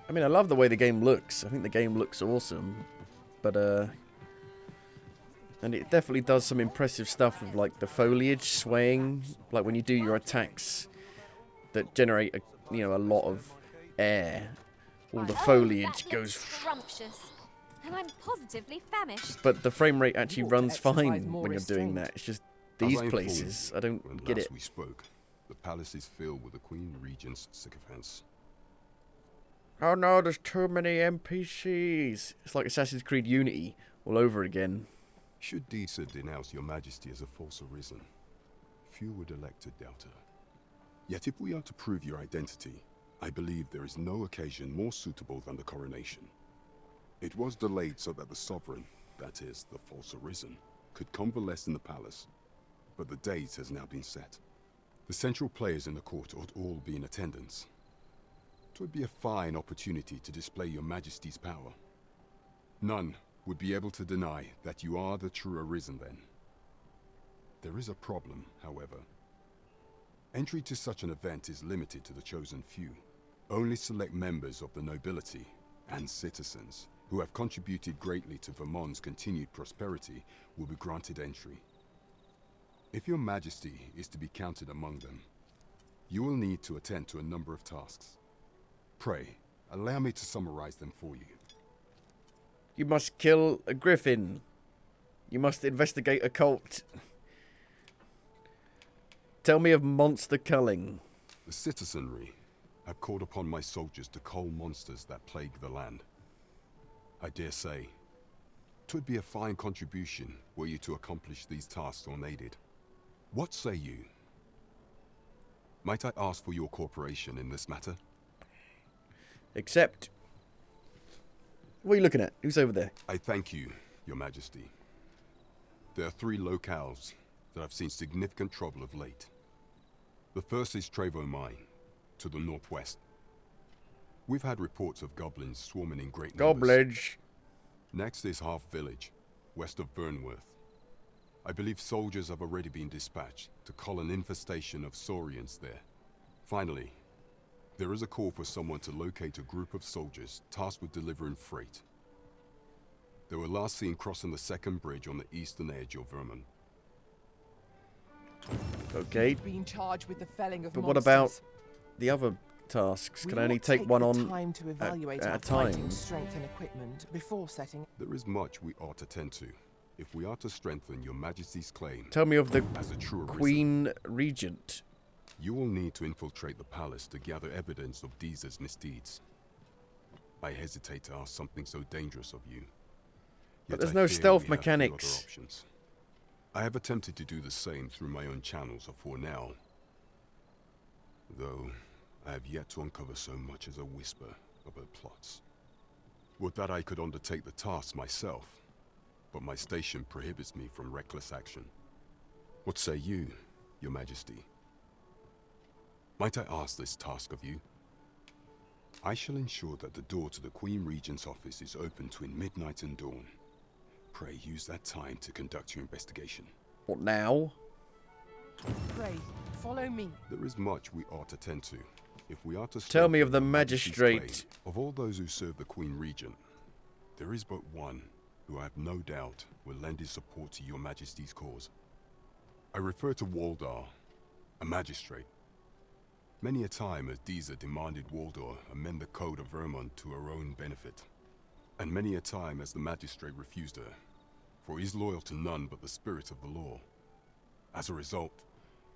A: I mean, I love the way the game looks. I think the game looks awesome. But, and it definitely does some impressive stuff with, like, the foliage swaying. Like, when you do your attacks that generate, a lot of air. All the foliage goes...
J: Scrumptious. And I'm positively famished.
A: But the frame rate actually runs fine when you're doing that. It's just these places. I don't get it.
D: We spoke. The palace is filled with the Queen Regent's sycophants.
A: Oh no, there's too many NPCs. It's like Assassin's Creed Unity all over again.
D: Should Disa denounce your Majesty as a false arisen, few would elect to doubt her. Yet if we are to prove your identity, I believe there is no occasion more suitable than the coronation. It was delayed so that the sovereign, that is, the false arisen, could convalesce in the palace, but the date has now been set. The central players in the court ought all be in attendance. It would be a fine opportunity to display your Majesty's power. None would be able to deny that you are the true arisen then. There is a problem, however. Entry to such an event is limited to the chosen few. Only select members of the nobility and citizens who have contributed greatly to Vermont's continued prosperity will be granted entry. If your Majesty is to be counted among them, you will need to attend to a number of tasks. Pray, allow me to summarize them for you.
A: You must kill a griffin. You must investigate a cult. Tell me of monster culling.
D: The citizenry have called upon my soldiers to cull monsters that plague the land. I dare say, 'twould be a fine contribution were you to accomplish these tasks unaided. What say you? Might I ask for your cooperation in this matter?
A: Except... What are you looking at? Who's over there?
D: I thank you, your Majesty. There are 3 locales that have seen significant trouble of late. The first is Trevo Mine, to the northwest. We've had reports of goblins swarming in great numbers.
A: Goblins.
D: Next is Half Village, west of Burnworth. I believe soldiers have already been dispatched to cull an infestation of saurians there. Finally, there is a call for someone to locate a group of soldiers tasked with delivering freight. They were last seen crossing the second bridge on the eastern edge of Vermont.
A: Okay.
G: Being charged with the felling of
A: But
G: monsters.
A: what about the other tasks?
G: We
A: Can I only
G: ought
A: take
G: take
A: one
G: the
A: on
G: time to evaluate
A: at
G: our
A: a time?
G: fighting strength and equipment before setting.
D: There is much we ought to tend to, if we are to strengthen your Majesty's claim.
A: Tell me of the
D: as a true
A: Queen Regent.
D: You will need to infiltrate the palace to gather evidence of Disa's misdeeds. I hesitate to ask something so dangerous of you.
A: But
D: Yet
A: there's
D: I
A: no
D: fear
A: stealth
D: we have few other
A: mechanics.
D: options. I have attempted to do the same through my own channels afore now, though I have yet to uncover so much as a whisper of her plots. Would that I could undertake the task myself, but my station prohibits me from reckless action. What say you, your Majesty? Might I ask this task of you? I shall ensure that the door to the Queen Regent's office is open between midnight and dawn. Pray use that time to conduct your investigation.
A: What now?
G: Pray, follow me.
D: There is much we ought to tend to, if we are to
A: Tell me of
D: strengthen
A: the
D: Her Majesty's
A: magistrate.
D: claim. Of all those who serve the Queen Regent, there is but one who I have no doubt will lend his support to your Majesty's cause. I refer to Waldar, a magistrate. Many a time has Disa demanded Waldor amend the code of Vermont to her own benefit. And many a time has the magistrate refused her, for he is loyal to none but the spirit of the law. As a result,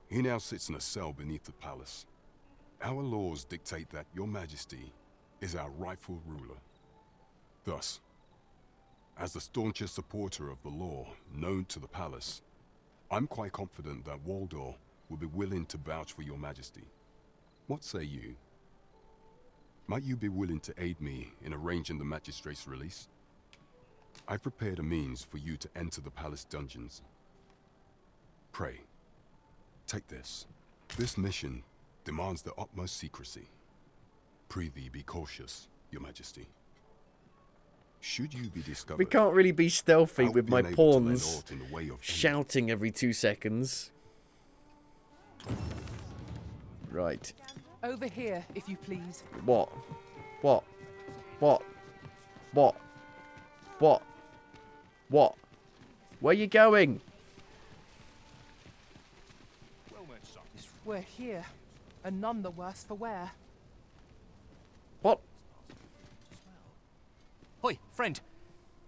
D: he now sits in a cell beneath the palace. Our laws dictate that your majesty is our rightful ruler. Thus, as the staunchest supporter of the law known to the palace, I'm quite confident that Waldor will be willing to vouch for your majesty. What say you? Might you be willing to aid me in arranging the magistrate's release? I've prepared a means for you to enter the palace dungeons. Pray, take this. This mission demands the utmost secrecy. Prithee be cautious, your majesty. Should you be discovered...
A: We can't really be stealthy
D: I'll
A: with
D: be
A: my
D: unable to lend
A: pawns
D: aught in the way of
A: shouting every 2 seconds. Right.
R: Over here, if you please.
A: What? What? What? What? What? What? Where you going?
G: We're here, and none the worse for wear.
A: What?
U: Hoi, friend.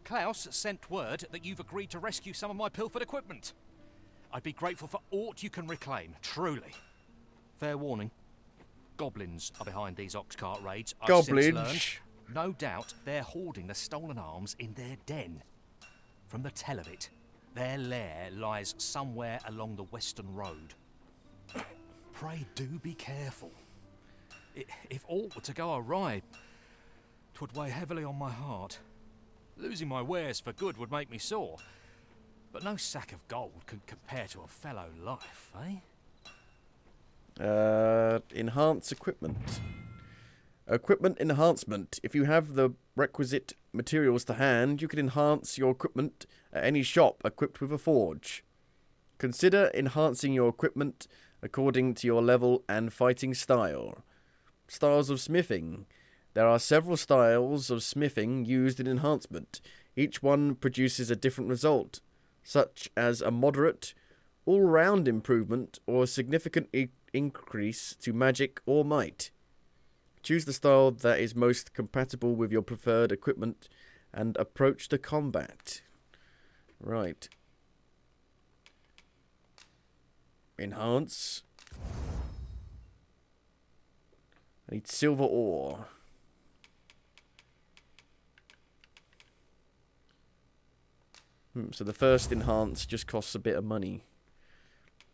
U: Klaus sent word that you've agreed to rescue some of my pilfered equipment. I'd be grateful for aught you can reclaim, truly. Fair warning. Goblins are behind these ox cart raids. I've since learned. No doubt they're hoarding the stolen arms in their den. From the tell of it, their lair lies somewhere along the western road. Pray do be careful. If aught were to go awry, 'twould weigh heavily on my heart. Losing my wares for good would make me sore, but no sack of gold can compare to a fellow life, eh?
A: Enhance equipment. Equipment enhancement. If you have the requisite materials to hand, you can enhance your equipment at any shop equipped with a forge. Consider enhancing your equipment according to your level and fighting style. Styles of smithing. There are several styles of smithing used in enhancement. Each one produces a different result, such as a moderate, all-round improvement or a significant increase to magic or might. Choose the style that is most compatible with your preferred equipment and approach the combat. Right. Enhance. I need silver ore. So the first enhance just costs a bit of money.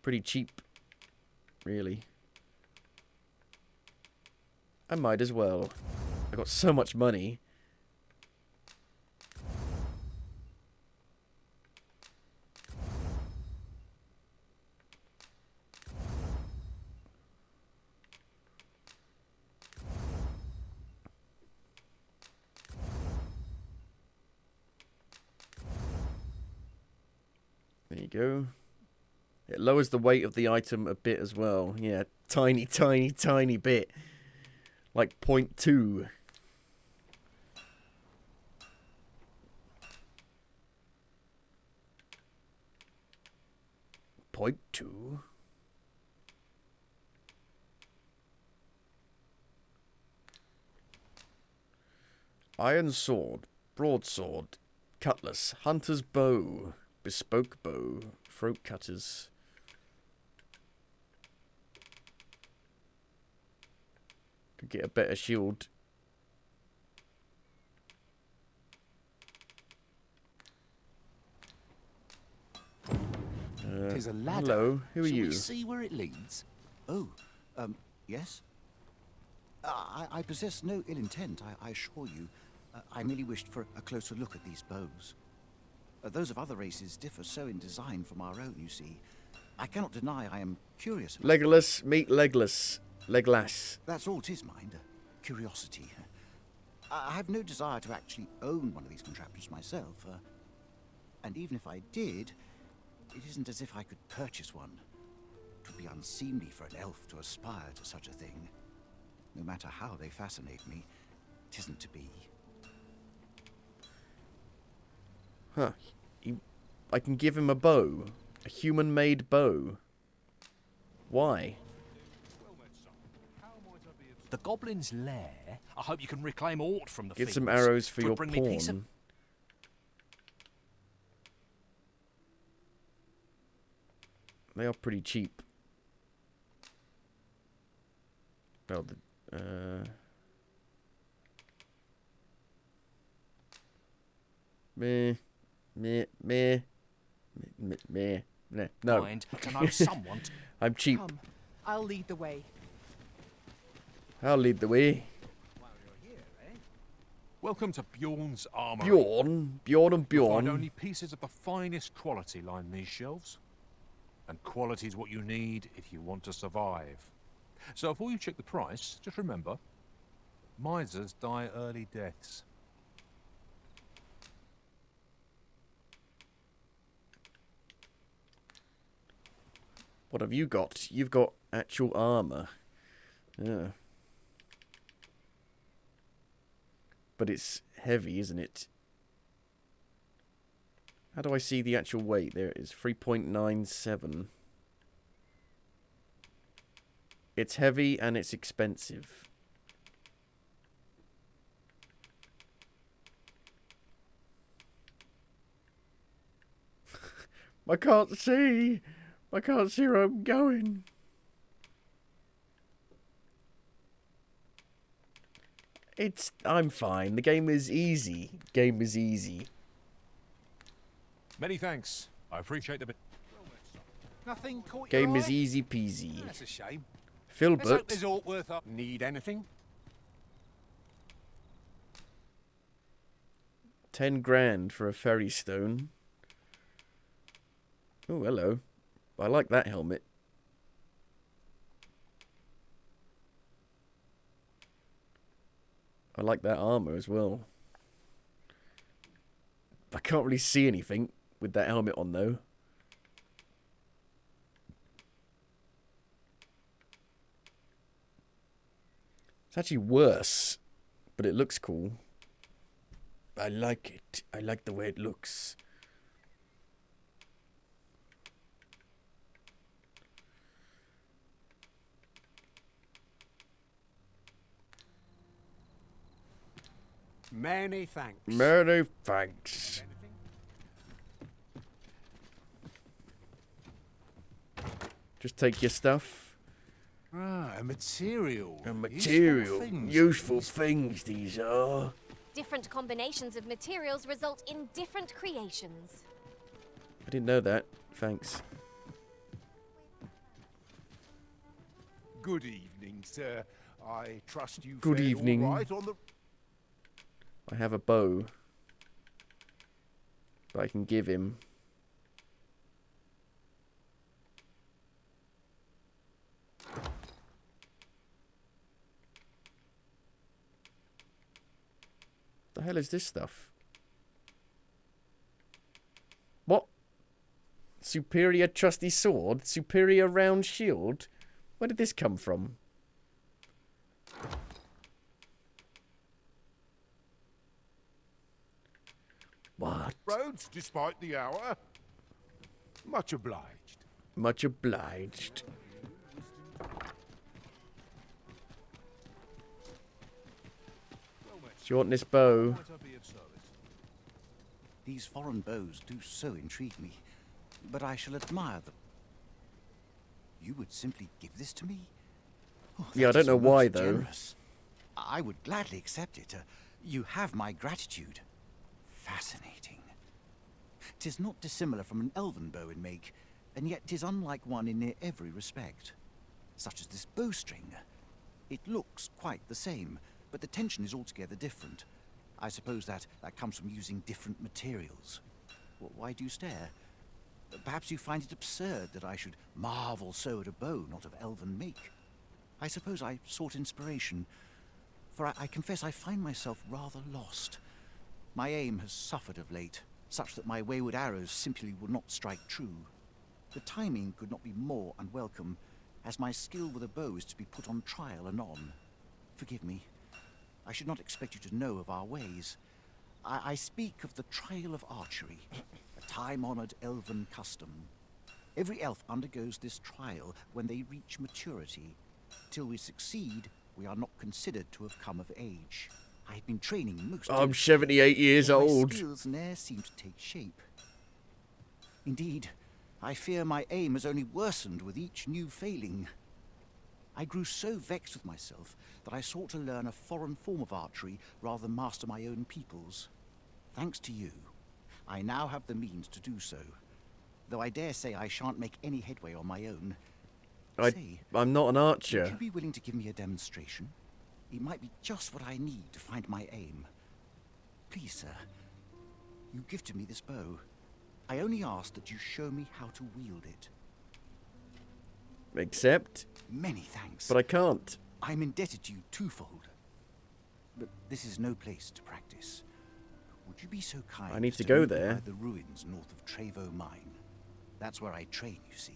A: Pretty cheap, really. I might as well. I got so much money. There you go. It lowers the weight of the item a bit as well. Yeah, tiny, tiny, tiny bit. Like 0.2. Iron sword, broadsword, cutlass, hunter's bow, bespoke bow, throat cutters. Could get a better shield.
V: Tis a ladder.
A: Hello, who are
V: Shall
A: you?
V: we see where it leads? Oh, yes? I possess no ill intent, I assure you. I merely wished for a closer look at these bows. Those of other races differ so in design from our own, you see. I cannot deny I am curious.
A: Legolas, meet Legolas. Legolas.
V: That's all 'tis, mind. Curiosity. I have no desire to actually own one of these contraptions myself. And even if I did, it isn't as if I could purchase one. It would be unseemly for an elf to aspire to such a thing. No matter how they fascinate me, it isn't to be.
A: Huh. I can give him a bow. A human-made bow. Why?
U: The goblin's lair. I hope you can reclaim aught from the
A: Get some
U: fiends.
A: arrows for
U: 'Twould
A: your
U: bring me peace of-
A: pawn. They are pretty cheap. Well, meh. No.
U: Mind to know someone.
A: I'm cheap.
R: Come, I'll lead the way.
A: I'll lead the way.
C: Welcome to Bjorn's Armory.
A: Bjorn and
C: You'll find
A: Bjorn.
C: only pieces of the finest quality line these shelves. And quality is what you need if you want to survive. So before you check the price, just remember, misers die early deaths.
A: What have you got? You've got actual armor. Yeah. But it's heavy, isn't it? How do I see the actual weight? There it is, 3.97. It's heavy and it's expensive. I can't see. I can't see where I'm going. I'm fine. The game is easy. Game is easy.
C: Many thanks. I appreciate the bit.
K: Nothing caught your
A: Game is
K: eye?
A: easy peasy.
K: That's a shame. Let's
A: Filbert.
K: hope there's aught worth up. Need anything?
A: 10 grand for a ferry stone. Oh, hello. I like that helmet. I like that armor as well. I can't really see anything with that helmet on, though. It's actually worse, but it looks cool. I like it. I like the way it looks.
K: Many thanks.
A: Many thanks. Just take your stuff.
K: Ah, a material.
A: A material.
K: things.
A: Useful things these are.
J: Different combinations of materials result in different creations.
A: I didn't know that. Thanks.
S: Good evening, sir. I trust you
A: Good
S: fared all
A: evening.
S: right on the...
A: I have a bow that I can give him. The hell is this stuff? What? Superior trusty sword? Superior round shield? Where did this come from? What?
S: roads despite the hour. Much obliged.
A: Much obliged. Do you want this bow?
V: These foreign bows do so intrigue me, but I shall admire them. You would simply give this to me? Oh,
A: Yeah, I
V: that
A: don't
V: is
A: know
V: most
A: why, though.
V: generous. I would gladly accept it. You have my gratitude. Fascinating. 'Tis not dissimilar from an elven bow in make, and yet 'tis unlike one in near every respect. Such as this bowstring. It looks quite the same, but the tension is altogether different. I suppose that comes from using different materials. Why do you stare? Perhaps you find it absurd that I should marvel so at a bow not of elven make. I suppose I sought inspiration, for I confess I find myself rather lost. My aim has suffered of late, such that my wayward arrows simply will not strike true. The timing could not be more unwelcome, as my skill with a bow is to be put on trial anon. Forgive me. I should not expect you to know of our ways. I speak of the trial of archery, a time-honored elven custom. Every elf undergoes this trial when they reach maturity. Till we succeed, we are not considered to have come of age. I've been training most.
A: I'm 78 years old.
V: My skills ne'er seem to take shape. Indeed, I fear my aim has only worsened with each new failing. I grew so vexed with myself that I sought to learn a foreign form of archery rather than master my own people's. Thanks to you, I now have the means to do so. Though I dare say I shan't make any headway on my own.
A: I'm not an archer.
V: Would you be willing to give me a demonstration? It might be just what I need to find my aim. Please, sir. You gifted me this bow. I only ask that you show me how to wield it.
A: Accept.
V: Many thanks.
A: But I can't.
V: I'm indebted to you twofold. But this is no place to practice. Would you be so kind?
A: I need to
V: as
A: go
V: meet me
A: there.
V: by the ruins north of Trevo Mine. That's where I train, you see.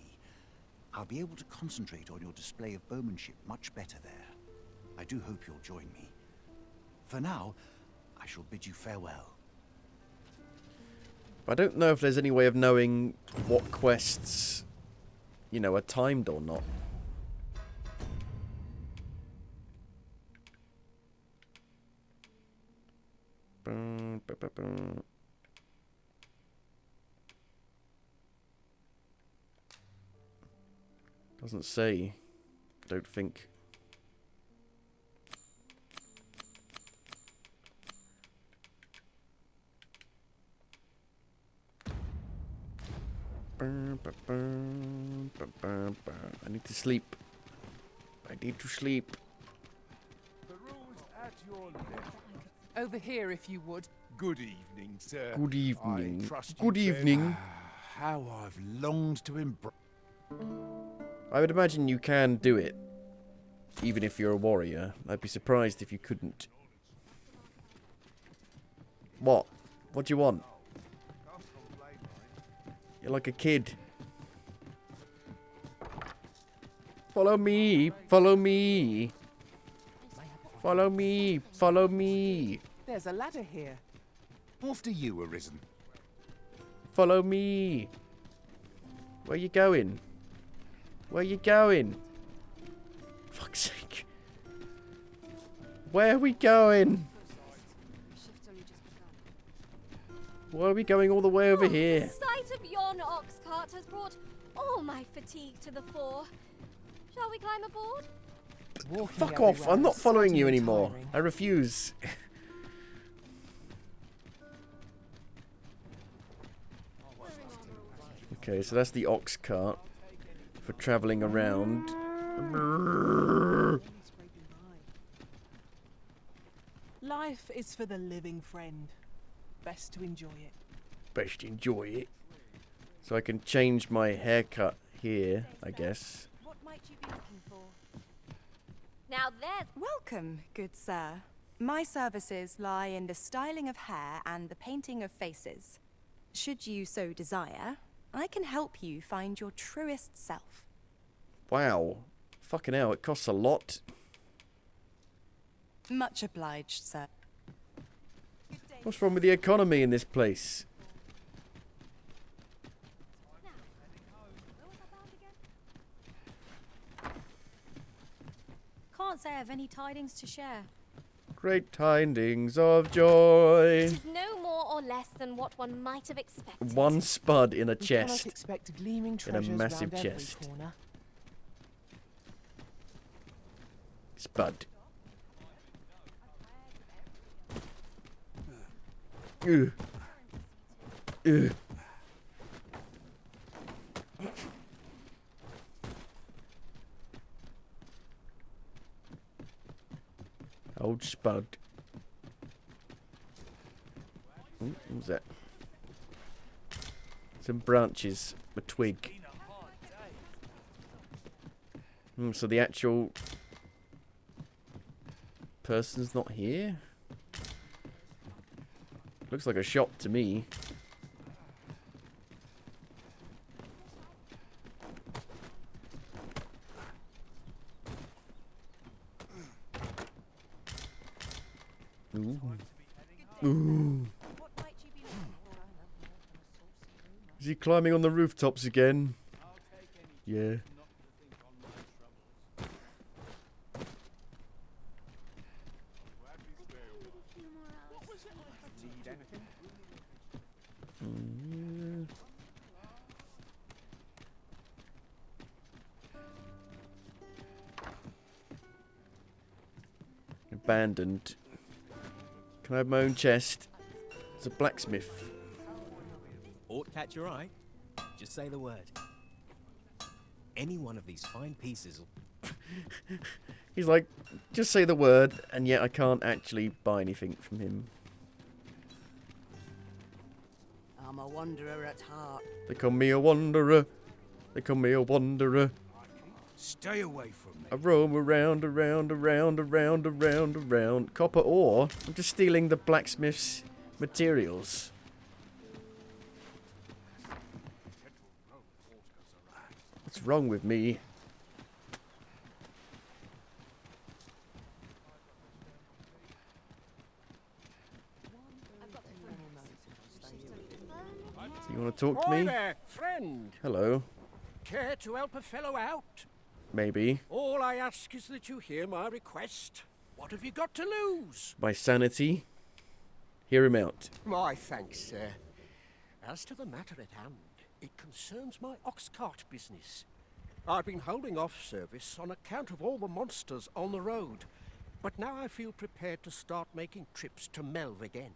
V: I'll be able to concentrate on your display of bowmanship much better there. I do hope you'll join me. For now, I shall bid you farewell.
A: I don't know if there's any way of knowing what quests, you know, are timed or not. Doesn't say. Don't think. I need to sleep. I need to sleep.
K: The rules at your leisure.
G: Over here, if you would.
K: Good evening, sir.
A: Good evening.
K: I trust
A: Good
K: you,
A: evening.
K: How I've longed to embrace.
A: I would imagine you can do it, even if you're a warrior. I'd be surprised if you couldn't. What? What do you want? You're like a kid. Follow me, follow me. Follow me, follow me.
G: There's a ladder here.
K: After you, Arisen.
A: Follow me. Where you going? Where you going? Fuck's sake. Where are we going? Why are we going all the way over here?
J: The sight of yon ox cart has brought all my fatigue to the fore. Shall we climb aboard?
A: Fuck off. I'm not following you anymore. I refuse. Okay, so that's the ox cart for travelling around.
G: Life is for the living, friend. Best to enjoy it.
A: Best enjoy it. So I can change my haircut here, I guess.
J: What might you be looking for? Now there's...
E: Welcome, good sir. My services lie in the styling of hair and the painting of faces. Should you so desire, I can help you find your truest self.
A: Wow. Fucking hell, it costs a lot.
E: Much obliged, sir.
A: What's wrong with the economy in this place?
J: Can't say I have any tidings to share.
A: Great tidings of joy.
J: It is no more or less than what one might have expected.
A: One spud in a
G: We cannot
A: chest.
G: expect gleaming
A: In a
G: treasures
A: massive
G: round every
A: chest.
G: corner.
A: Spud. Ugh. Ugh. Old spud. Ooh, what was that? Some branches, a twig. So the actual person's not here? Looks like a shop to me. Ooh. Ooh. Is he climbing on the rooftops again? Yeah. abandoned. Can I have my own chest? It's a blacksmith.
F: Ought catch your eye. Just say the word. Any one of these fine pieces will...
A: He's like, just say the word, and yet I can't actually buy anything from him.
L: I'm a wanderer at heart.
A: They call me a wanderer. They call me a wanderer.
K: Stay away from me.
A: I roam around, around, around, around, around, around. Copper ore? I'm just stealing the blacksmith's materials. What's wrong with me? You want to talk to me?
S: Hi there, friend.
A: Hello.
S: Care to help a fellow out?
A: Maybe.
S: All I ask is that you hear my request. What have you got to lose?
A: My sanity. Hear him out.
S: My thanks, sir. As to the matter at hand, it concerns my ox cart business. I've been holding off service on account of all the monsters on the road, but now I feel prepared to start making trips to Melv again.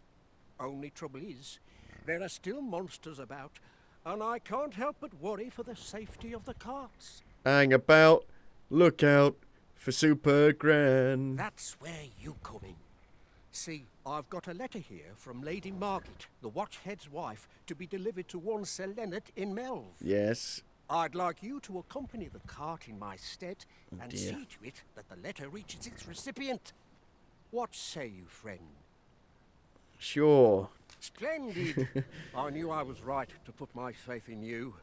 S: Only trouble is, there are still monsters about, and I can't help but worry for the safety of the carts.
A: Hang about. Look out for Super Gran.
S: That's where you come in. See, I've got a letter here from Lady Margit, the Watchhead's wife, to be delivered to one Sir Leonard in Melv.
A: Yes.
S: I'd like you to accompany the cart in my stead and
A: dear.
S: see to it that the letter reaches its recipient. What say you, friend?
A: Sure.
S: Splendid! I knew I was right to put my faith in you.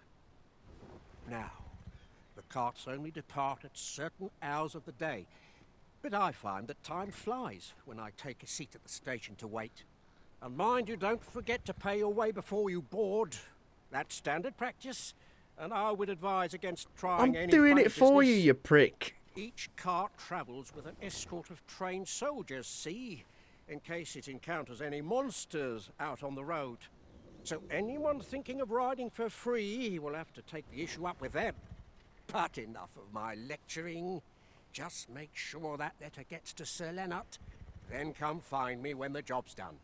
S: Now, the carts only depart at certain hours of the day, but I find that time flies when I take a seat at the station to wait. And mind you don't forget to pay your way before you board. That's standard practice, and I would advise against trying any
A: I'm doing
S: funny
A: it for you,
S: business.
A: you prick.
S: Each cart travels with an escort of trained soldiers, see? In case it encounters any monsters out on the road. So anyone thinking of riding for free will have to take the issue up with them. But enough of my lecturing. Just make sure that letter gets to Sir Leonard. Then come find me when the job's done.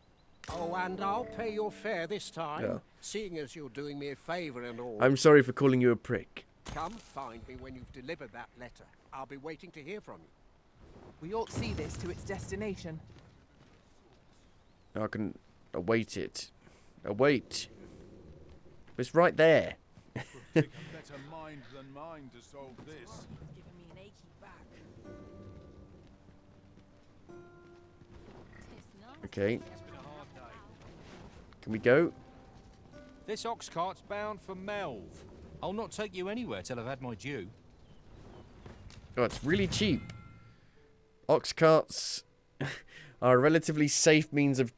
S: Oh, and I'll pay your fare this time,
A: Yeah.
S: seeing as you're doing me a favour and all.
A: I'm sorry for calling you a prick.
S: Come find me when you've delivered that letter. I'll be waiting to hear from you.
R: We ought to see this to its destination.
A: I can await it. Await. It's right there.
K: Take a better mind than mine to solve this.
L: Giving me an achy back.
A: Okay. Can we go?
C: This ox cart's bound for Melv. I'll not take you anywhere till I've had my due.
A: Oh, it's really cheap. Ox carts are a relatively safe means of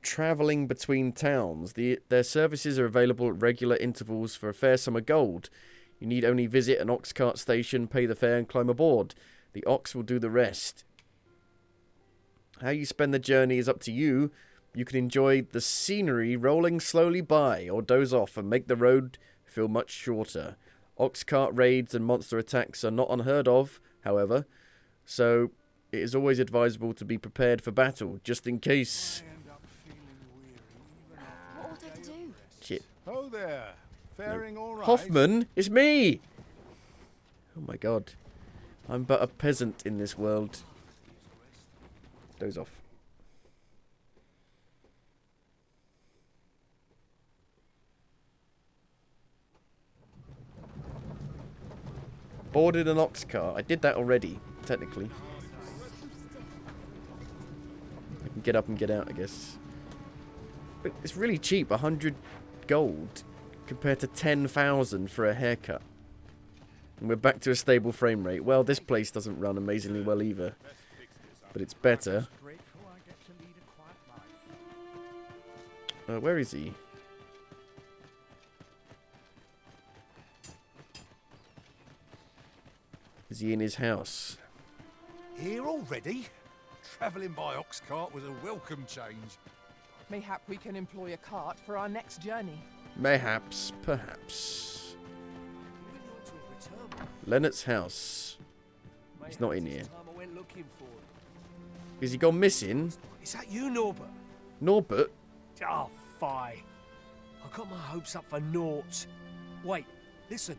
A: travelling between towns. Their services are available at regular intervals for a fair sum of gold. You need only visit an ox cart station, pay the fare and climb aboard. The ox will do the rest. How you spend the journey is up to you. You can enjoy the scenery rolling slowly by, or doze off and make the road feel much shorter. Ox cart raids and monster attacks are not unheard of, however, so it is always advisable to be prepared for battle, just in case.
H: What ought I to do?
A: Shit.
K: Oh there, faring all right.
A: Hoffman, it's me! Oh my god. I'm but a peasant in this world. Doze off. Boarded an ox cart. I did that already, technically. I can get up and get out, I guess. But it's really cheap, 100 gold compared to 10,000 for a haircut. And we're back to a stable frame rate. Well, this place doesn't run amazingly well either. But it's better. Where is he? Is he in his house?
K: Here already? Travelling by ox cart was a welcome change.
R: Mayhap we can employ a cart for our next journey.
A: Mayhaps, perhaps. Leonard's house. He's not in here. Is he gone missing?
I: Is that you, Norbert?
A: Norbert?
I: Oh, fie. I got my hopes up for naught. Wait, listen.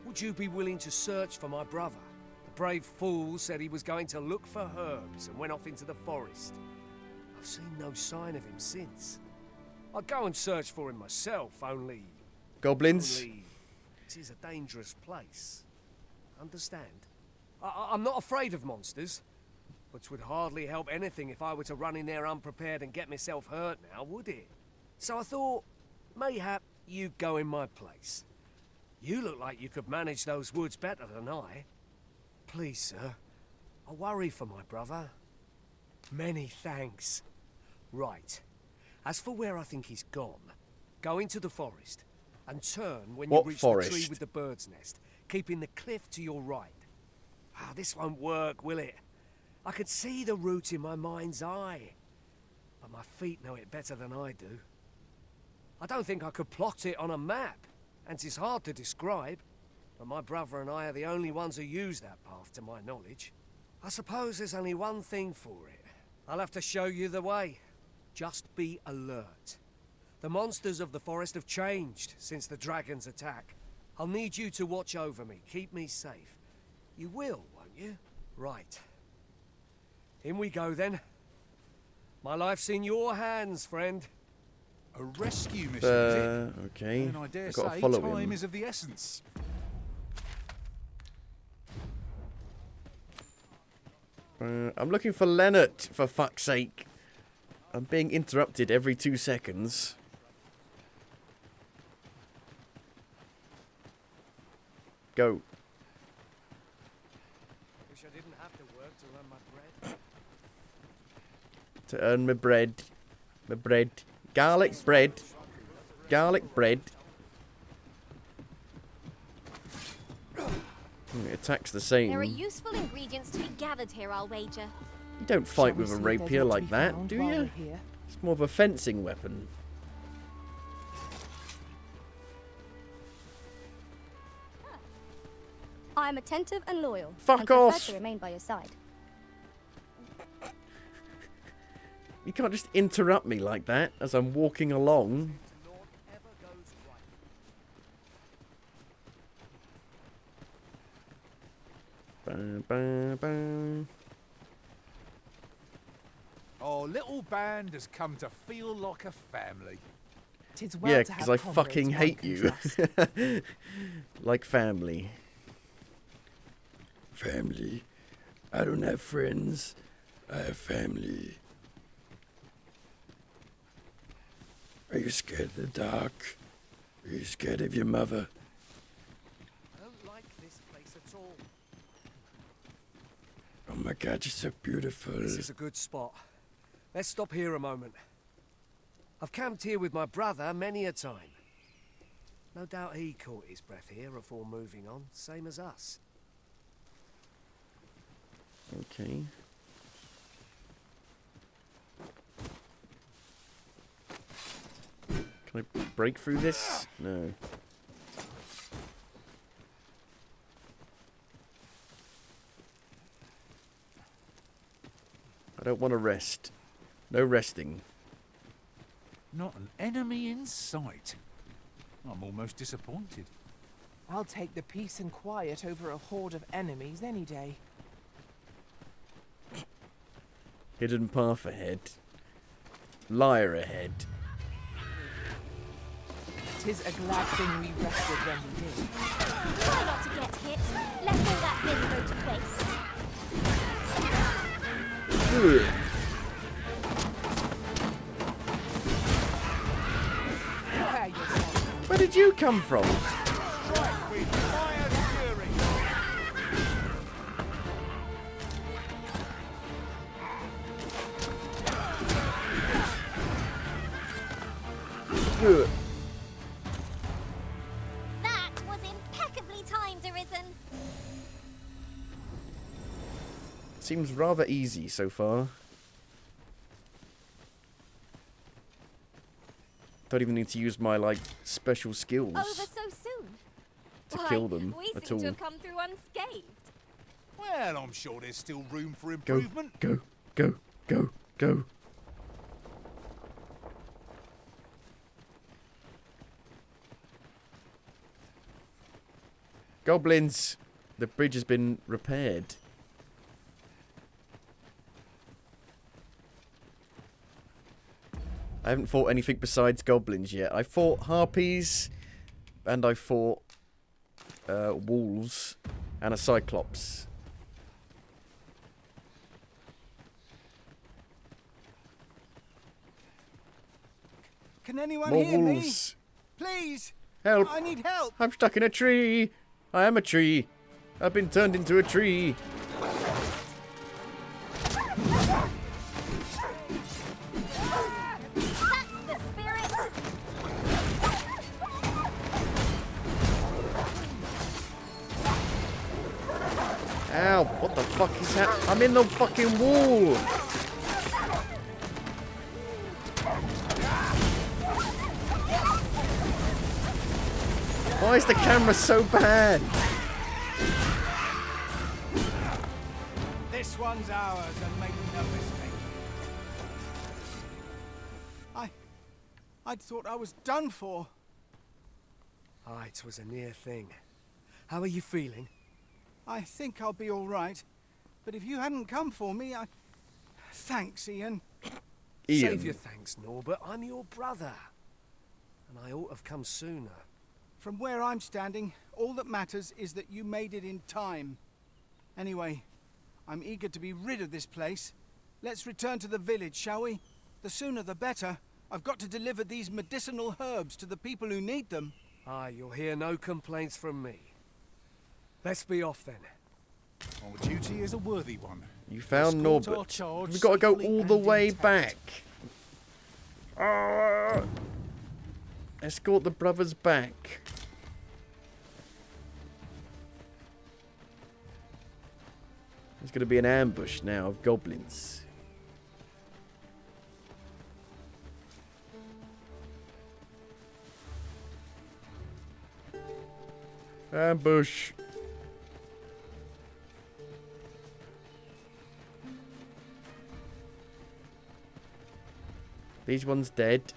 I: Would you be willing to search for my brother? The brave fool said he was going to look for herbs and went off into the forest. I've seen no sign of him since. I'd go and search for him myself, only...
A: Goblins?
I: Only... It is a dangerous place. Understand? I'm not afraid of monsters, but 'twould hardly help anything if I were to run in there unprepared and get myself hurt now, would it? So I thought, mayhap you'd go in my place. You look like you could manage those woods better than I. Please, sir, I worry for my brother. Many thanks. Right. As for where I think he's gone, go into the forest and turn when you reach the tree with the bird's nest, keeping the cliff to your right. Ah, this won't work, will it? I could see the route in my mind's eye, but my feet know it better than I do. I don't think I could plot it on a map, and it's hard to describe, but my brother and I are the only ones who use that path to my knowledge. I suppose there's only one thing for it. I'll have to show you the way. Just be alert. The monsters of the forest have changed since the dragon's attack. I'll need you to watch over me, keep me safe. You will, won't you? Right. In we go then. My life's in your hands, friend.
B: A rescue mission, is it?
A: Okay.
B: And I dare
A: I've got to
B: say
A: follow
B: time
A: him.
B: is of the essence.
A: I'm looking for Leonard, for fuck's sake. I'm being interrupted every 2 seconds. Go.
I: Wish I didn't have to work to earn my bread.
A: To earn my bread. My bread. Garlic bread. Garlic bread. It attacks the same.
J: There are useful ingredients to be gathered here, I'll wager.
A: You don't fight with a
G: see if there's
A: rapier
G: what
A: like
G: we
A: that,
G: found
A: do
G: while
A: you?
G: we're here?
A: It's more of a fencing weapon.
J: I'm attentive and loyal.
A: Fuck
J: and prefer
A: off.
J: to remain by your side.
A: You can't just interrupt me like that as I'm walking along. Ba, ba, ba.
B: Our little band has come to feel like a family.
G: Tis well
A: Yeah,
G: to
A: because
G: have
A: I fucking
G: comrades one
A: hate
G: can
A: you.
G: trust.
A: Like family. Family. I don't have friends. I have family. Are you scared of the dark? Are you scared of your mother?
I: I don't like this place at all.
A: Oh my god, you're so beautiful.
I: This is a good spot. Let's stop here a moment. I've camped here with my brother many a time. No doubt he caught his breath here before moving on, same as us.
A: Okay. Can I break through this? No. I don't want to rest. No resting.
B: Not an enemy in sight. I'm almost disappointed.
G: I'll take the peace and quiet over a horde of enemies any day.
A: Hidden path ahead. Liar ahead.
G: Tis a glad thing we rested when we did.
J: Try not to get hit. Let all that vim go to waste.
A: Ugh.
G: Prepare yourself.
A: Where did you come from?
B: Strike with fire fury.
A: Ugh.
J: That was impeccably timed, Arisen.
A: Seems rather easy so far. Don't even need to use my, like, special skills
J: Over so soon.
A: to
J: Why,
A: kill them
J: we
A: at
J: seem
A: all.
J: to have come through unscathed.
B: Well, I'm sure there's still room for
A: Go,
B: improvement.
A: go, Go, go, go. Goblins! The bridge has been repaired. I haven't fought anything besides goblins yet. I fought harpies, and I fought wolves, and a cyclops.
M: Can anyone
A: More
M: hear
A: wolves.
M: me? Please!
A: Help!
M: I need help!
A: I'm stuck in a tree! I am a tree! I've been turned into a tree! Ow, what the fuck is that? I'm in the fucking wall! Why is the camera so bad?
M: This one's ours, and make no mistake. I'd thought I was done for.
I: Ah, it was a near thing. How are you feeling?
M: I think I'll be all right. But if you hadn't come for me, Thanks, Ian.
I: Save your thanks, Norbert. I'm your brother. And I ought to have come sooner.
M: From where I'm standing, all that matters is that you made it in time. Anyway, I'm eager to be rid of this place. Let's return to the village, shall we? The sooner the better. I've got to deliver these medicinal herbs to the people who need them.
I: Ah, you'll hear no complaints from me. Let's be off then.
B: Our duty is a worthy one.
A: You found
B: Escort our
A: Norbert.
B: charge
A: We've got to go
B: safely
A: all the
B: and
A: way
B: intact.
A: back. Escort the brothers back. There's going to be an ambush now of goblins. Ambush. These ones dead.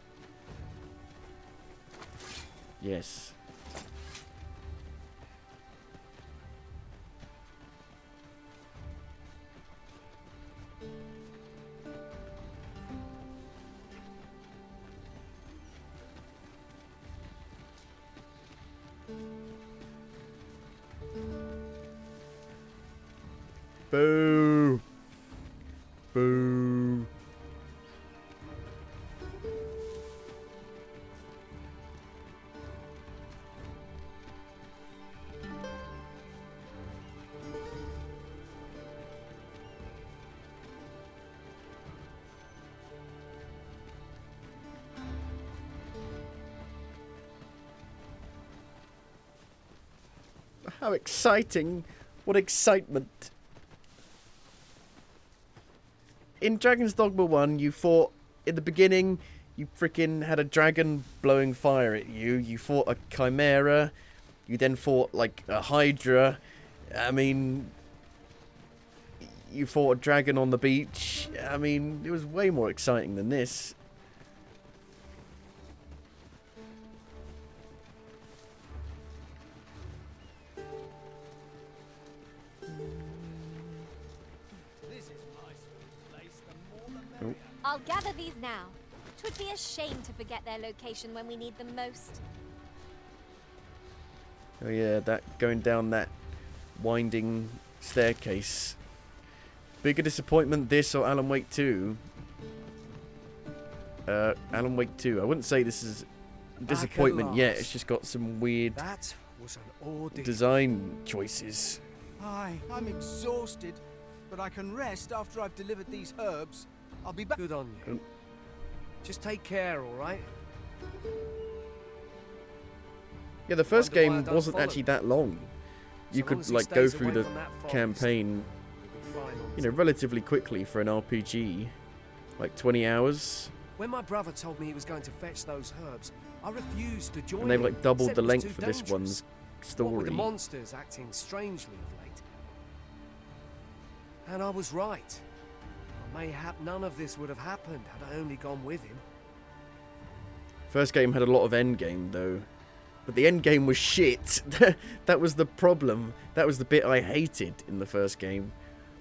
A: Yes. Boo! Boo! How exciting! What excitement! In Dragon's Dogma 1, you fought, in the beginning, you freaking had a dragon blowing fire at you. You fought a chimera. You then fought, like, a hydra. I mean, you fought a dragon on the beach. I mean, it was way more exciting than this.
J: I'll gather these now. 'Twould be a shame to forget their location when we need them most.
A: Oh yeah, that going down that winding staircase. Bigger disappointment, this or Alan Wake 2? Alan Wake 2. I wouldn't say this is a disappointment yet. It's just got some weird
I: That was an ordeal.
A: design choices.
M: I'm exhausted, but I can rest after I've delivered these herbs. I'll be back.
I: Good on you. Just take care, all right?
A: Yeah, the first
I: Wonder why I
A: game
I: don't
A: wasn't
I: follow.
A: actually that long. You
I: So long
A: could
I: as he
A: like go
I: stays
A: through
I: away
A: the
I: from that forest,
A: campaign,
I: we'll be fine.
A: you know, relatively quickly for an RPG. Like 20 hours.
I: When my brother told me he was going to fetch those herbs, I refused to join
A: And they've
I: him.
A: like doubled
I: Said
A: the
I: it was
A: length
I: too
A: for this
I: dangerous.
A: one's
I: What with the
A: story.
I: monsters acting strangely of late. And I was right. Mayhap none of this would have happened had I only gone with him.
A: First game had a lot of endgame though. But the endgame was shit. That was the problem. That was the bit I hated in the first game.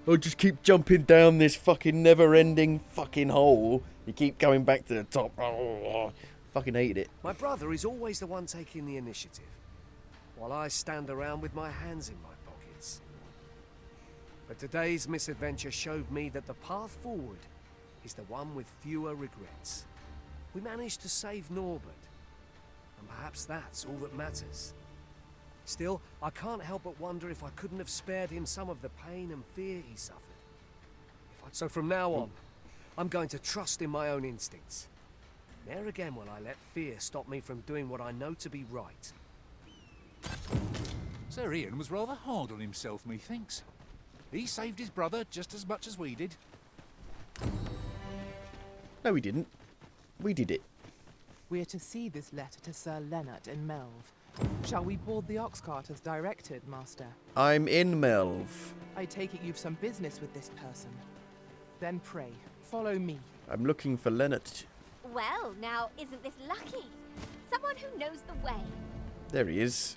A: Oh, just keep jumping down this fucking never-ending fucking hole. You keep going back to the top. Oh, fucking hated it.
I: My brother is always the one taking the initiative, while I stand around with my hands in my pockets. But today's misadventure showed me that the path forward is the one with fewer regrets. We managed to save Norbert, and perhaps that's all that matters. Still, I can't help but wonder if I couldn't have spared him some of the pain and fear he suffered. So from now on, I'm going to trust in my own instincts. Ne'er again will I let fear stop me from doing what I know to be right.
B: Sir Ian was rather hard on himself, methinks. He saved his brother just as much as we did.
A: No, we didn't. We did it.
G: We're to see this letter to Sir Leonard in Melve. Shall we board the ox cart as directed, Master?
A: I'm in Melve.
G: I take it you've some business with this person. Then pray, follow me.
A: I'm looking for Leonard.
J: Well, now, isn't this lucky? Someone who knows the way.
A: There he is.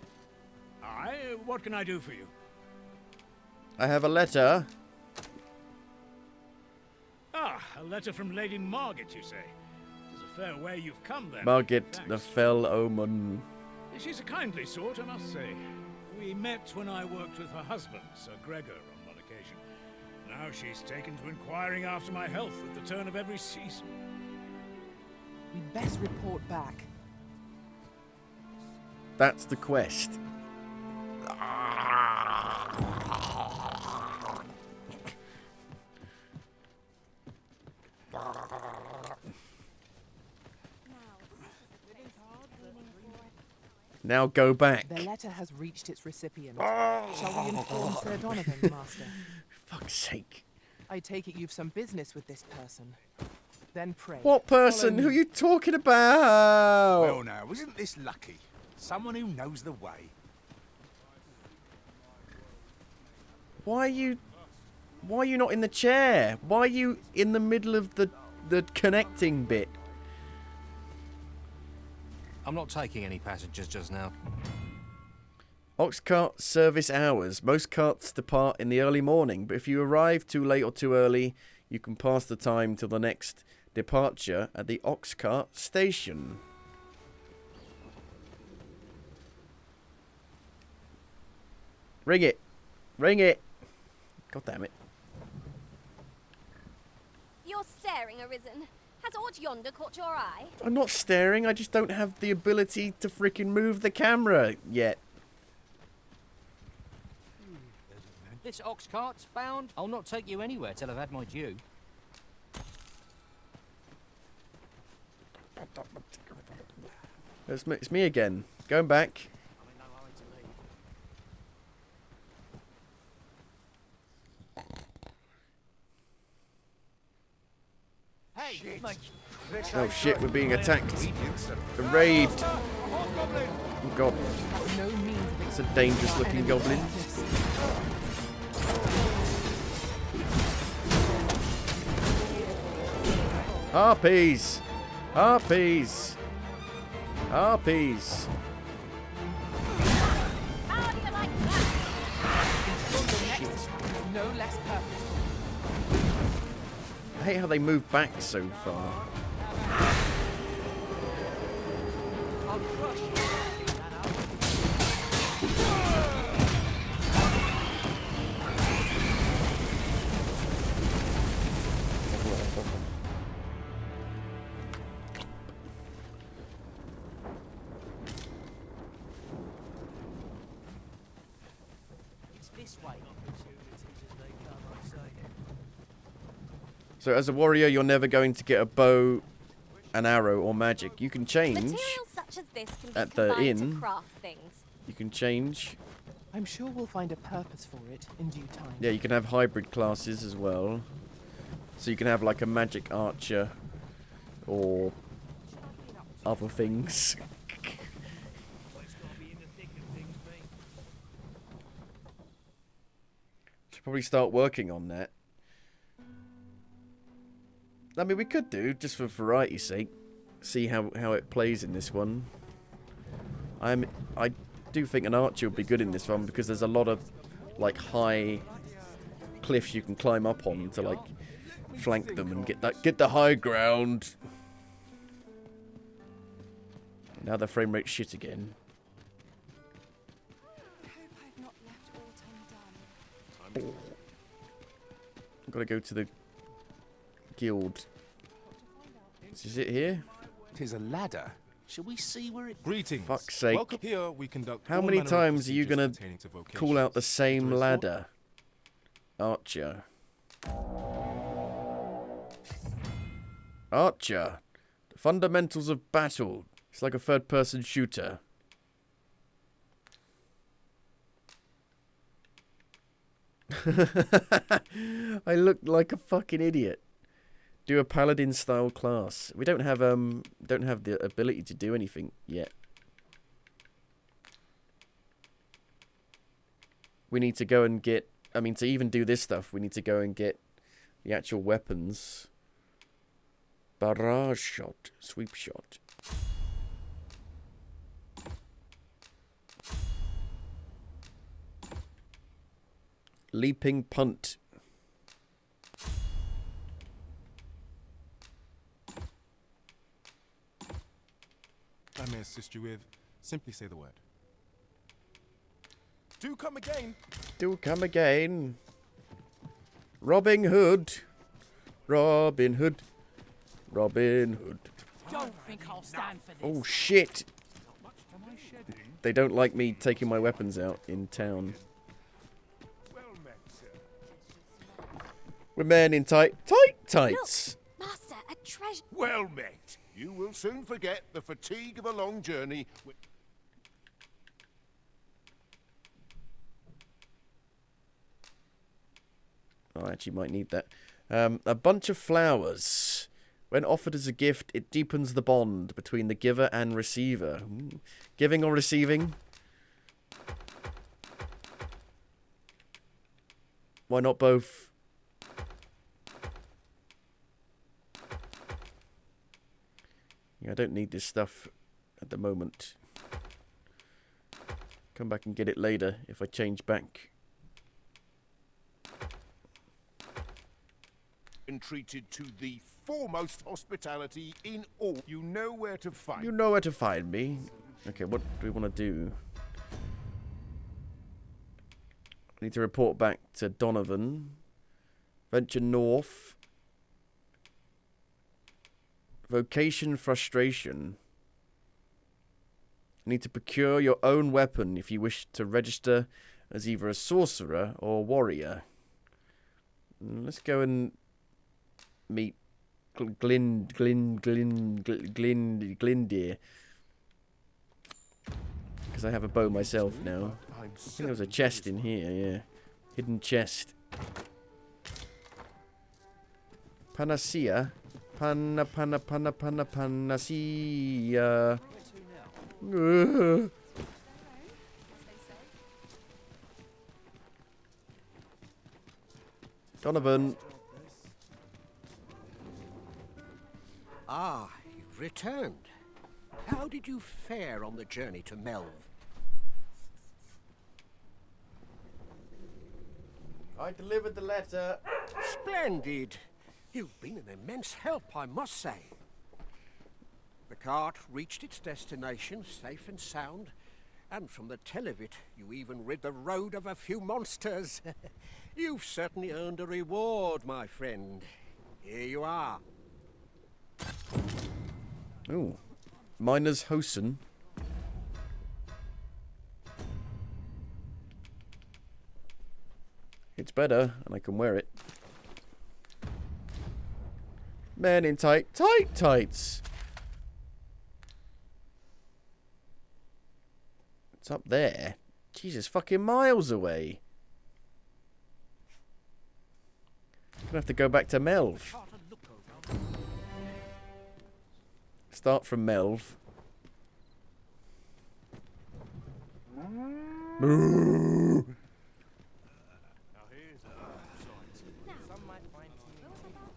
K: Aye, what can I do for you?
A: I have a letter.
K: Ah, a letter from Lady Margit, you say? It is a fair way you've come then.
A: Margit,
K: Thanks.
A: the fell omen.
K: She's a kindly sort, I must say. We met when I worked with her husband, Sir Gregor, on one occasion. Now she's taken to inquiring after my health at the turn of every season.
G: We'd best report back.
A: That's the quest. Now go back.
G: The letter has reached its recipient. Shall we inform Sir Donovan, Master?
A: Fuck's sake.
G: I take it you've some business with this person. Then pray.
A: What person? Who are you talking about?
B: Well now, isn't this lucky? Someone who knows the way.
A: Why are you not in the chair? Why are you in the middle of the connecting bit?
U: I'm not taking any passengers just now.
A: Ox cart service hours. Most carts depart in the early morning, but if you arrive too late or too early, you can pass the time till the next departure at the ox cart station. Ring it. Ring it. God damn it.
J: You're staring, Arisen. Has aught yonder caught your eye?
A: I'm not staring, I just don't have the ability to freaking move the camera yet.
U: This ox cart's bound. I'll not take you anywhere till I've had my due.
A: It's me again. Going back.
U: Hey,
A: Oh shit, we're being attacked. A raid. Oh god. It's a dangerous looking goblin. Harpies! Harpies! Harpies!
J: How do you like that?
G: No less purposeful.
A: I hate how they move back so far. So as a warrior, you're never going to get a bow, an arrow, or magic. You can change
J: Materials such as this can be
A: at the
J: combined to
A: inn.
J: craft things.
A: You can change.
G: I'm sure we'll find a purpose for it in due time.
A: Yeah, you can have hybrid classes as well. So you can have like a magic archer or other things. Should probably start working on that. I mean, we could do, just for variety's sake, see how it plays in this one. I do think an archer would be good in this one because there's a lot of like high cliffs you can climb up on to like flank them and get the high ground. Now the frame rate's shit again. I've gotta go to the guild. Is it here?
T: 'Tis a ladder. Shall we see where it... Greetings.
A: Fuck's sake.
T: Welcome here. We conduct
A: How
T: all
A: many
T: manner of
A: times are you gonna
T: procedures pertaining to
A: call out the
T: vocations.
A: same
T: To restore-
A: ladder? Archer. Archer. The fundamentals of battle. It's like a third-person shooter. I look like a fucking idiot. Do a paladin style class. We don't have the ability to do anything yet. We need to go and get, I mean, to even do this stuff, we need to go and get the actual weapons. Barrage shot, sweep shot. Leaping punt.
T: I may assist you with. Simply say the word. Do come again.
A: Do come again. Robin Hood. Robin Hood. Robin Hood.
G: Don't think I'll stand for this.
A: Oh shit. They don't like me taking my weapons out in town. We're men in tights.
J: Master, a treasure.
K: Well met. You will soon forget the fatigue of a long journey.
A: I actually might need that. A bunch of flowers. When offered as a gift, it deepens the bond between the giver and receiver. Ooh. Giving or receiving? Why not both? Yeah, I don't need this stuff at the moment. Come back and get it later if I change back.
K: Entreated to the foremost hospitality in all. You know where to find.
A: You know where to find me. Okay, what do we want to do? I need to report back to Donovan. Venture north. Vocation frustration. You need to procure your own weapon if you wish to register as either a sorcerer or warrior. Let's go and meet Glindir. Because I have a bow myself now. I think there was a chest in here, yeah. Hidden chest. Panacea. Panacea. Donovan.
S: Ah, you've returned. How did you fare on the journey to Melv?
A: I delivered the letter.
S: Splendid. You've been an immense help, I must say. The cart reached its destination safe and sound, and from the tell of it, you even rid the road of a few monsters. You've certainly earned a reward, my friend. Here you are.
A: Ooh. Miner's Hosen. It's better, and I can wear it. Men in tights. It's up there. Jesus, fucking miles away. Gonna have to go back to Melv. Start from Melv.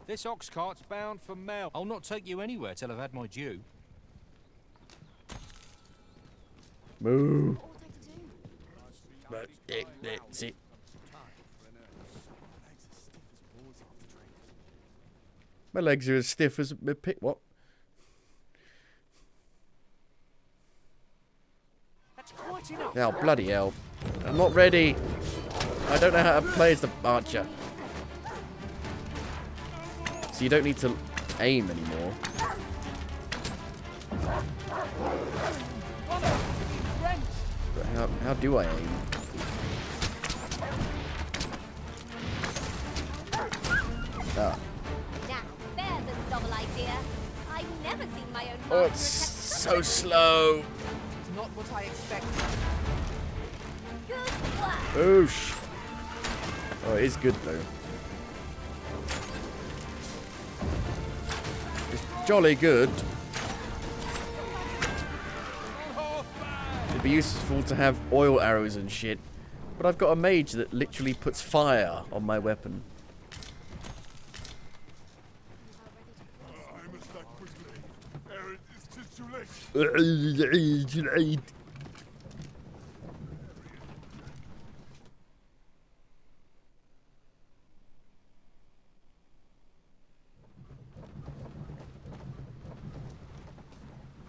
U: This ox cart's bound for Mel. I'll not take you anywhere till I've had my due.
A: Moo. But that's it. My legs are as stiff as a pit. What? Oh, bloody hell. I'm not ready. I don't know how to play as the archer. So you don't need to aim anymore. But how do I aim? Ah.
J: Now, there's a novel idea. I've never seen my own
A: Oh,
J: master
A: it's
J: attempt
A: so slow.
R: Not what I expected.
J: good work.
A: Oosh. Oh, it is good though. It's jolly good. It'd be useful to have oil arrows and shit. But I've got a mage that literally puts fire on my weapon. Too late.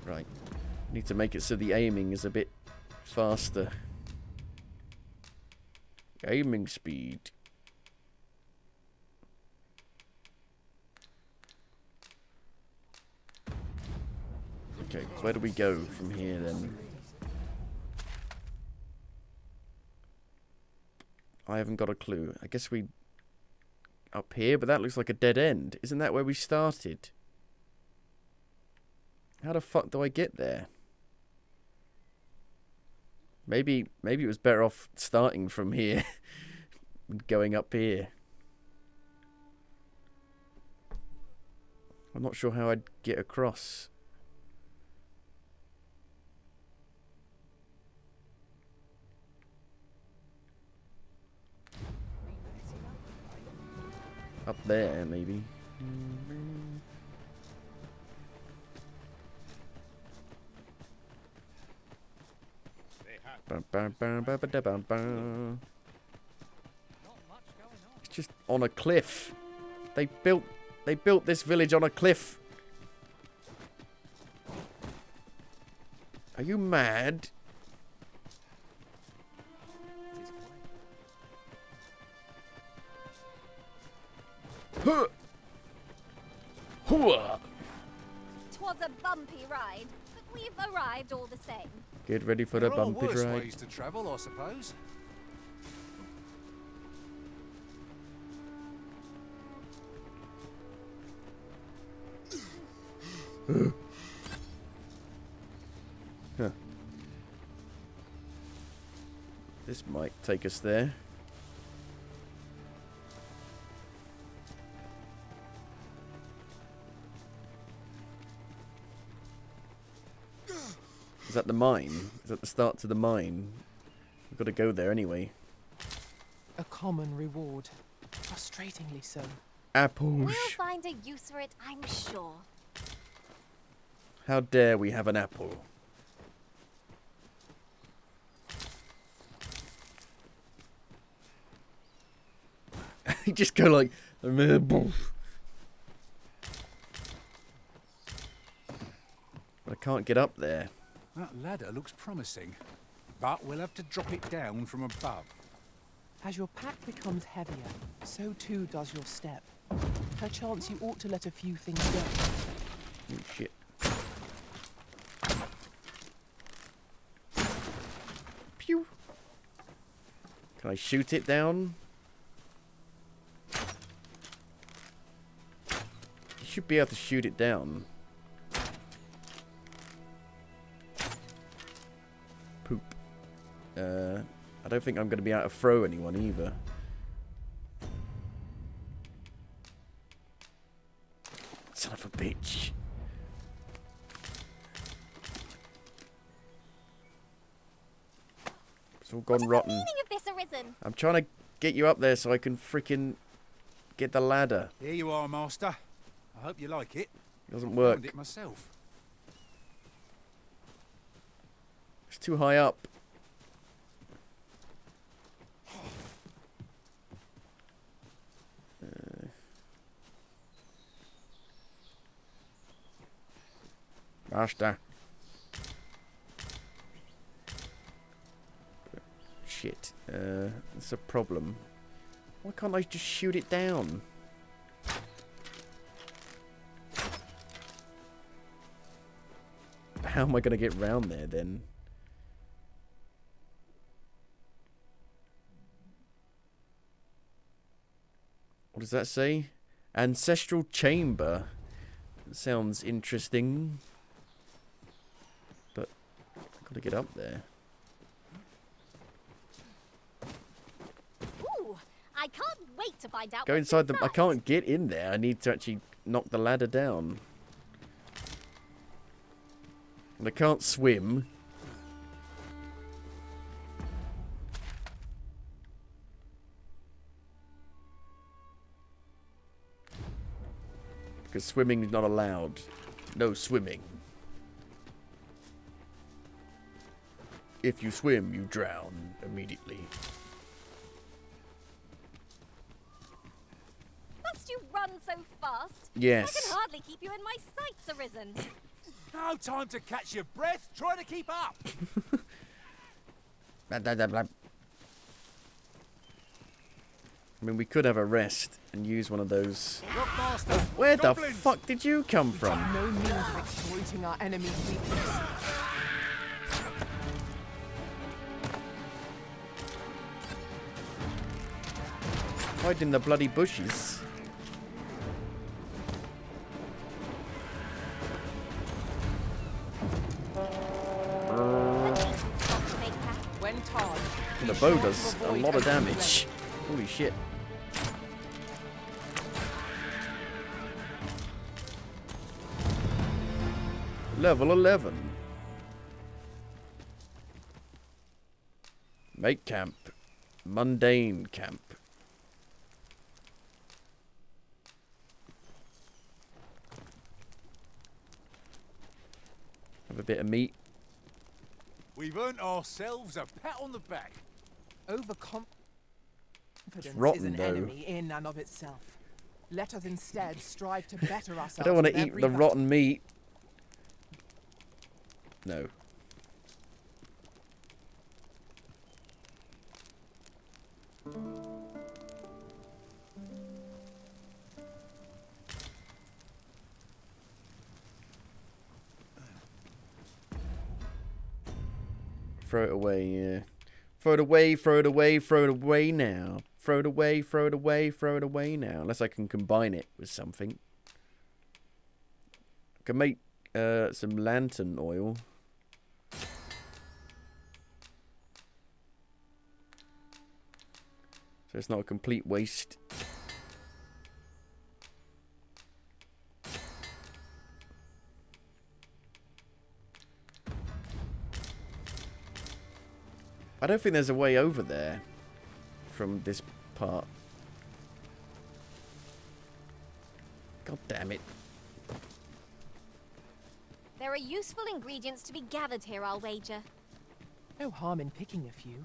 A: Right. Need to make it so the aiming is a bit faster. Aiming speed. Okay, where do we go from here then? I haven't got a clue. I guess we... up here, but that looks like a dead end. Isn't that where we started? How the fuck do I get there? Maybe it was better off starting from here and going up here. I'm not sure how I'd get across. Up there, maybe. It's just on a cliff. They built this village on a cliff. Are you mad? Huh. Hooah.
J: 'Twas a bumpy ride, but we've arrived all the same.
A: Get ready for the
B: There are
A: bumpy
B: worse
A: ride.
B: ways to travel, I suppose.
A: Huh. This might take us there. Is that the mine? Is that the start to the mine? We've got to go there anyway.
G: A common reward. Frustratingly so.
A: Apples.
J: We'll find a use for it, I'm sure.
A: How dare we have an apple? You just go like... But I can't get up there.
B: That ladder looks promising, but we'll have to drop it down from above.
G: As your pack becomes heavier, so too does your step. Perchance you ought to let a few things go.
A: Oh, shit. Pew. Can I shoot it down? You should be able to shoot it down. Poop. I don't think I'm going to be able to throw anyone either. Son of a bitch. It's all gone rotten.
J: What is the meaning of this arisen?
A: I'm trying to get you up there so I can freaking Get the ladder.
B: Here you are, Master. I hope you like it.
A: Doesn't
B: I
A: work.
B: found it myself.
A: It's too high up. Master. Shit. That's a problem. Why can't I just shoot it down? How am I going to get round there then? What does that say? Ancestral chamber. Sounds interesting. But I've got to get up there.
J: Ooh, I can't wait to find out.
A: Go inside the... I can't get in there. I need to actually knock the ladder down. And I can't swim. Because swimming is not allowed. No swimming. If you swim, you drown immediately.
J: Must you run so fast?
A: Yes.
J: I can hardly keep you in my sights, Arisen.
B: No time to catch your breath. Try to keep up.
A: Blah, blah, blah, blah. I mean, we could have a rest and use one of those. Where the fuck did you come from?
G: No means of exploiting our enemy's weakness.
A: Hide in the bloody bushes.
G: When charged,
A: The bow does a lot of damage. Holy shit. Level 11. Make camp. Mundane camp. Have a bit of meat.
B: We've earned ourselves a pat on the back.
G: overconfidence
A: rotten,
G: is an
A: though.
G: enemy in and of itself. Let us instead strive to better ourselves.
A: I don't want
G: with
A: to eat
G: every
A: the
G: va-
A: rotten meat. No. Throw it away, yeah. Throw it away, throw it away, throw it away now. Throw it away, throw it away, throw it away now. Unless I can combine it with something. I can make some lantern oil. So it's not a complete waste. I don't think there's a way over there from this part. God damn it.
J: There are useful ingredients to be gathered here, I'll wager.
G: No harm in picking a few.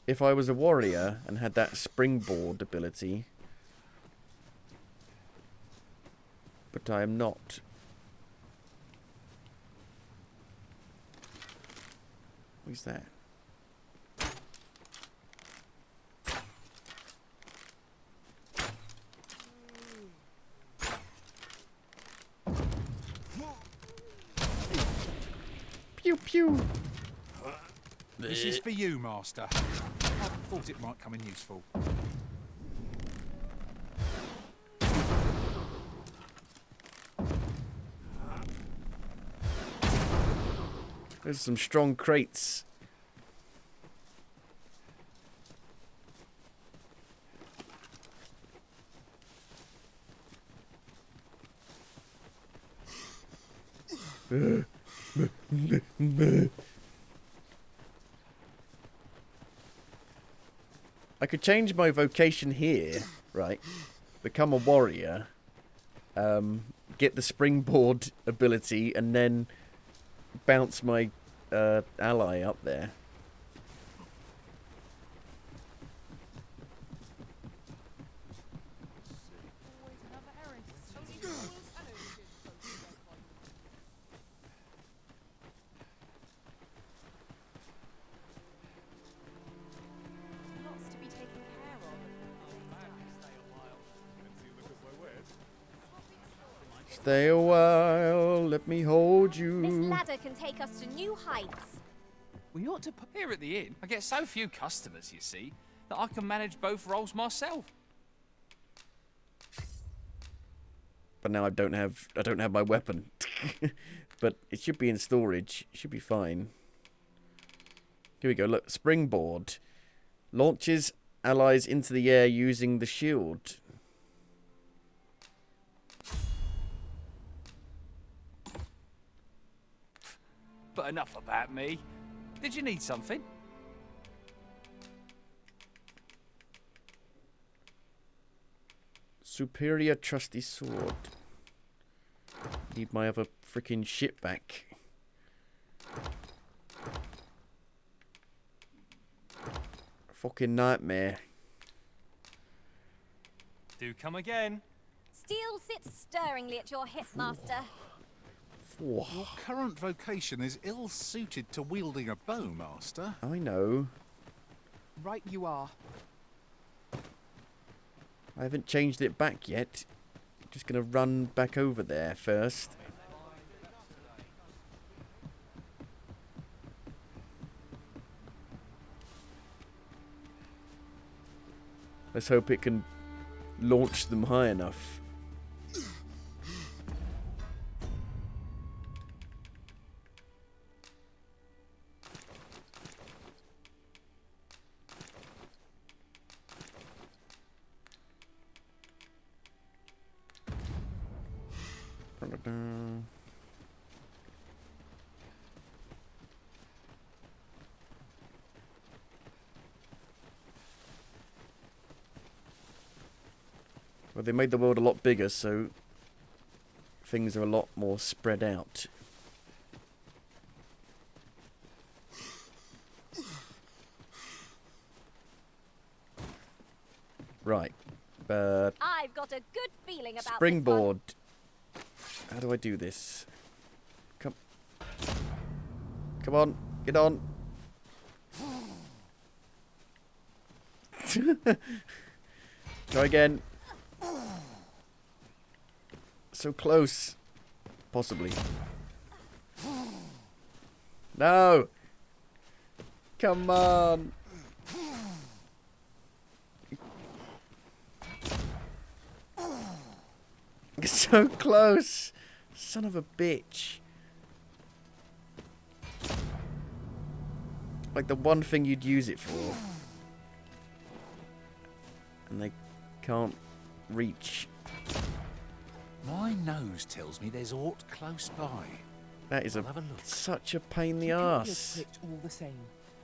A: If I was a warrior and had that springboard ability, but I am not. What is that? Pew pew.
B: This is for you, Master. I thought it might come in useful.
A: There's some strong crates. I could change my vocation here, right? Become a warrior. Get the springboard ability, and then bounce my ally up there.
E: Lots to be taken care of.
A: Stay a while, let me hold you.
J: This ladder can take us to new heights.
N: We ought to put here at the inn. I get so few customers, you see, that I can manage both roles myself.
A: But now I don't have my weapon. But it should be in storage. It should be fine. Here we go. Look, springboard launches allies into the air using the shield.
N: But enough about me. Did you need something?
A: Superior trusty sword. Need my other freaking shit back. Fucking nightmare.
N: Do come again.
J: Steel sits stirringly at your hip, master.
B: Your current vocation is ill-suited to wielding a bow, Master.
A: I know.
G: Right you are.
A: I haven't changed it back yet. Just gonna run back over there first. Let's hope it can launch them high enough. Well, they made the world a lot bigger, so things are a lot more spread out. Right, but
J: I've got a good feeling about
A: springboard. How do I do this? Come on, get on. Try again. So close. Possibly. No! Come on! So close! Son of a bitch. Like the one thing you'd use it for. And they can't reach.
B: My nose tells me there's aught close by.
A: That is
B: I'll have a look.
A: such a pain in the
G: Keep your ears
A: arse.
G: pricked all the same.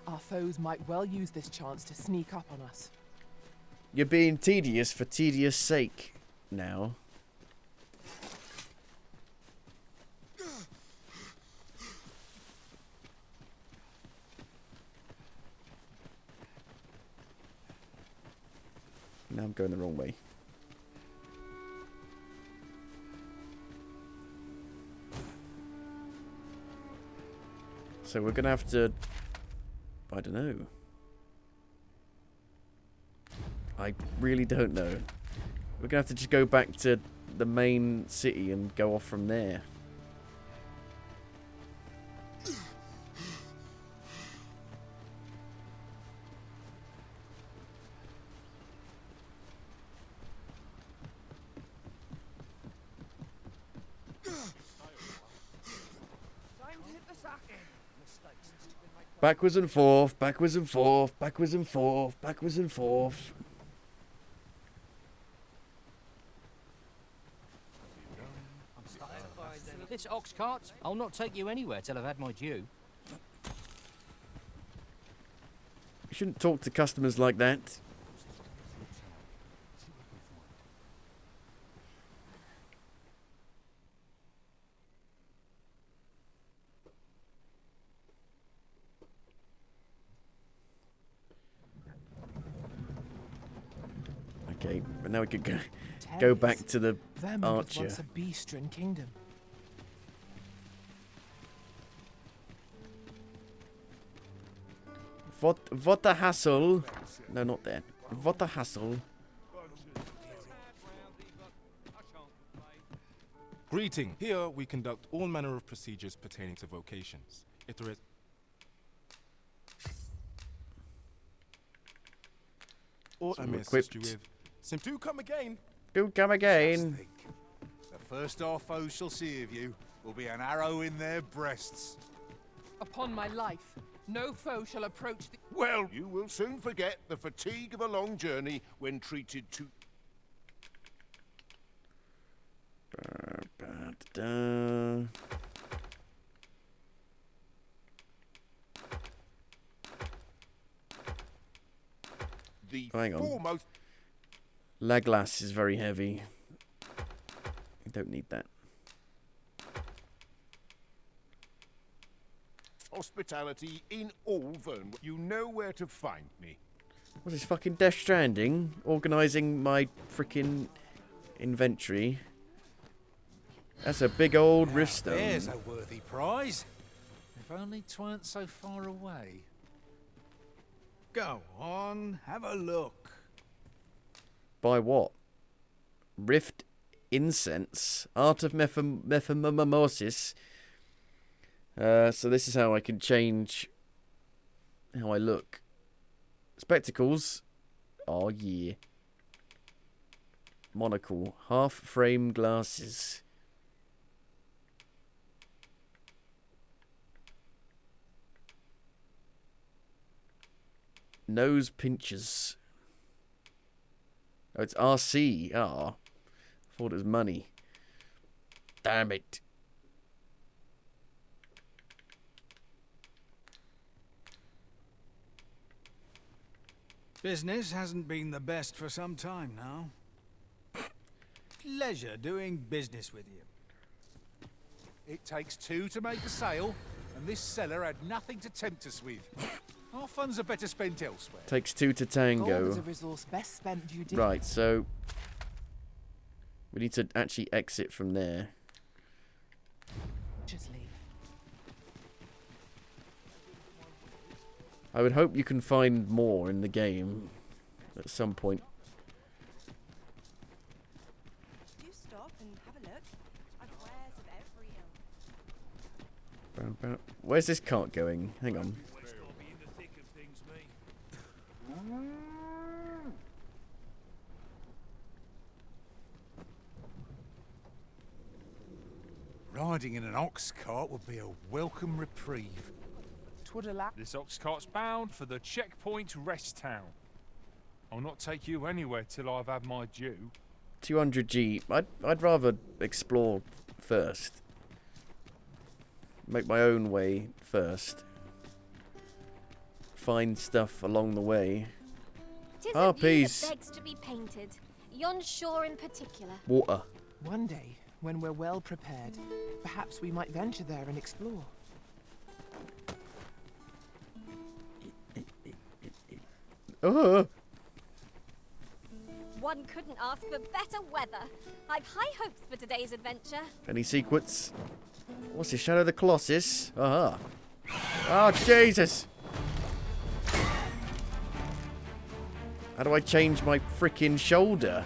G: Our foes might well use this chance to sneak up on us.
A: You're being tedious for tedious sake now. Now I'm going the wrong way. So we're gonna have to... I don't know. I really don't know. We're gonna have to just go back to the main city and go off from there. Backwards and forth, backwards and forth, backwards and forth, backwards and forth.
O: This ox cart, I'll not take you anywhere till I've had my due.
A: You shouldn't talk to customers like that. Okay, but now we could go back to the
G: Vermund was
A: archer.
G: once a beast-ridden kingdom.
A: What a hassle. No, not that. What a hassle.
T: Greeting. Here we conduct all manner of procedures pertaining to vocations. If there is... Or I may assist you with... Do come again.
A: Do come again.
K: The first our foes shall see of you will be an arrow in their breasts.
G: Upon my life, no foe shall approach the...
P: Well, you will soon forget the fatigue of a long journey when treated to... The
A: Hang on.
P: foremost...
A: Laglass is very heavy. I don't need that.
P: Hospitality in all Vern. You know where to find me.
A: What's this fucking Death Stranding? Organising my freaking inventory. That's a big old riftstone.
B: There's a worthy prize. If only 'tweren't so far away.
M: Go on, have a look.
A: By what? Rift incense. Art of metamorphosis. So this is how I can change how I look. Spectacles. Oh yeah. Monocle. Half frame glasses. Nose pinchers. Oh, it's RC. Ah. Thought it was money. Damn it.
M: Business hasn't been the best for some time now. Pleasure doing business with you.
B: It takes two to make a sale, and this seller had nothing to tempt us with. Our funds are better spent elsewhere.
A: Takes two to
G: Gold
A: tango.
G: is a resource best spent due diligence.
A: Right, so we need to actually exit from there.
G: Just leave.
A: I would hope you can find more in the game at some point.
E: Do stop and have a look. I've wares of every ilk.
A: Where's this cart going? Hang on.
B: Riding in an ox cart would be a welcome reprieve.
Q: This ox cart's bound for the checkpoint rest town. I'll not take you anywhere till I've had my due.
A: 200G. I'd rather explore first. Make my own way first. Find stuff along the way.
J: 'Tis
A: Ah,
J: a view
A: peace.
J: that begs to be painted. Yon shore in particular.
A: Water.
G: One day, when we're well prepared, perhaps we might venture there and explore.
J: One couldn't ask for better weather. I've high hopes for today's adventure.
A: Any secrets? What's this? Shadow of the Colossus? Aha. Oh, Jesus! How do I change my freaking shoulder?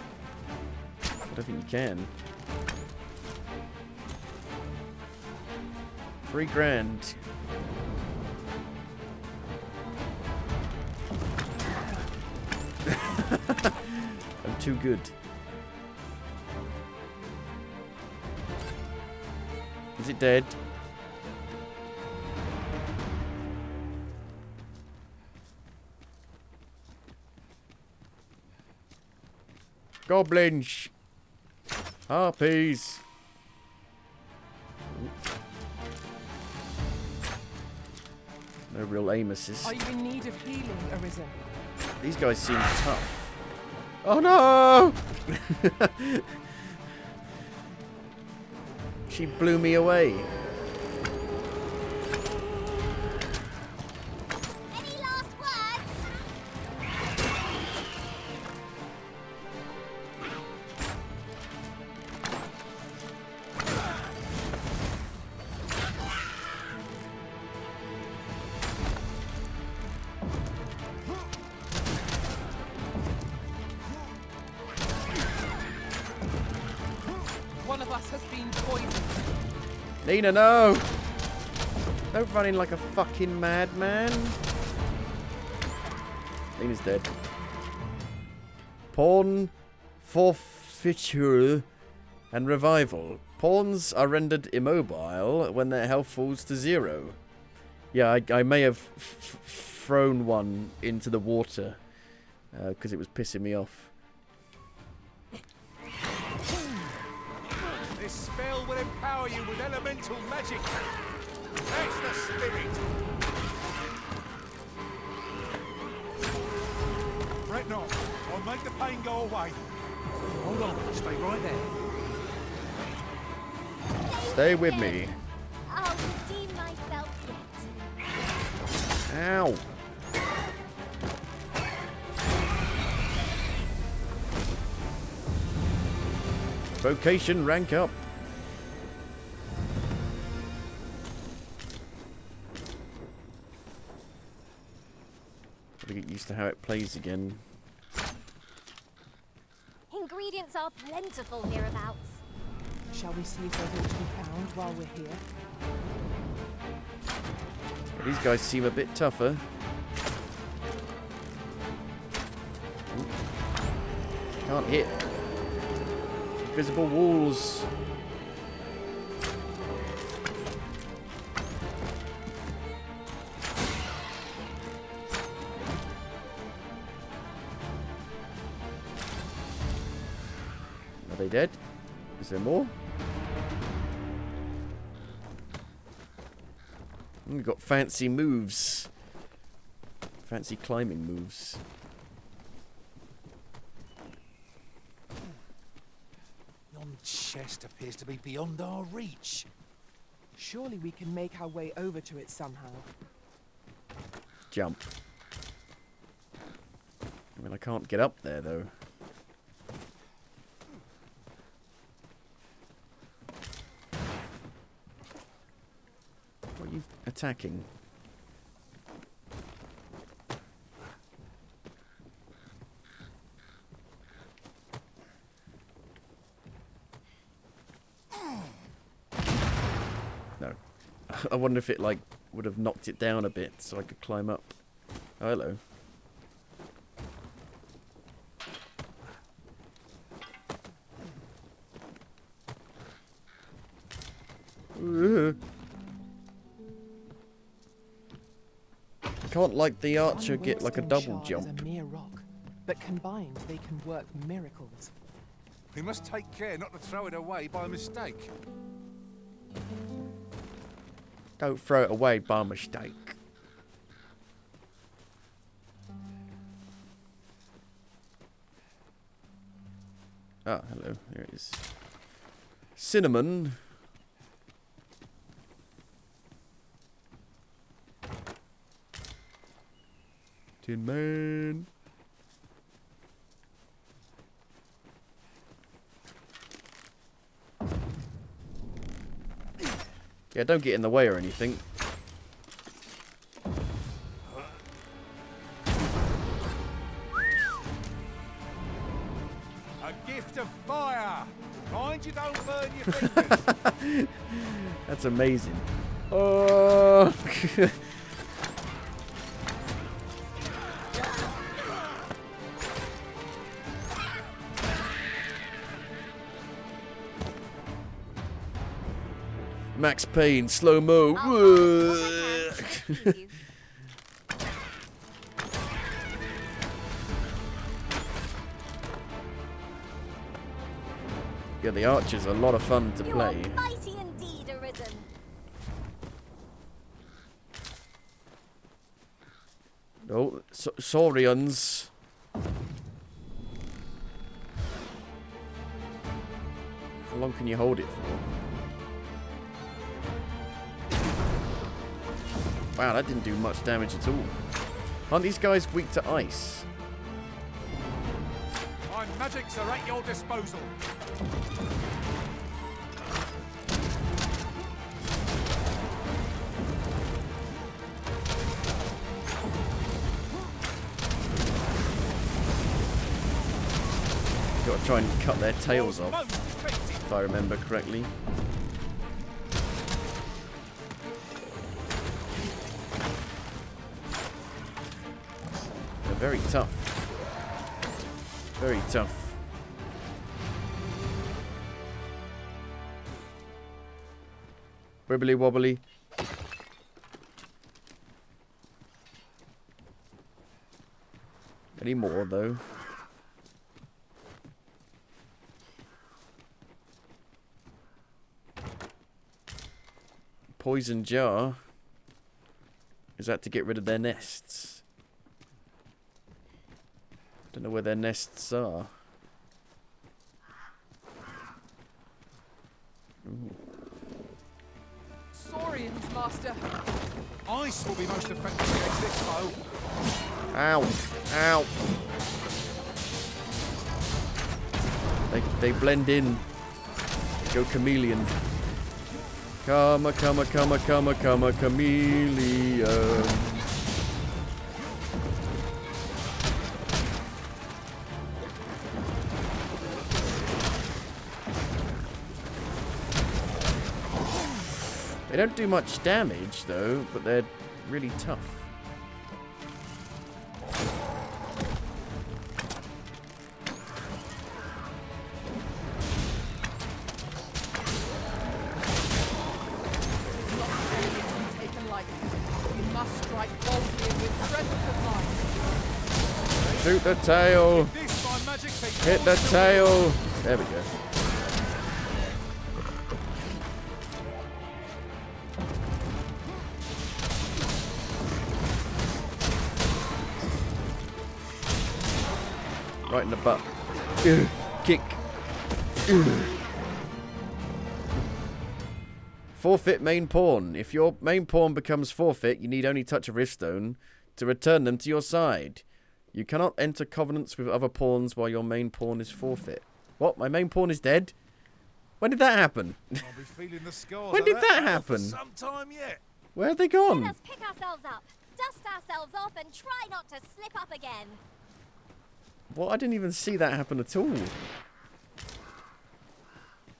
A: I don't think you can. $3,000. I'm too good. Is it dead? Goblins! Harpies! No real aim assist.
G: Are you in need of healing, Arisen?
A: These guys seem tough. Oh no! She blew me away.
J: Any last words?
A: Nina, no! Don't run in like a fucking madman. Nina's dead. Pawn, forfeiture, and revival. Pawns are rendered immobile when their health falls to 0. Yeah, I may have thrown one into the water because it was pissing me off.
K: This spell will empower you with elemental magic. That's the spirit. Fret not. I'll make the pain go away. Hold on. Stay right there.
A: Stay with me.
J: I'll redeem myself yet.
A: Ow. Vocation rank up. Gotta get used to how it plays again.
J: Ingredients are plentiful hereabouts.
G: Shall we see if there's all to be found while we're here?
A: These guys seem a bit tougher. Ooh. Can't hit. Invisible walls. Are they dead? Is there more? We've got fancy moves. Fancy climbing moves.
B: Yon chest appears to be beyond our reach.
G: Surely we can make our way over to it somehow.
A: Jump. I mean, I can't get up there, though. What are you attacking? No. I wonder if it, like, would have knocked it down a bit so I could climb up. Oh, hello. Can't, like, the archer get, like, a double jump?
G: Is a mere rock, but combined they can work miracles.
B: We must take care not to throw it away by mistake.
A: Don't throw it away by mistake. Ah, hello. There it is. Cinnamon. Tin Man. Yeah, don't get in the way or anything.
K: A gift of fire. Mind you don't burn your fingers.
A: That's amazing. Oh. Max Payne, slow-mo. Yeah, the archer's a lot of fun to play.
J: You are mighty indeed, Arisen.
A: Oh, Saurians. How long can you hold it for? Wow, that didn't do much damage at all. Aren't these guys weak to ice?
K: My magics are at your disposal.
A: Got to try and cut their tails off, if I remember correctly. They're very tough. Very tough. Wibbly wobbly. Any more though? Poison jar. Is that to get rid of their nests? Don't know where their nests are. Ooh.
R: Saurians, Master.
B: Ice will be most effective against this foe.
A: Ow! Ow! They blend in. Go chameleon. Come a chameleon. They don't do much damage though, but they're really tough. Shoot the tail. Hit the tail. There we go. Right in the butt. Kick. Forfeit main pawn. If your main pawn becomes forfeit, you need only touch a riftstone to return them to your side. You cannot enter covenants with other pawns while your main pawn is forfeit. What? My main pawn is dead? When did that happen?
B: I'll be feeling the scars
A: When
B: of
A: did that happen?
B: For some time yet.
A: Where have they gone?
J: Let us pick ourselves up, dust ourselves off, and try not to slip up again.
A: What? I didn't even see that happen at all.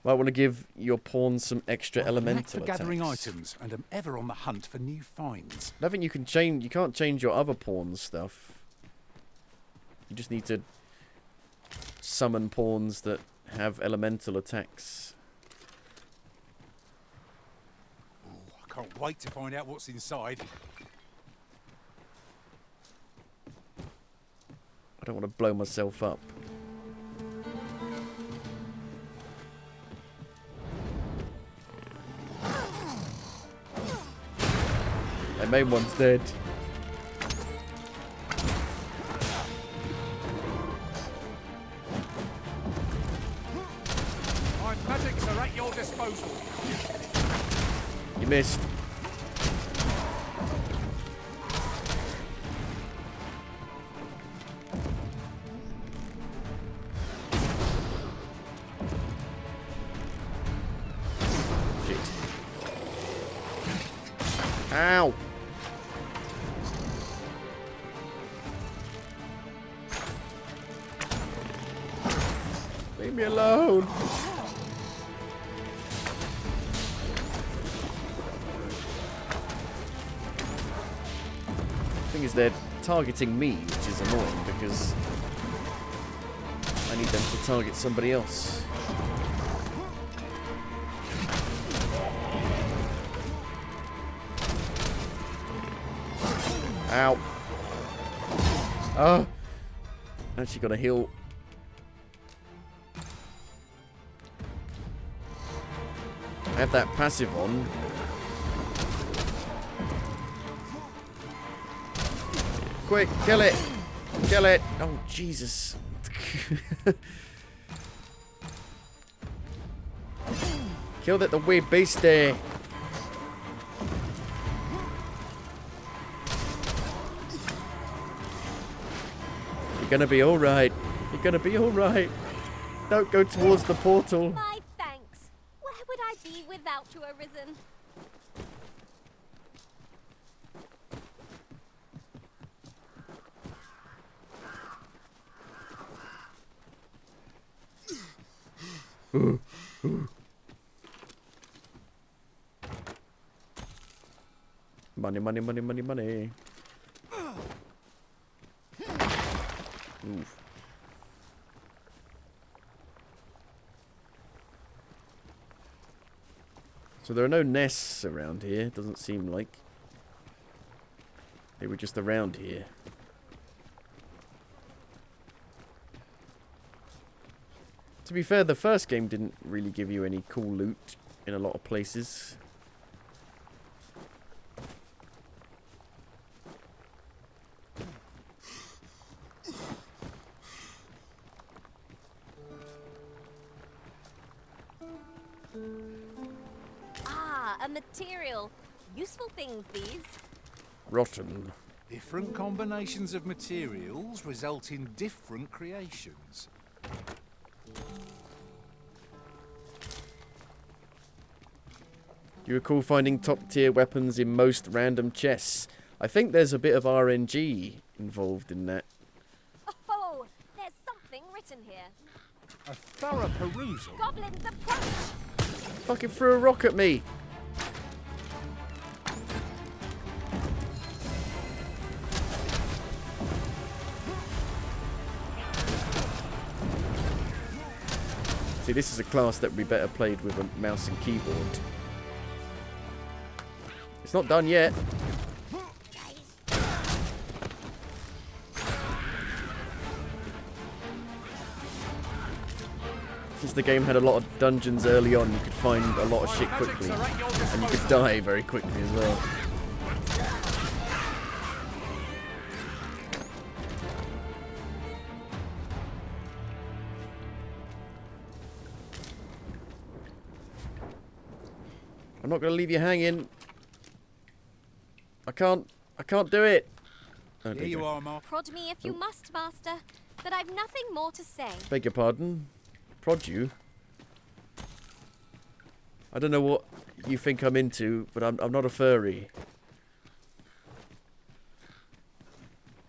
A: Might want to give your pawn some extra
B: I'm an
A: elemental
B: for gathering
A: attacks.
B: items and am ever on the hunt for new finds.
A: I don't think you can change. You can't change your other pawn's stuff. You just need to summon pawns that have elemental attacks.
B: Oh, I can't wait to find out what's inside.
A: I don't want to blow myself up. My main one's dead.
B: My magics are at your disposal.
A: You missed. Shit. Ow. Leave me alone. Thing is, they're targeting me, which is annoying because I need them to target somebody else. Ow. Oh. Actually got to heal. I have that passive on. Quick, kill it! Kill it! Oh, Jesus. Kill that the weird beast there. You're gonna be alright. You're gonna be alright. Don't go towards the portal.
J: My thanks. Where would I be without you, Arisen?
A: Money, money, money, money, money. Oof. So there are no nests around here, doesn't seem like. They were just around here. To be fair, the first game didn't really give you any cool loot in a lot of places.
J: Ah, a material. Useful things, these.
A: Rotten.
B: Different combinations of materials result in different creations.
A: Do you recall finding top-tier weapons in most random chests? I think there's a bit of RNG involved in that.
J: Oh, there's something written here.
B: A thorough perusal.
J: Goblins approach!
A: Fucking threw a rock at me! See, this is a class that would be better played with a mouse and keyboard. It's not done yet. Since the game had a lot of dungeons early on, you could find a lot of shit quickly. And you could die very quickly as well. I'm not going to leave you hanging. I can't do it. Oh,
B: Here you are, Mark.
J: Prod me if you must, Master, but I've nothing more to say.
A: Beg your pardon. Prod you? I don't know what you think I'm into, but I'm not a furry.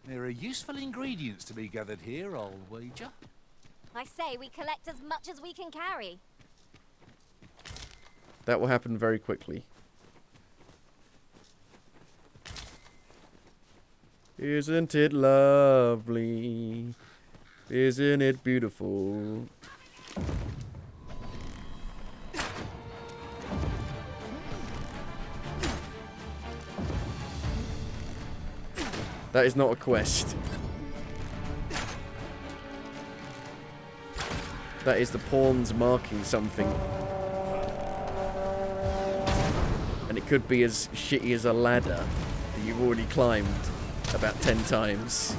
B: There are useful ingredients to be gathered here, I'll wager.
J: I say we collect as much as we can carry.
A: That will happen very quickly. Isn't it lovely? Isn't it beautiful? That is not a quest. That is the pawns marking something. And it could be as shitty as a ladder that you've already climbed about 10 times.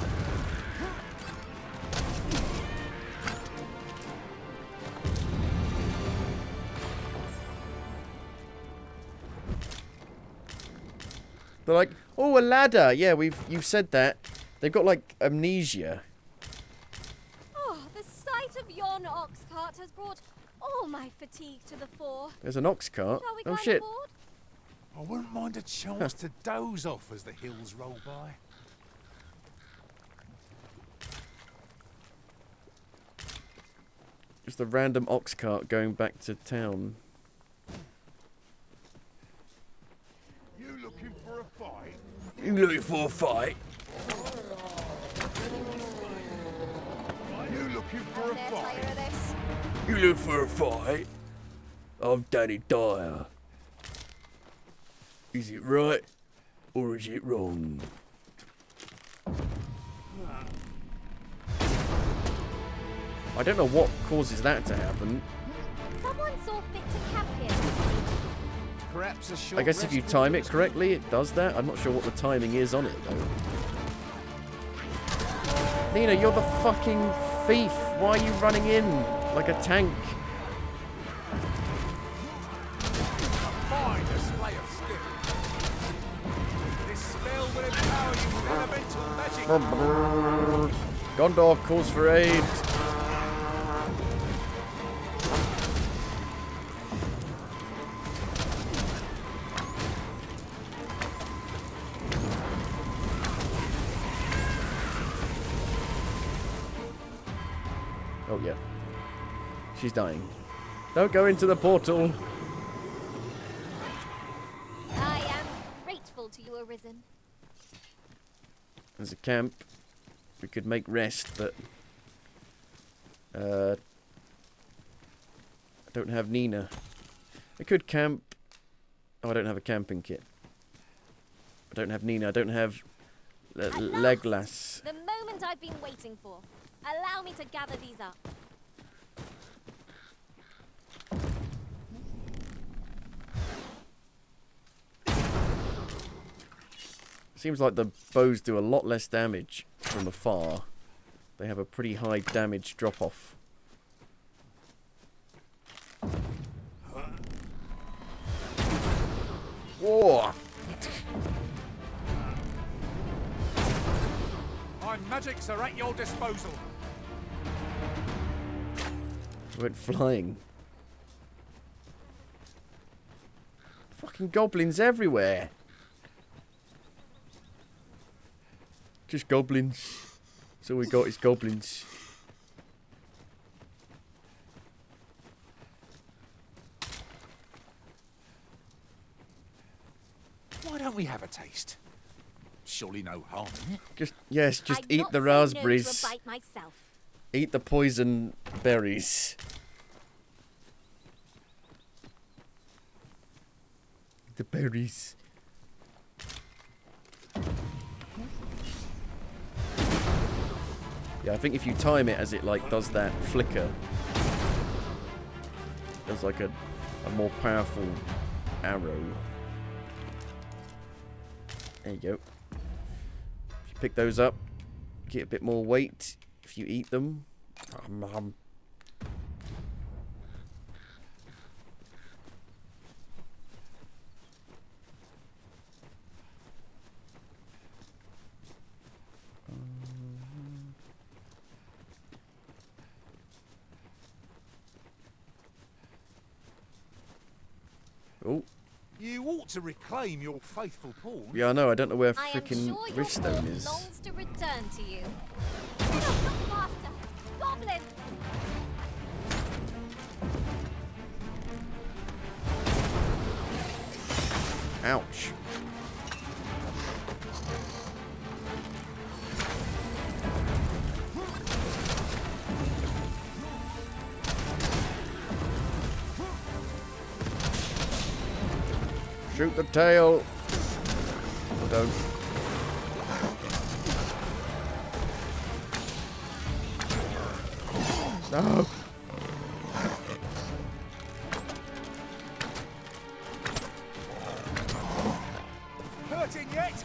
A: They're like, oh, a ladder. Yeah, you've said that. They've got like amnesia.
J: Oh, the sight of yon ox cart has brought all my fatigue to the fore.
A: There's an ox cart.
J: Shall we
A: Oh
J: climb
A: shit.
J: aboard?
B: I wouldn't mind a chance to doze off as the hills roll by.
A: Just a random ox cart going back to town.
K: You looking for a fight?
A: You looking for a fight?
K: You looking for a fight?
A: You look for a fight? I'm Danny Dyer. Is it right or is it wrong? I don't know what causes that to happen.
J: Someone saw fit to camp here.
B: Perhaps a short
A: I guess if you
B: rest
A: time
B: will
A: it correctly, it does that. I'm not sure what the timing is on it, though. Nina, you're the fucking thief. Why are you running in like a tank?
B: Fine display of skill. This spell will empower you with elemental magic.
A: Gondor calls for aid. Oh yeah. She's dying. Don't go into the portal.
J: I am grateful to you, Arisen.
A: There's a camp. We could make rest, but I don't have Nina. I could camp. Oh, I don't have a camping kit. I don't have Nina. I don't have Legolas.
J: The moment I've been waiting for. Allow me to gather these up.
A: Seems like the bows do a lot less damage from afar. They have a pretty high damage drop-off. Whoa!
B: My magics are at your disposal.
A: Went flying. Fucking goblins everywhere. Just goblins. That's all we got is goblins.
B: Why don't we have a taste? Surely no harm in it.
A: Just just
J: I'd
A: eat
J: not
A: the
J: say no to a
A: raspberries.
J: bite myself.
A: Eat the poison berries. The berries. Yeah, I think if you time it as it like does that flicker, there's like a more powerful arrow. There you go. If you pick those up, get a bit more weight if you eat them. Oh.
B: You ought to reclaim your faithful pawn.
A: Yeah, I know. I don't know where
J: I am
A: freaking
J: sure your
A: Ristone
J: pawn
A: is.
J: longs to return to you. Faster! Goblin!
A: Ouch. Shoot the tail. Or don't. No.
B: Hurting yet?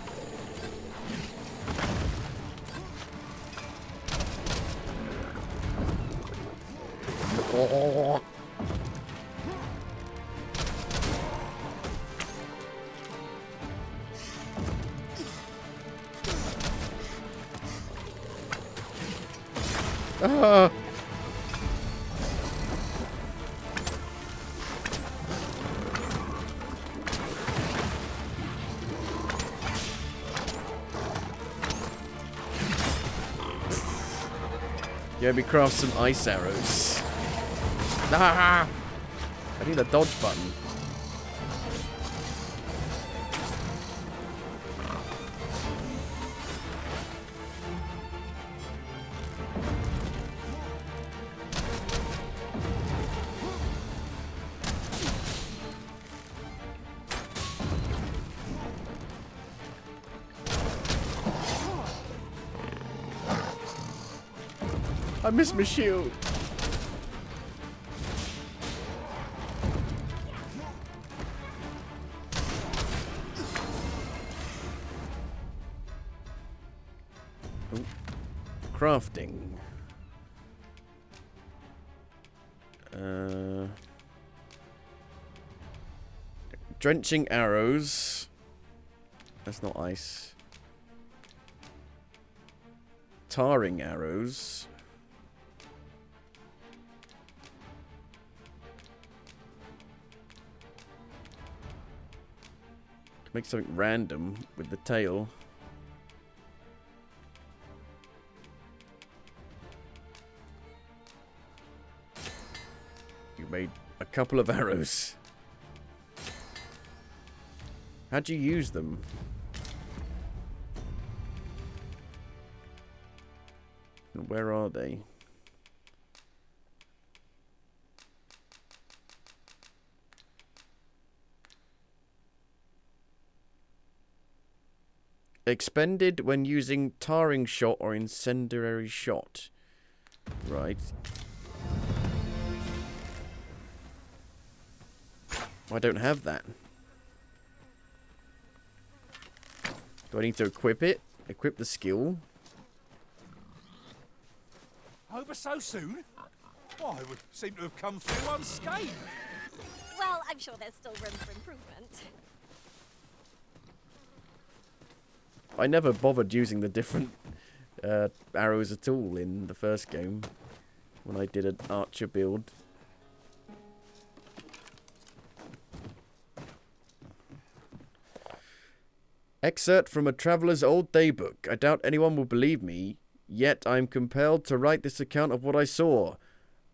A: Oh. Ah. Yeah, we craft some ice arrows. Ah! I need a dodge button. I miss my shield. Ooh. Crafting. Drenching arrows. That's not ice. Tarring arrows. Make something random with the tail. You made a couple of arrows. How'd you use them? Where are they? Expended when using tarring shot or incendiary shot. Right. I don't have that. Do I need to equip it? Equip the skill?
B: Over so soon? Why, I would seem to have come through unscathed.
J: Well, I'm sure there's still room for improvement.
A: I never bothered using the different arrows at all in the first game when I did an archer build. Excerpt from a traveller's old daybook. I doubt anyone will believe me, yet I am compelled to write this account of what I saw.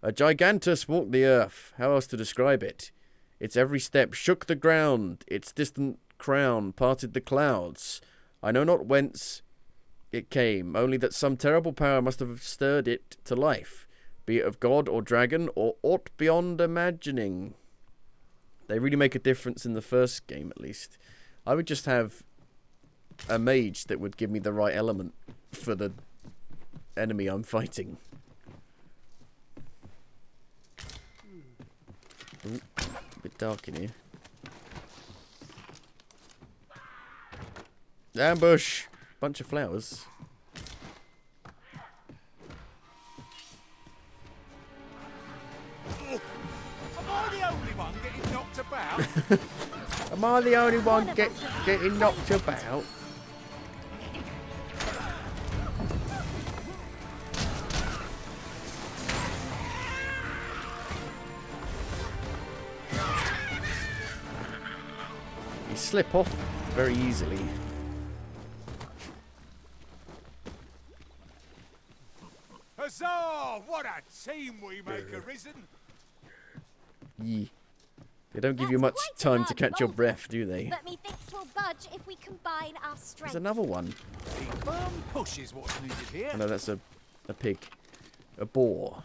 A: A gigantus walked the earth. How else to describe it? Its every step shook the ground. Its distant crown parted the clouds. I know not whence it came, only that some terrible power must have stirred it to life, be it of god or dragon or aught beyond imagining. They really make a difference in the first game, at least. I would just have a mage that would give me the right element for the enemy I'm fighting. Ooh, a bit dark in here. Ambush! Bunch of flowers.
B: Am I the only one getting knocked about?
A: Am I the only one getting knocked about? You slip off very easily.
B: Huzzah! What a team we make arisen!
A: Yee. They don't give you much time to catch your breath, do they?
J: But methinks we'll budge if we combine our strength.
A: There's another one.
B: The firm push is what's needed here.
A: Oh, no, that's a pig. A boar.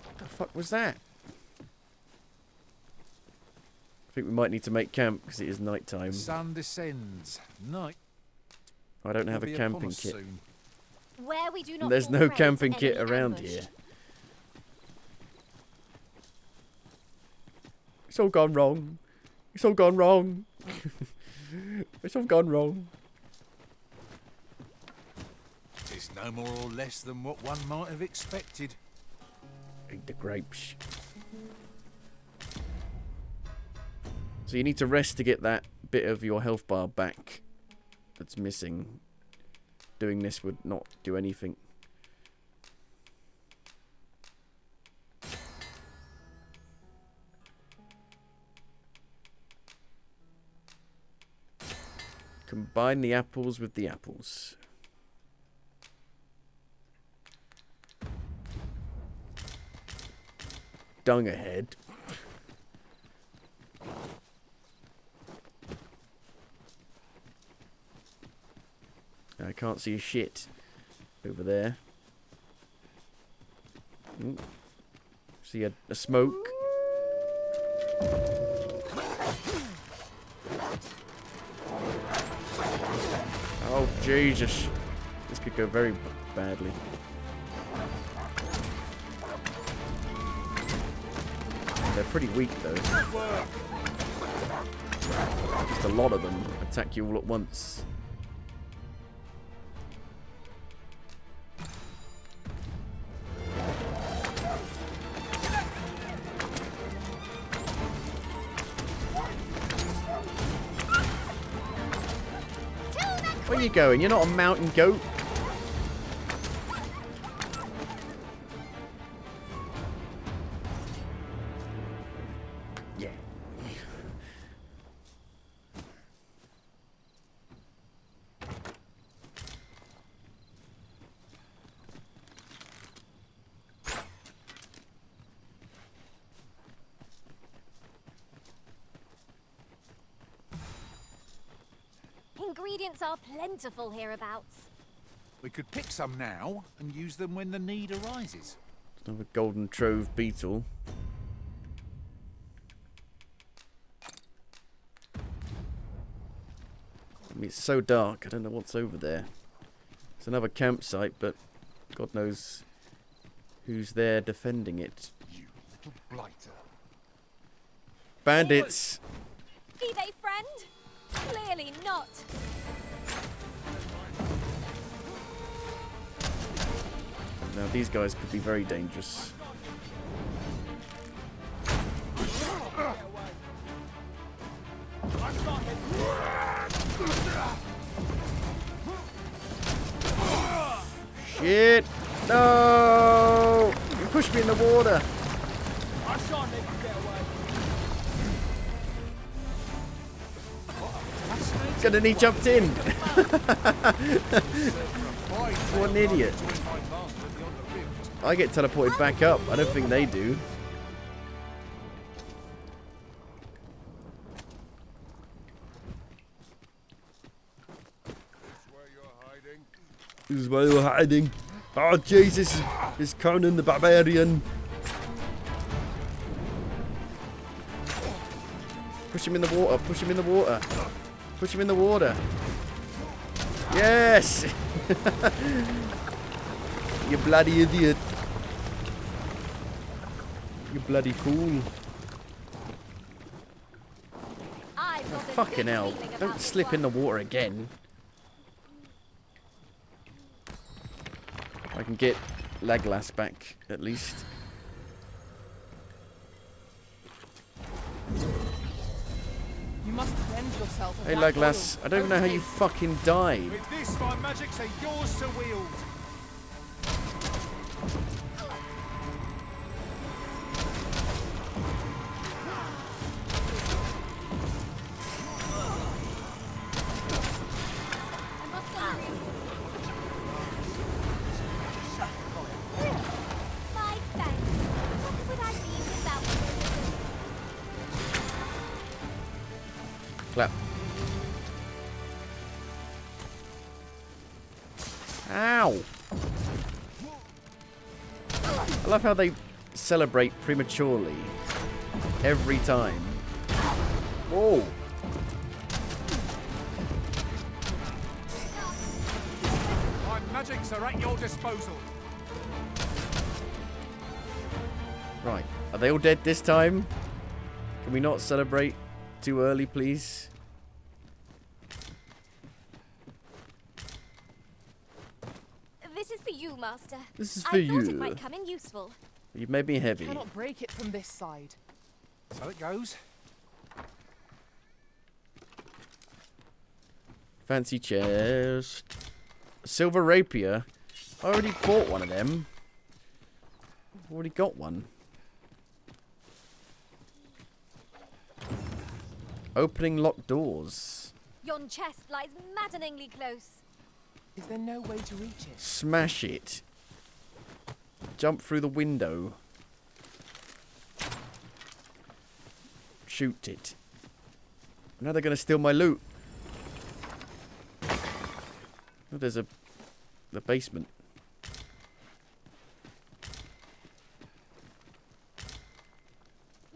A: What the fuck was that? I think we might need to make camp because it is night time.
B: Sun descends. Night.
A: I don't have a
B: will be
A: camping
B: upon us
A: kit.
J: Soon. Where we do not
A: There's
J: fall
A: no
J: prey to
A: camping
J: enemy
A: kit around
J: ambush.
A: here. It's all gone wrong. It's all gone wrong. It's all gone wrong.
B: It's no more or less than what one might have expected.
A: Eat the grapes. So you need to rest to get that bit of your health bar back that's missing. Doing this would not do anything. Combine the apples with the apples. Dung ahead. I can't see a shit over there. Ooh. See a smoke. Oh, Jesus. This could go very badly. They're pretty weak, though. Just a lot of them attack you all at once. Where are you going? You're not a mountain goat. Yeah.
J: ingredients are plentiful hereabouts.
B: We could pick some now and use them when the need arises.
A: Another golden trove beetle. I mean, it's so dark, I don't know what's over there. It's another campsite, but God knows who's there defending it.
C: You little blighter.
A: Bandits!
J: Be they friend? Clearly not.
A: Now these guys could be very dangerous. Shit! No! You pushed me in the water! Good, and he jumped in! What an idiot. I get teleported back up. I don't think they do. This is where you're hiding. Oh, Jesus. It's Conan the Barbarian. Push him in the water. Push him in the water. Push him in the water. Yes! You bloody idiot. You bloody fool. Fucking hell. Don't slip in the water again. I can get Legolas back, at least.
G: You must cleanse yourself of
A: Hey,
G: that
A: Legolas,
G: oil.
A: I don't even know how you fucking died.
B: With this, my magics are yours to wield.
J: My thanks. What would I be without you?
A: Clap. Ow! I love how they celebrate prematurely. Every time. Whoa!
B: My magics are at your disposal.
A: Right. Are they all dead this time? Can we not celebrate too early, please?
J: This is for you, Master.
A: This is for
J: I thought
A: you.
J: it might come in useful.
A: You've made me heavy.
G: Cannot break it from this side.
B: So it goes.
A: Fancy chairs. Silver rapier. I already bought one of them. Already got one. Opening locked doors.
J: Yon chest lies maddeningly close.
G: Is there no way to reach it?
A: Smash it. Jump through the window. Shoot it. Now they're going to steal my loot. Oh, there's the basement.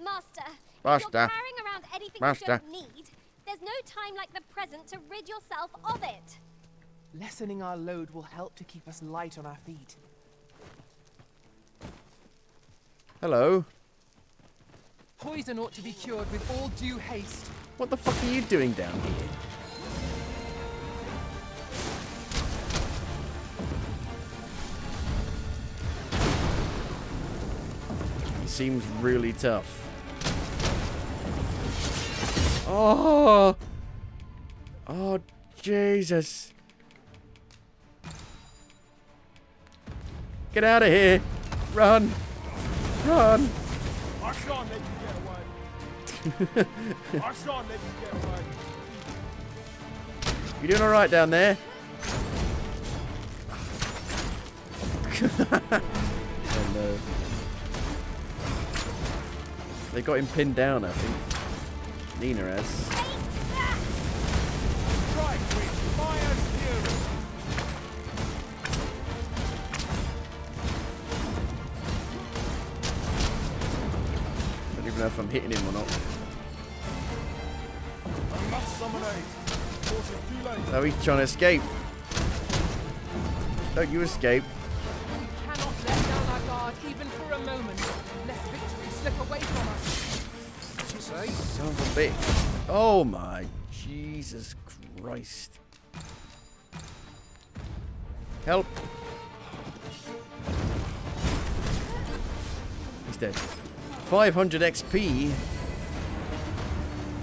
J: Master, if
A: Master.
J: you're carrying around anything
A: Master.
J: you don't need, there's no time like the present to rid yourself of it.
G: Lessening our load will help to keep us light on our feet.
A: Hello.
G: Poison ought to be cured with all due haste.
A: What the fuck are you doing down here? He seems really tough. Oh! Oh, Jesus. Get out of here. Run. Run.
M: I shan't let you get away. I shan't let you get away.
A: You doing alright down there? Oh no. They got him pinned down, I think. Nina has. even know if I'm hitting him or not.
Q: I must summon aid. Force is too late.
A: Oh, he's trying to escape. Don't you escape.
G: We cannot let down our guard even for a moment. Let victory slip away from us.
S: What'd you say?
A: Son of a bitch. Oh my Jesus Christ. Help. He's dead. 500 XP.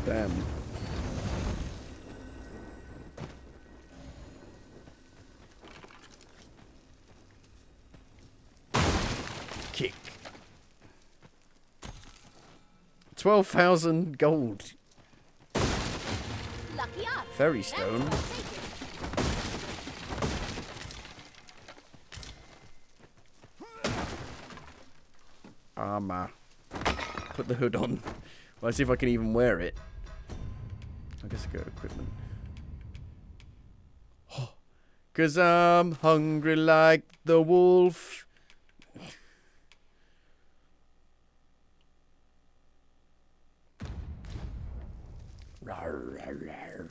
A: Damn. Kick. 12,000 gold.
J: Lucky us.
A: Fairy stone. Armor. Put the hood on. Well, let's see if I can even wear it. I guess I go to equipment. Cause I'm hungry like the wolf. Rawr, rawr, rawr.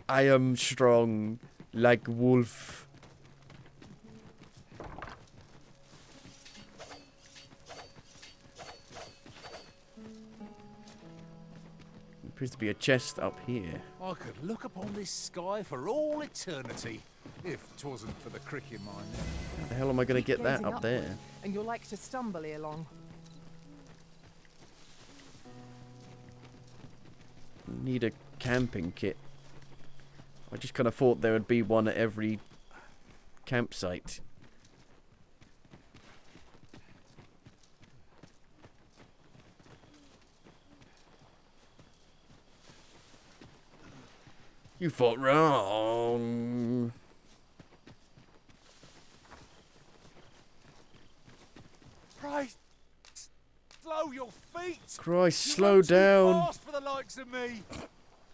A: I am strong like wolf. There appears to be a chest up here.
B: I could look upon this sky for all eternity, if 'twasn't for the crick in my neck.
A: How the hell am I going to
G: Keep
A: get that
G: gazing
A: up there?
G: upward, and you'll like to stumble along.
A: Need a camping kit. I just kind of thought there would be one at every campsite. You fought wrong.
B: Christ! Slow your feet!
A: Christ,
B: You
A: slow
B: run too
A: down.
B: fast for the likes of me!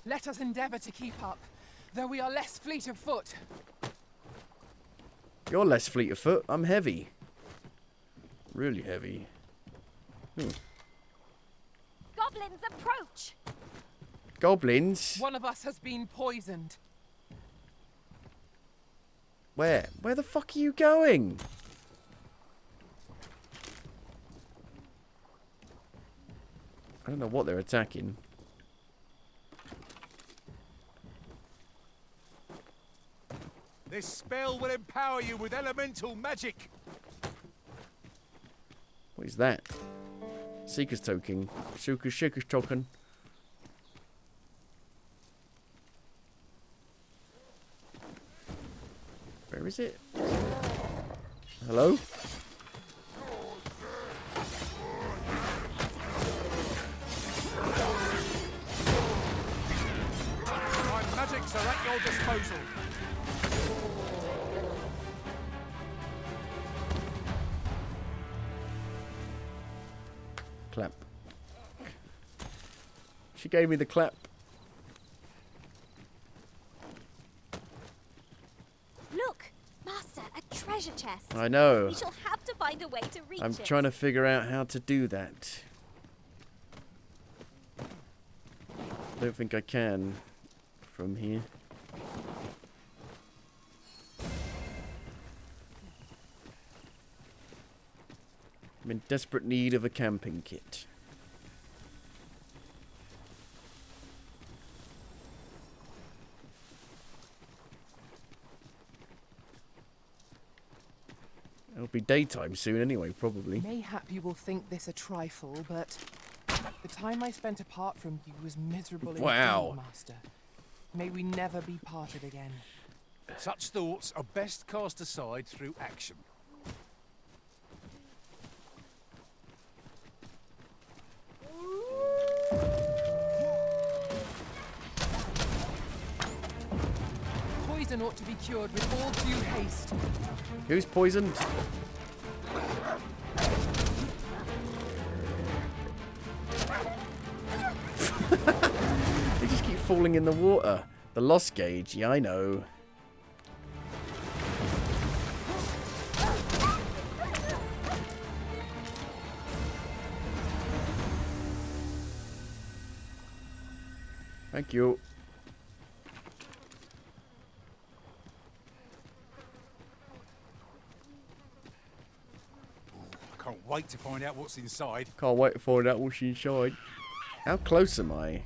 G: Let us endeavour to keep up, though we are less fleet of foot.
A: You're less fleet of foot. I'm heavy. Really heavy.
J: Goblins approach!
A: Goblins?
G: One of us has been poisoned.
A: Where? Where the fuck are you going? I don't know what they're attacking.
B: This spell will empower you with elemental magic!
A: What is that? Seeker's token. Seeker's token. Where is it? Hello?
B: My magics are at your disposal.
A: Clap. She gave me the clap.
J: Look, Master, a treasure chest.
A: I know.
J: We shall have to find a way to reach
A: I'm
J: it.
A: trying to figure out how to do that. Don't think I can from here. I'm in desperate need of a camping kit. It'll be daytime soon anyway, probably.
G: Mayhap you will think this a trifle, but the time I spent apart from you was miserable
A: Wow.
G: indeed, Master. May we never be parted again.
B: Such thoughts are best cast aside through action.
G: Poison ought to be cured with all due haste.
A: Who's poisoned? They just keep falling in the water. The loss gauge, yeah, I know. Thank you.
B: I can't wait to find out what's inside.
A: Can't wait to find out what's inside. How close am I?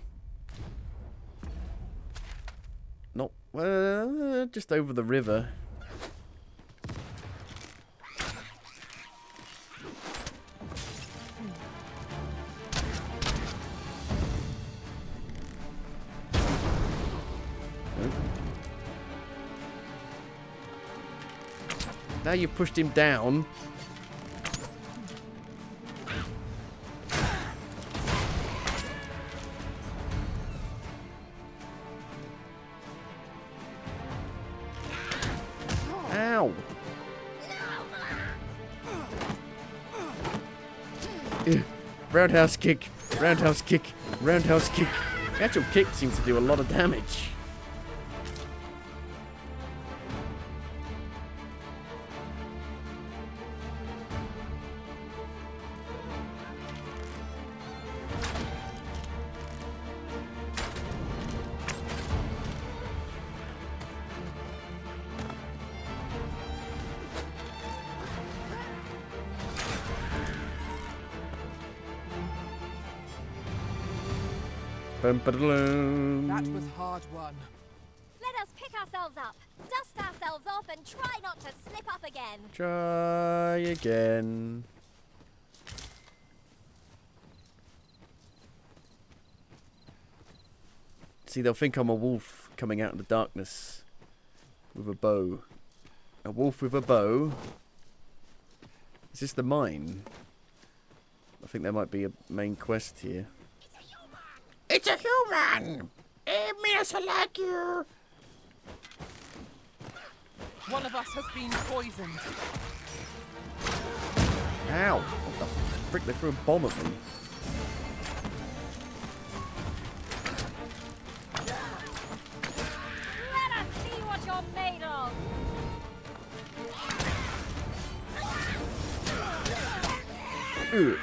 A: Not just over the river. Now you've pushed him down. Ow! Roundhouse kick, roundhouse kick, roundhouse kick. The actual kick seems to do a lot of damage.
G: That was hard won.
J: Let us pick ourselves up, dust ourselves off, and try not to slip up again.
A: Try again. See, they'll think I'm a wolf coming out in the darkness with a bow. A wolf with a bow. Is this the mine? I think there might be a main quest here.
L: It's a human! It means I like you!
G: One of us has been poisoned.
A: Ow! What the frick? They threw a bomb at me.
J: Let us see what you're made of.
A: Ugh.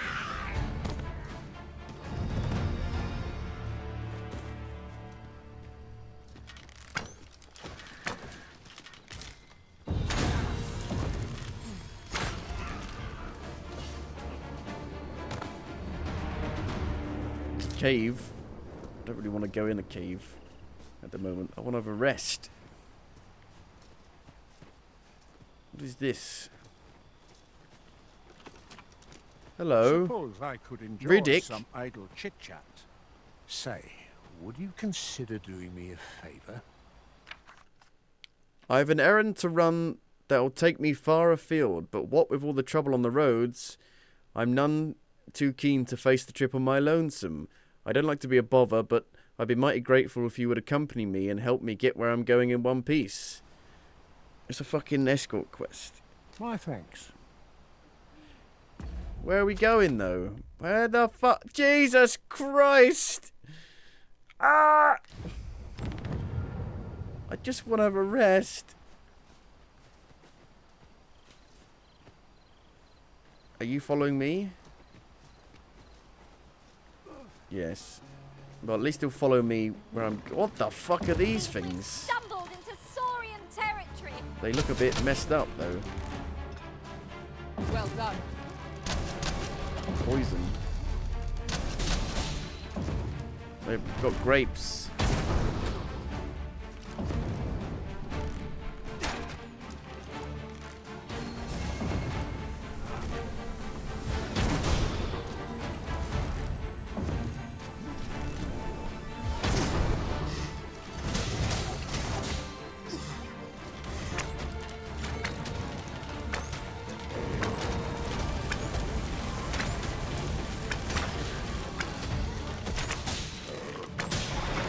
A: Cave. I don't really want to go in a cave at the moment. I want to have a rest. What is this? Hello.
K: Suppose I could enjoy
A: Riddick.
K: some idle chit-chat. Say, would you consider doing me a favour?
A: I have an errand to run that will take me far afield, but what with all the trouble on the roads, I'm none too keen to face the trip on my lonesome. I don't like to be a bother, but I'd be mighty grateful if you would accompany me and help me get where I'm going in one piece. It's a fucking escort quest.
K: My thanks.
A: Where are we going, though? Where the fuck? Jesus Christ! Ah! I just want to have a rest. Are you following me? Yes. Well, at least he'll follow me where I'm... What the fuck are these things?
J: Stumbled into Saurian territory.
A: They look a bit messed up, though.
G: Well done.
A: Poison. They've got grapes.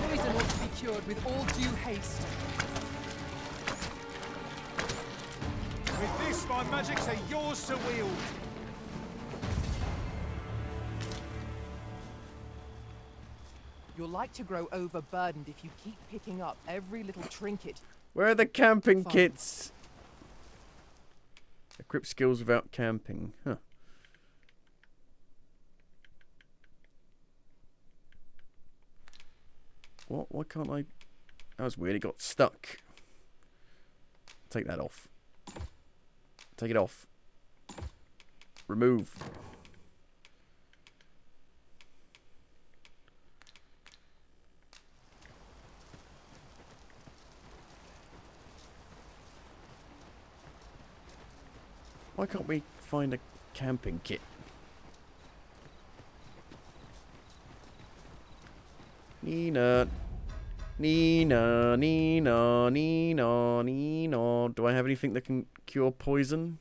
G: Poison ought to be cured with all due haste.
Q: With this, my magics are yours to wield.
G: You're like to grow overburdened if you keep picking up every little trinket.
A: Where are the camping kits? Equip skills without camping. Huh. What? Why can't I? That was weird. It got stuck. Take that off. Take it off. Remove. Why can't we find a camping kit? Nina. Nina, Nina, Nina, Nina. Do I have anything that can cure poison?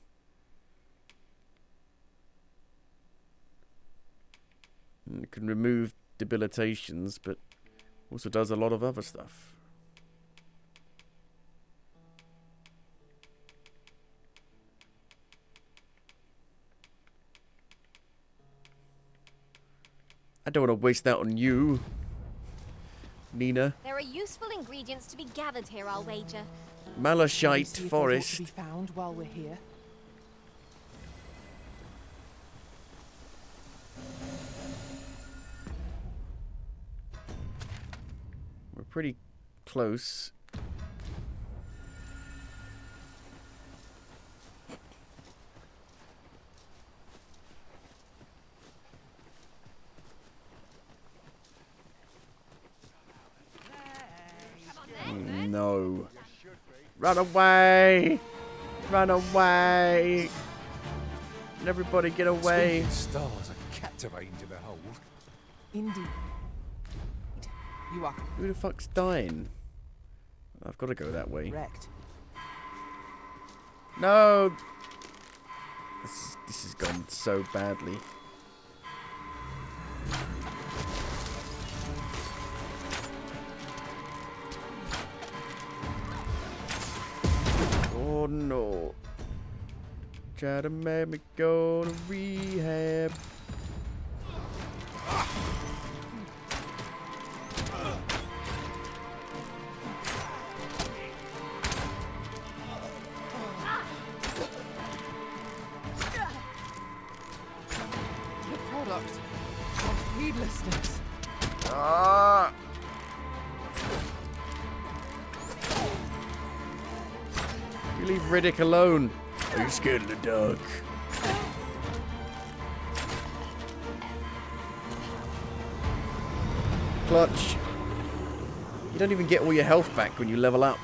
A: It can remove debilitations, but also does a lot of other stuff. I don't want to waste that on you, Nina.
J: There are useful ingredients to be gathered here, I'll wager.
A: Malachite
G: See if there's
A: forest.
G: aught to be found while we're here.
A: We're pretty close. No. Run away! Run away! Everybody get away!
B: Stars are captivating to behold.
G: Indeed. You are
A: Who the fuck's dying? I've got to go that way.
G: correct.
A: No! This has gone so badly. Oh no. Try to make me go to rehab.
G: The product of heedlessness.
A: Ah! You leave Riddick alone. Are you scared of the dark? Clutch. You don't even get all your health back when you level up.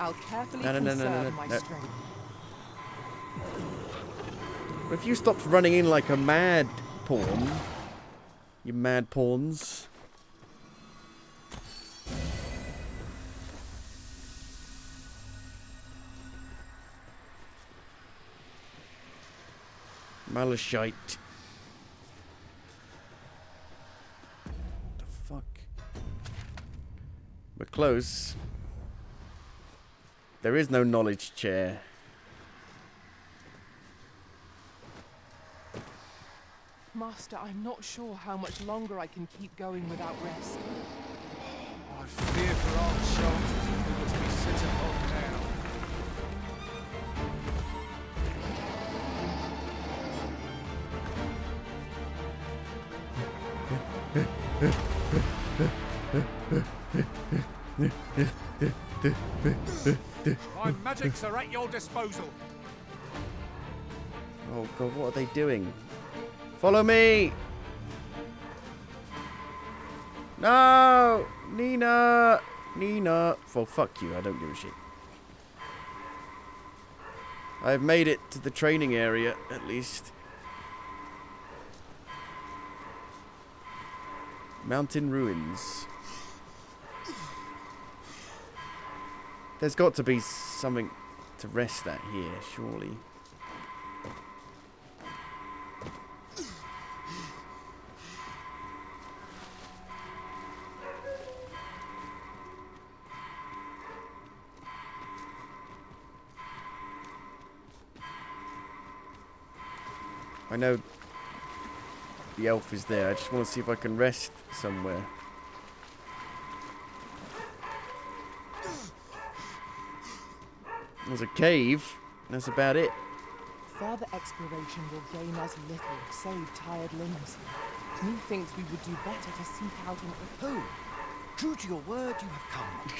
G: I'll carefully
A: No.
G: conserve my strength.
A: If you stopped running in like a mad pawn, you mad pawns. Malachite. The fuck? We're close. There is no knowledge chair.
G: Master, I'm not sure how much longer I can keep going without rest.
B: I fear for our shoulders if we were to be set upon now. My magics are at your disposal.
A: Oh god, what are they doing? Follow me! No! Nina! Nina! Well, fuck you, I don't give a shit. I've made it to the training area, at least. Mountain ruins. There's got to be something to rest at here, surely. I know the elf is there. I just want to see if I can rest somewhere. There's a cave. That's about it.
G: Further exploration will gain us little, save tired limbs. Methinks we would do better to seek out an...
D: Who? True to your word, you have come.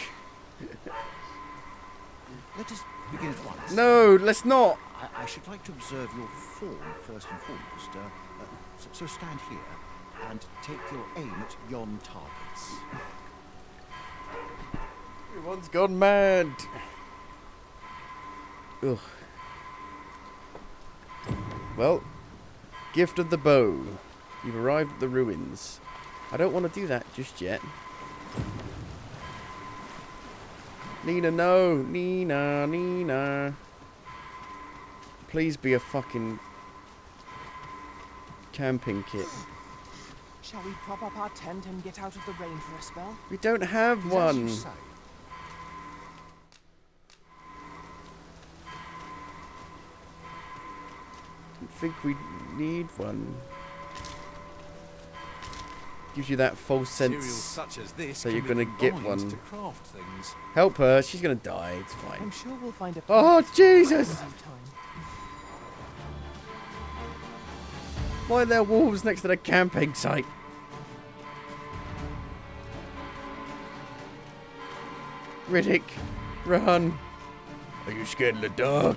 D: Let us begin at once.
A: No, let's not.
D: I should like to observe your form first and foremost. So stand here and take your aim at yon targets.
A: Everyone's gone mad. Ugh. Well, gift of the bow. You've arrived at the ruins. I don't want to do that just yet. Nina, no. Nina, Nina. Please be a fucking camping kit.
G: Shall we prop up our tent and get out of the rain for a spell?
A: We don't have one. I think we need one. Gives you that false sense
B: such as this
A: that you're
B: can be
A: gonna get
B: combined
A: one.
B: to craft things.
A: Help her, she's gonna die, it's fine.
G: I'm sure we'll find a...
A: Oh, Jesus! Why are there wolves next to the camping site? Riddick, run! Are you scared of the dark?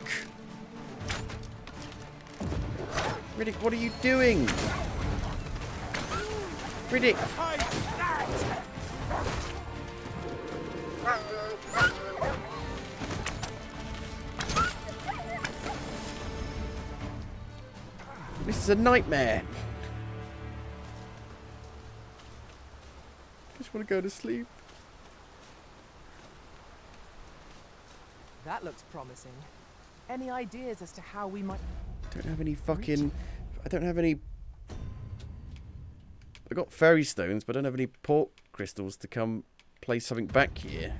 A: Riddick, what are you doing? Riddick! This is a nightmare. I just want to go to sleep.
G: That looks promising. Any ideas as to how we might...
A: Don't have any fucking... I don't have any... I got fairy stones, but I don't have any port crystals to come place something back here.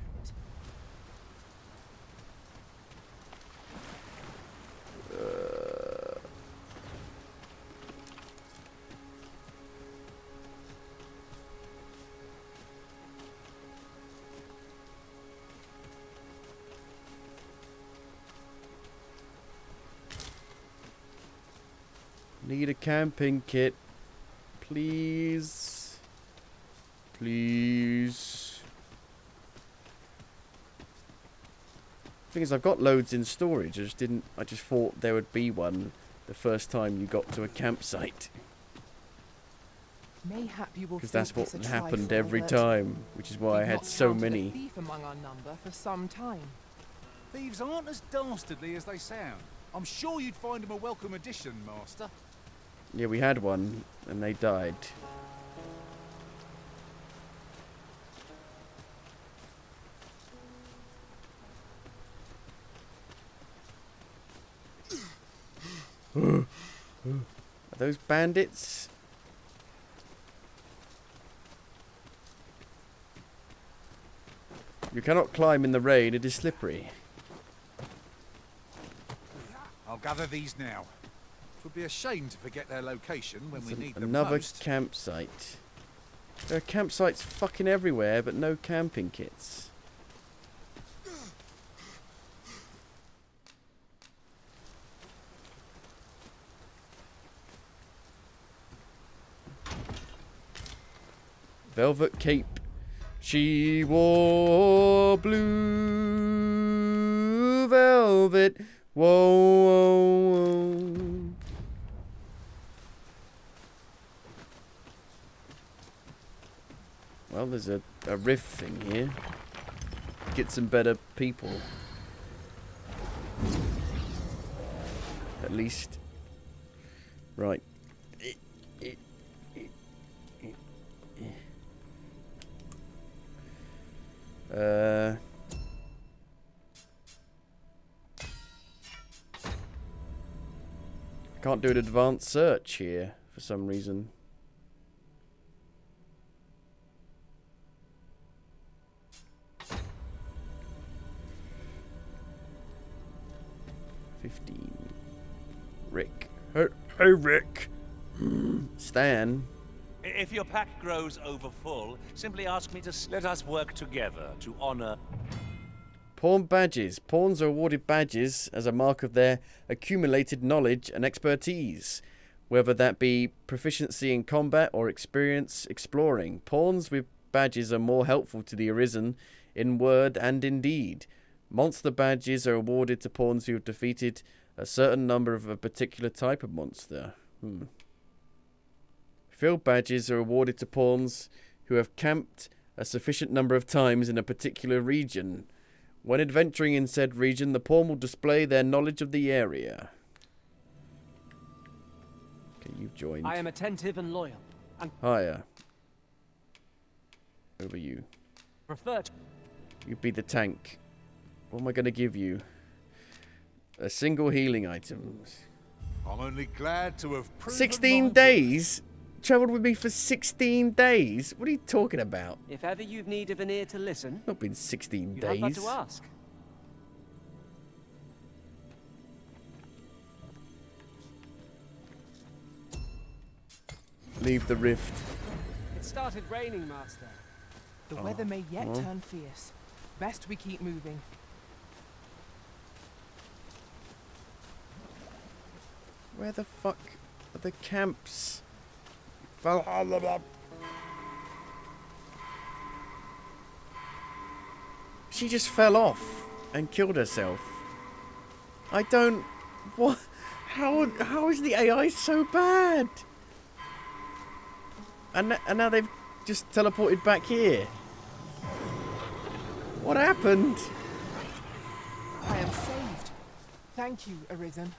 A: Need a camping kit. Please. Please. Thing is, I've got loads in storage. I just thought there would be one the first time you got to a campsite.
G: Mayhap you will
A: Because that's what
G: think this a
A: happened
G: trifle,
A: every
G: but
A: time, which is why I
G: we've
A: had
G: not
A: so
G: counted a
A: many.
G: thief among our number for some time.
B: Thieves aren't as dastardly as they sound. I'm sure you'd find them a welcome addition, Master.
A: Yeah, we had one, and they died. Are those bandits? You cannot climb in the rain, it is slippery.
B: I'll gather these now. It would be a shame to forget their location when we need them
A: Another
B: most.
A: campsite. There are campsites fucking everywhere, but no camping kits. Velvet cape. She wore blue velvet. Whoa, whoa, whoa. Well, there's a riff thing here. Get some better people. At least. Right. I can't do an advanced search here for some reason. Rick Hey, Rick. Stan.
F: If your pack grows overfull, simply ask me to let us work together to honor.
A: Pawn badges. Pawns are awarded badges as a mark of their accumulated knowledge and expertise, whether that be proficiency in combat or experience exploring. Pawns with badges are more helpful to the Arisen in word and in deed. Monster badges are awarded to pawns who have defeated a certain number of a particular type of monster. Field badges are awarded to pawns who have camped a sufficient number of times in a particular region. When adventuring in said region, the pawn will display their knowledge of the area. Okay, you've joined.
V: I am attentive and loyal. And
A: Hiya. Over you.
V: prefer to...
A: You be the tank. What am I going to give you? A single healing item.
K: I'm only glad to have proven
A: 16 days? Travelled with me for 16 days? What are you talking about?
V: If ever you've need of an ear to listen...
A: Not been 16
V: you
A: days.
V: have but to ask.
A: Leave the rift.
V: It started raining, Master.
G: The weather may yet
A: well.
G: turn fierce. Best we keep moving.
A: Where the fuck are the camps? She just fell off and killed herself. I don't... What? How is the AI so bad? And now they've just teleported back here. What happened?
G: I am saved. Thank you, Arisen.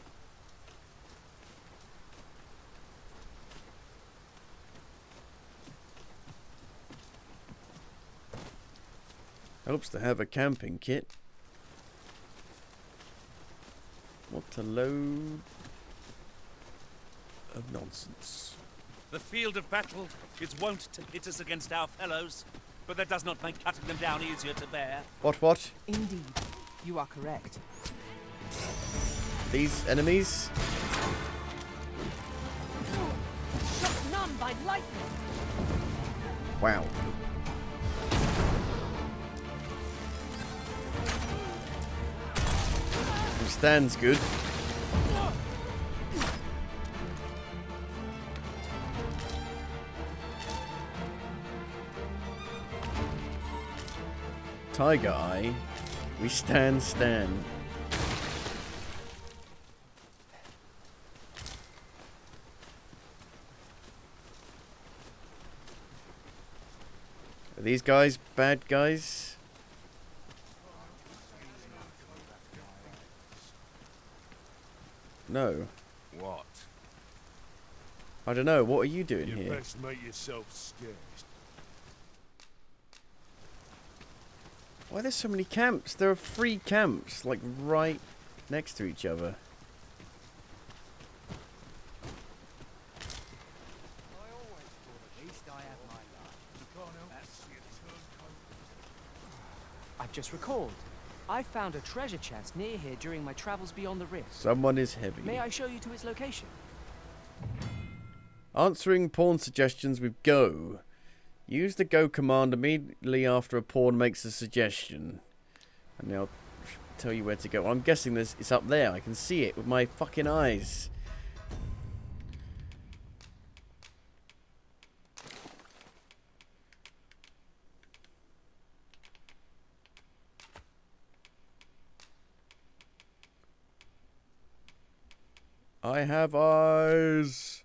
A: Helps to have a camping kit. What a load of nonsense.
F: The field of battle is wont to pit us against our fellows, but that does not make cutting them down easier to bear.
A: What?
G: Indeed. You are correct.
A: These enemies?
V: Struck none by lightning.
A: Wow. Stan's good. Tiger Eye. We stand. Are these guys bad guys? No.
K: What?
A: I don't know. What are you doing
K: You
A: here?
K: best make yourself scarce.
A: Why are there so many camps? There are 3 camps, like, right next to each other.
V: I've just recalled. I found a treasure chest near here during my travels beyond the rift.
A: Someone is heavy.
V: May I show you to its location?
A: Answering pawn suggestions with go. Use the go command immediately after a pawn makes a suggestion. And they'll tell you where to go. I'm guessing it's up there. I can see it with my fucking eyes. I have eyes.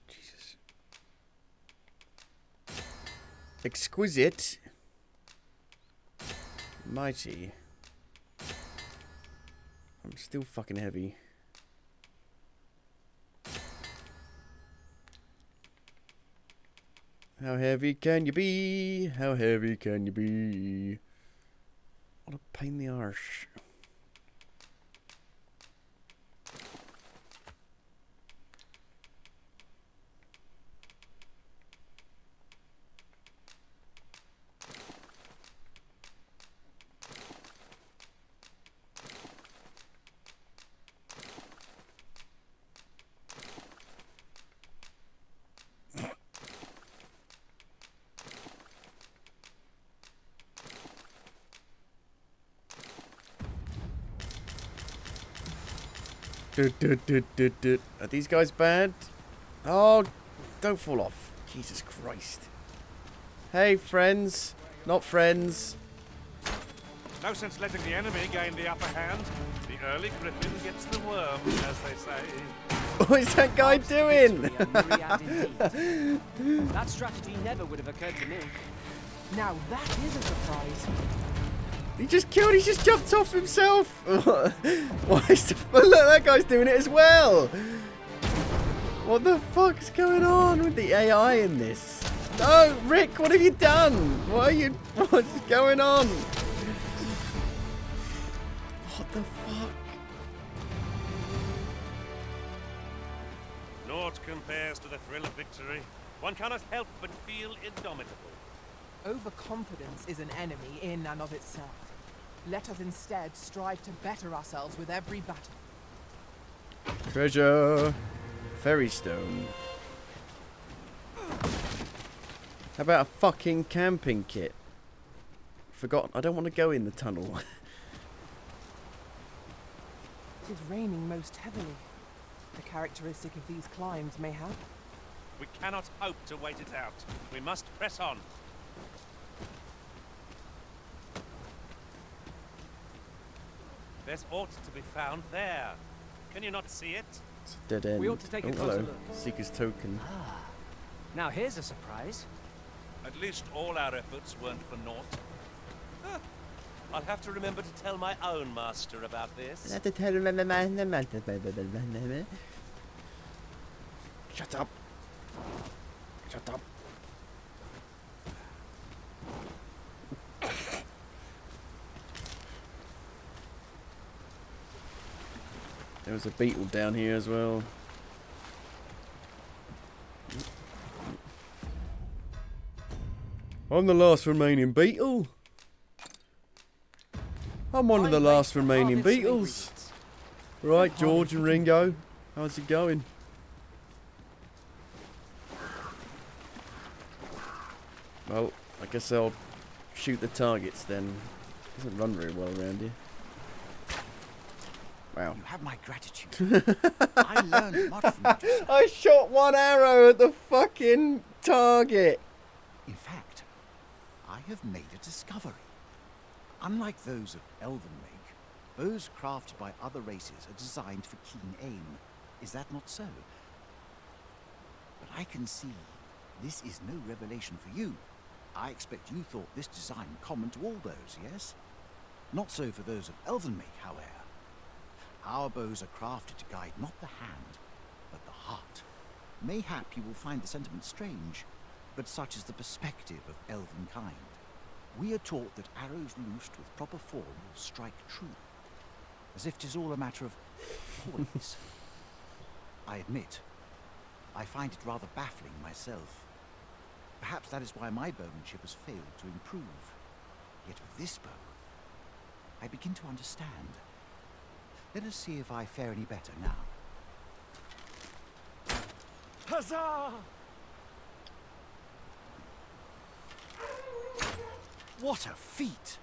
A: Jesus. Exquisite. Mighty. I'm still fucking heavy. How heavy can you be? How heavy can you be? What a pain in the arse. Are these guys bad? Oh, don't fall off. Jesus Christ. Hey, friends. Not friends.
F: No sense letting the enemy gain the upper hand. The early griffin gets the worm, as they say.
A: What is that guy doing?
V: That strategy never would have occurred to me.
G: Now that is a surprise.
A: He just jumped off himself. Why is the, look, that guy's doing it as well. What the fuck's going on with the AI in this? No, Rick, what have you done? What's going on? What the fuck?
F: Naught compares to the thrill of victory. One cannot help but feel indomitable.
G: Overconfidence is an enemy in and of itself. Let us instead strive to better ourselves with every battle.
A: Treasure. Fairy stone. How about a fucking camping kit? Forgotten. I don't want to go in the tunnel.
G: It is raining most heavily. The characteristic of these climbs, mayhap.
F: We cannot hope to wait it out. We must press on. There's aught to be found there. Can you not see it?
A: It's a dead end.
V: We ought to take a closer look.
A: Seeker's token.
V: Now here's a surprise.
F: At least all our efforts weren't for naught. Huh. I'll have to remember to tell my own master about this.
A: Shut up. Shut up. There was a beetle down here as well. I'm the last remaining beetle. I'm one of the last remaining beetles. Right, George and Ringo. How's it going? Well, I guess I'll shoot the targets then. Doesn't run very well around here. Wow.
D: You have my gratitude. I learned much from you.
A: I shot one arrow at the fucking target.
D: In fact, I have made a discovery. Unlike those of elven make, bows crafted by other races are designed for keen aim. Is that not so? But I can see this is no revelation for you. I expect you thought this design common to all bows, yes? Not so for those of elven make, however. Our bows are crafted to guide not the hand, but the heart. Mayhap you will find the sentiment strange, but such is the perspective of elven kind. We are taught that arrows loosed with proper form will strike true, as if 'tis all a matter of poise. I admit, I find it rather baffling myself. Perhaps that is why my bowmanship has failed to improve. Yet with this bow, I begin to understand. Let us see if I fare any better now. Huzzah! What a feat!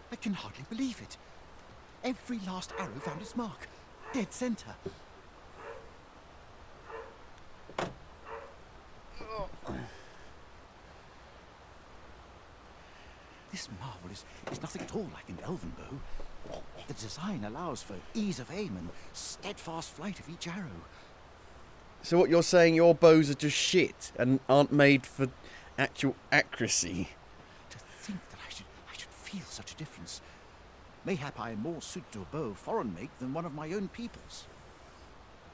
D: I can hardly believe it. Every last arrow found its mark. Dead center. This marvel is nothing at all like an elven bow. The design allows for ease of aim and steadfast flight of each arrow.
A: So what you're saying, your bows are just shit and aren't made for actual accuracy?
D: To think that I should feel such a difference. Mayhap I am more suited to a bow of foreign make than one of my own people's.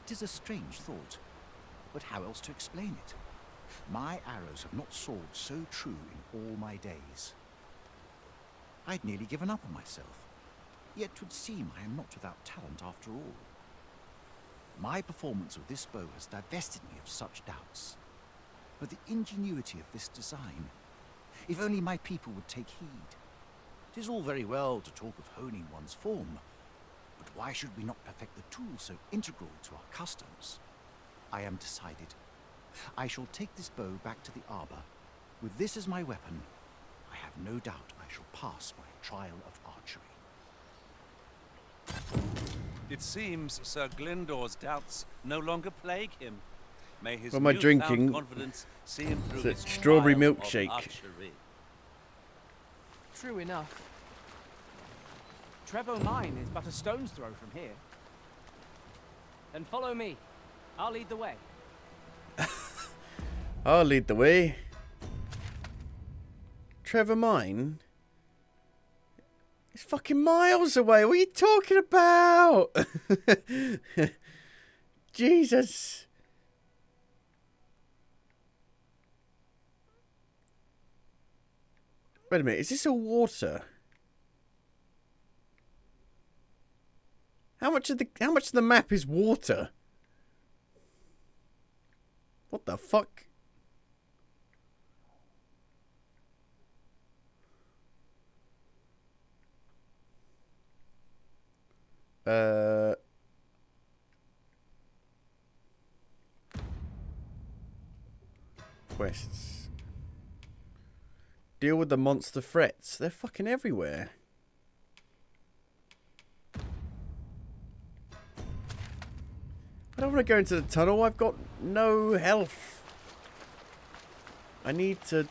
D: It is a strange thought, but how else to explain it? My arrows have not soared so true in all my days. I'd nearly given up on myself, yet 'twould seem I am not without talent after all. My performance with this bow has divested me of such doubts. But the ingenuity of this design, if only my people would take heed. It is all very well to talk of honing one's form, but why should we not perfect the tool so integral to our customs? I am decided. I shall take this bow back to the arbor. With this as my weapon, I have no doubt I shall pass my trial of archery.
F: It seems Sir Glyndor's doubts no longer plague him. May his
A: What am I
F: newfound
A: drinking?
F: confidence see him through
A: It's
F: his
A: strawberry
F: trial of
A: milkshake.
F: archery.
R: True enough. Trevor Mine is but a stone's throw from here.
V: Then follow me. I'll lead the way.
A: I'll lead the way. Trevor Mine? It's fucking miles away. What are you talking about? Jesus. Wait a minute. Is this all water? How much of the map is water? What the fuck? Quests. Deal with the monster threats. They're fucking everywhere. I don't want to go into the tunnel. I've got no health. I need to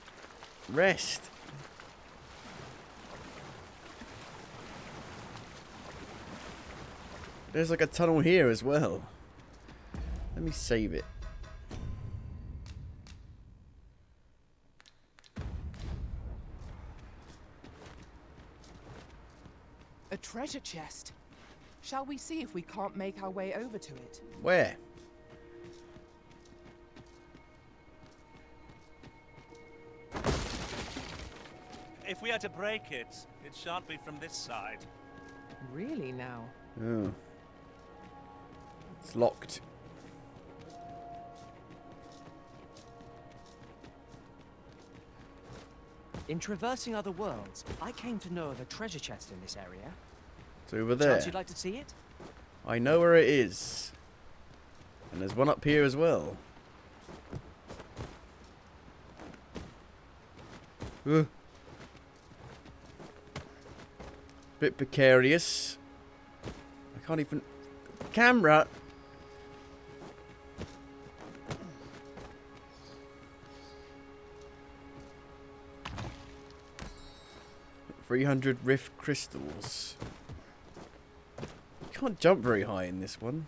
A: rest. There's like a tunnel here as well. Let me save it.
R: A treasure chest. Shall we see if we can't make our way over to it?
A: Where?
F: If we are to break it, it shan't be from this side.
R: Really now?
A: Oh. It's locked.
V: In traversing other worlds, I came to know of a treasure chest in this area.
A: It's over there.
V: Chance you'd like to see it?
A: I know where it is. And there's one up here as well. Bit precarious. I can't even... Camera! $300 rift crystals. You can't jump very high in this one.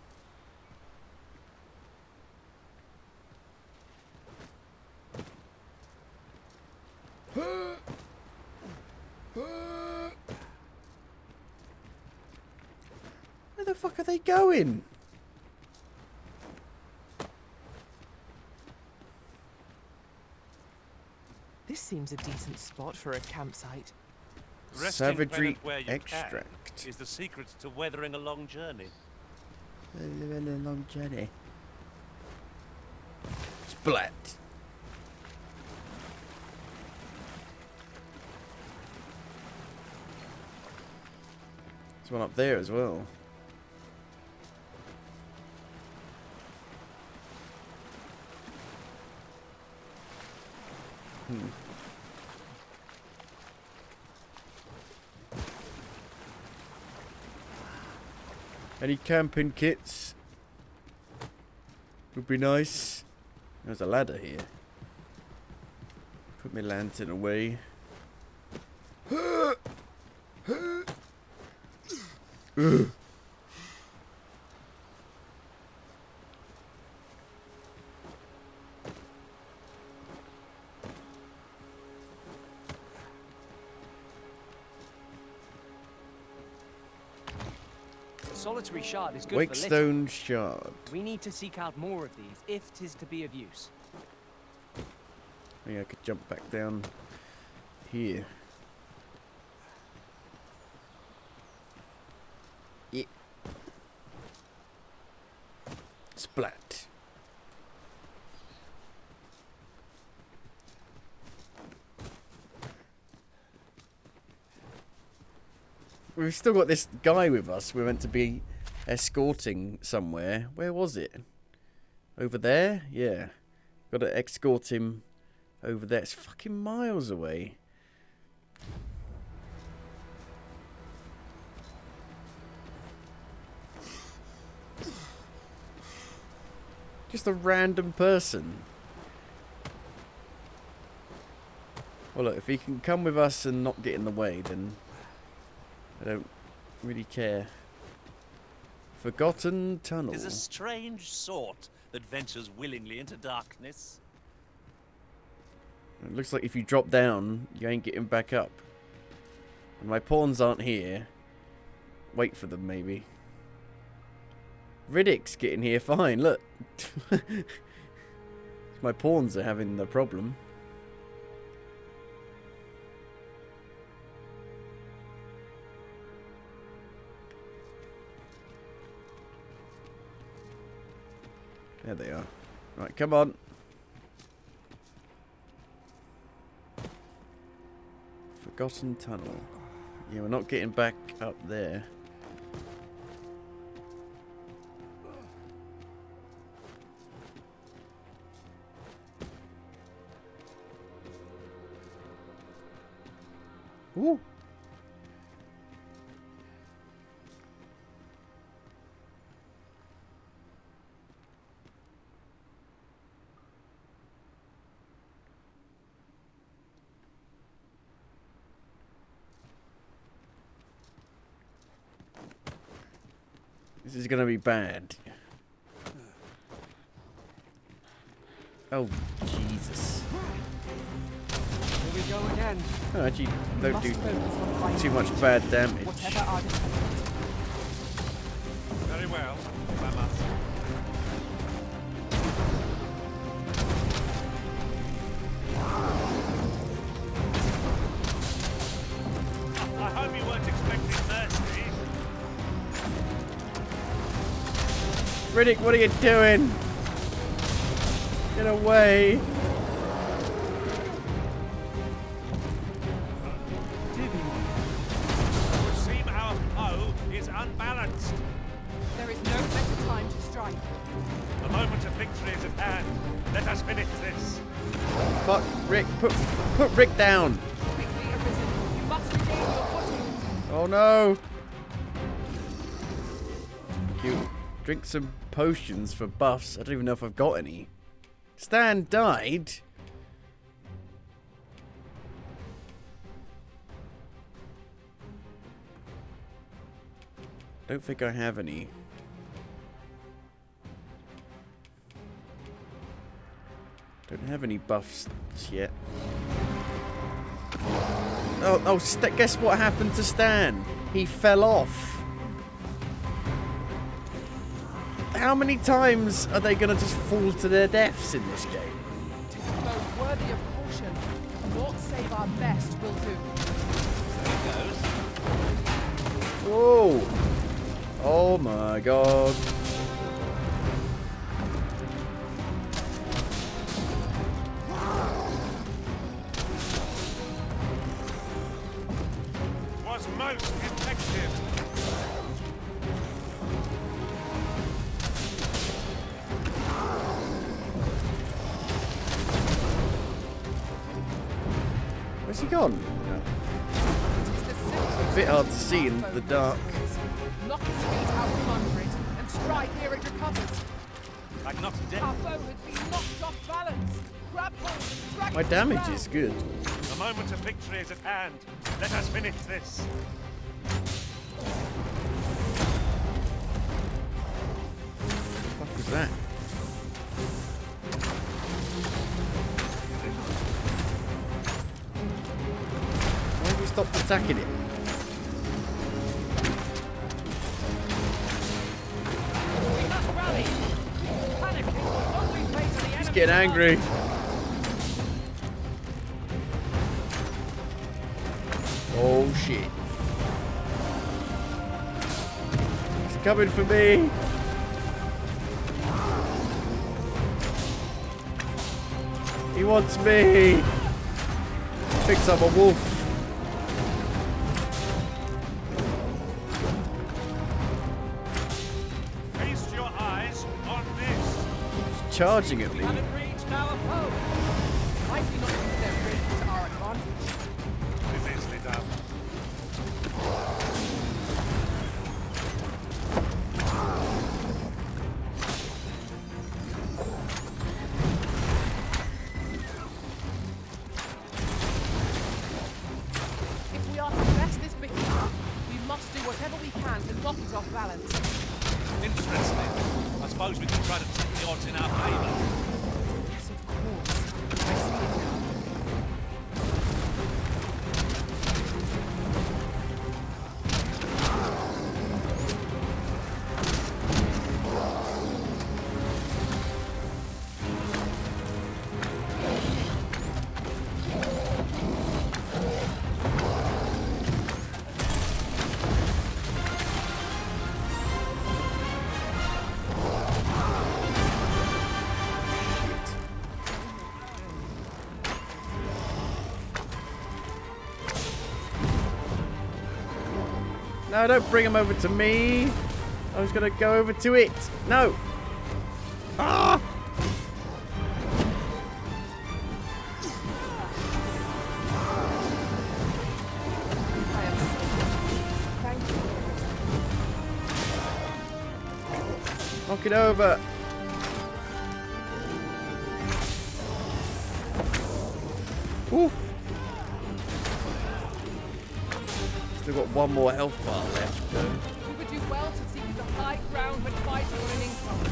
A: Where the fuck are they going?
R: This seems a decent spot for a campsite.
F: Resting
A: Savagery
F: pennant where you
A: extract.
F: can is the secret to weathering a long journey.
A: Living a long journey. Splat. There's one up there as well. Any camping kits? Would be nice. There's a ladder here. Put my lantern away. Ugh.
V: Solitary shard is good for little.
A: Wakestone shard.
V: We need to seek out more of these, if 'tis to be of use.
A: I think I could jump back down here. Yeah. Splat. We've still got this guy with us. We're meant to be escorting somewhere. Where was it? Over there? Yeah. Got to escort him over there. It's fucking miles away. Just a random person. Well, look, if he can come with us and not get in the way, then I don't really care. Forgotten tunnel.
F: Is a strange sort that ventures willingly into darkness.
A: It looks like if you drop down, you ain't getting back up. And my pawns aren't here. Wait for them, maybe. Riddick's getting here fine, look. My pawns are having the problem. There they are. Right, come on. Forgotten tunnel. Yeah, we're not getting back up there. Ooh. This is gonna be bad. Oh, Jesus.
R: Here we go again.
A: Oh, actually, don't do too much bad damage.
F: Very well, if I must. I hope you weren't expecting mercy.
A: Riddick, what are you doing? Get away.
F: It would seem our foe is unbalanced.
R: There is no better time to strike.
F: The moment of victory is at hand. Let us finish this.
A: Fuck, Rick. Put Rick down.
R: Quickly arisen. You must regain your footing.
A: Oh no. Cute. Drink some potions for buffs. I don't even know if I've got any. Stan died. Don't think I have any. Don't have any buffs yet. Oh, guess what happened to Stan? He fell off. How many times are they going to just fall to their deaths in this game?
R: Tis a mode worthy of caution. Naught save our best will do.
F: There it goes.
A: Whoa! Oh my god.
F: Was most effective.
A: Where's he gone? No. It's a bit hard to see in the dark.
R: Knock his feet out from under it and strike ere it recovers.
F: Like not dead.
R: Our foe has been knocked off balance. Grab hold and drag
A: My
R: it
A: damage
R: around.
A: is good.
F: The moment of victory is at hand. Let us finish this.
A: What the fuck was that? Why have you stopped attacking it?
R: We must rally. Panicking. Only place of the
A: He's
R: enemy.
A: getting angry. Oh shit. He's coming for me. He wants me. Picks up a wolf.
F: Feast your eyes on this.
A: He's charging at me.
R: Haven't reached our foe. Likely not use their range to our advantage.
F: It is easily done.
R: whatever we can to knock it off balance.
F: Interesting. I suppose we can try to tip the odds in our favour.
R: Yes, of course. I see it now.
A: No, don't bring him over to me. I was gonna go over to it. No. Ah!
R: Thank you.
A: Knock it over. Ooh. Still got one more health bar left, though.
R: We would do well to seek the high ground when fighting on an incline.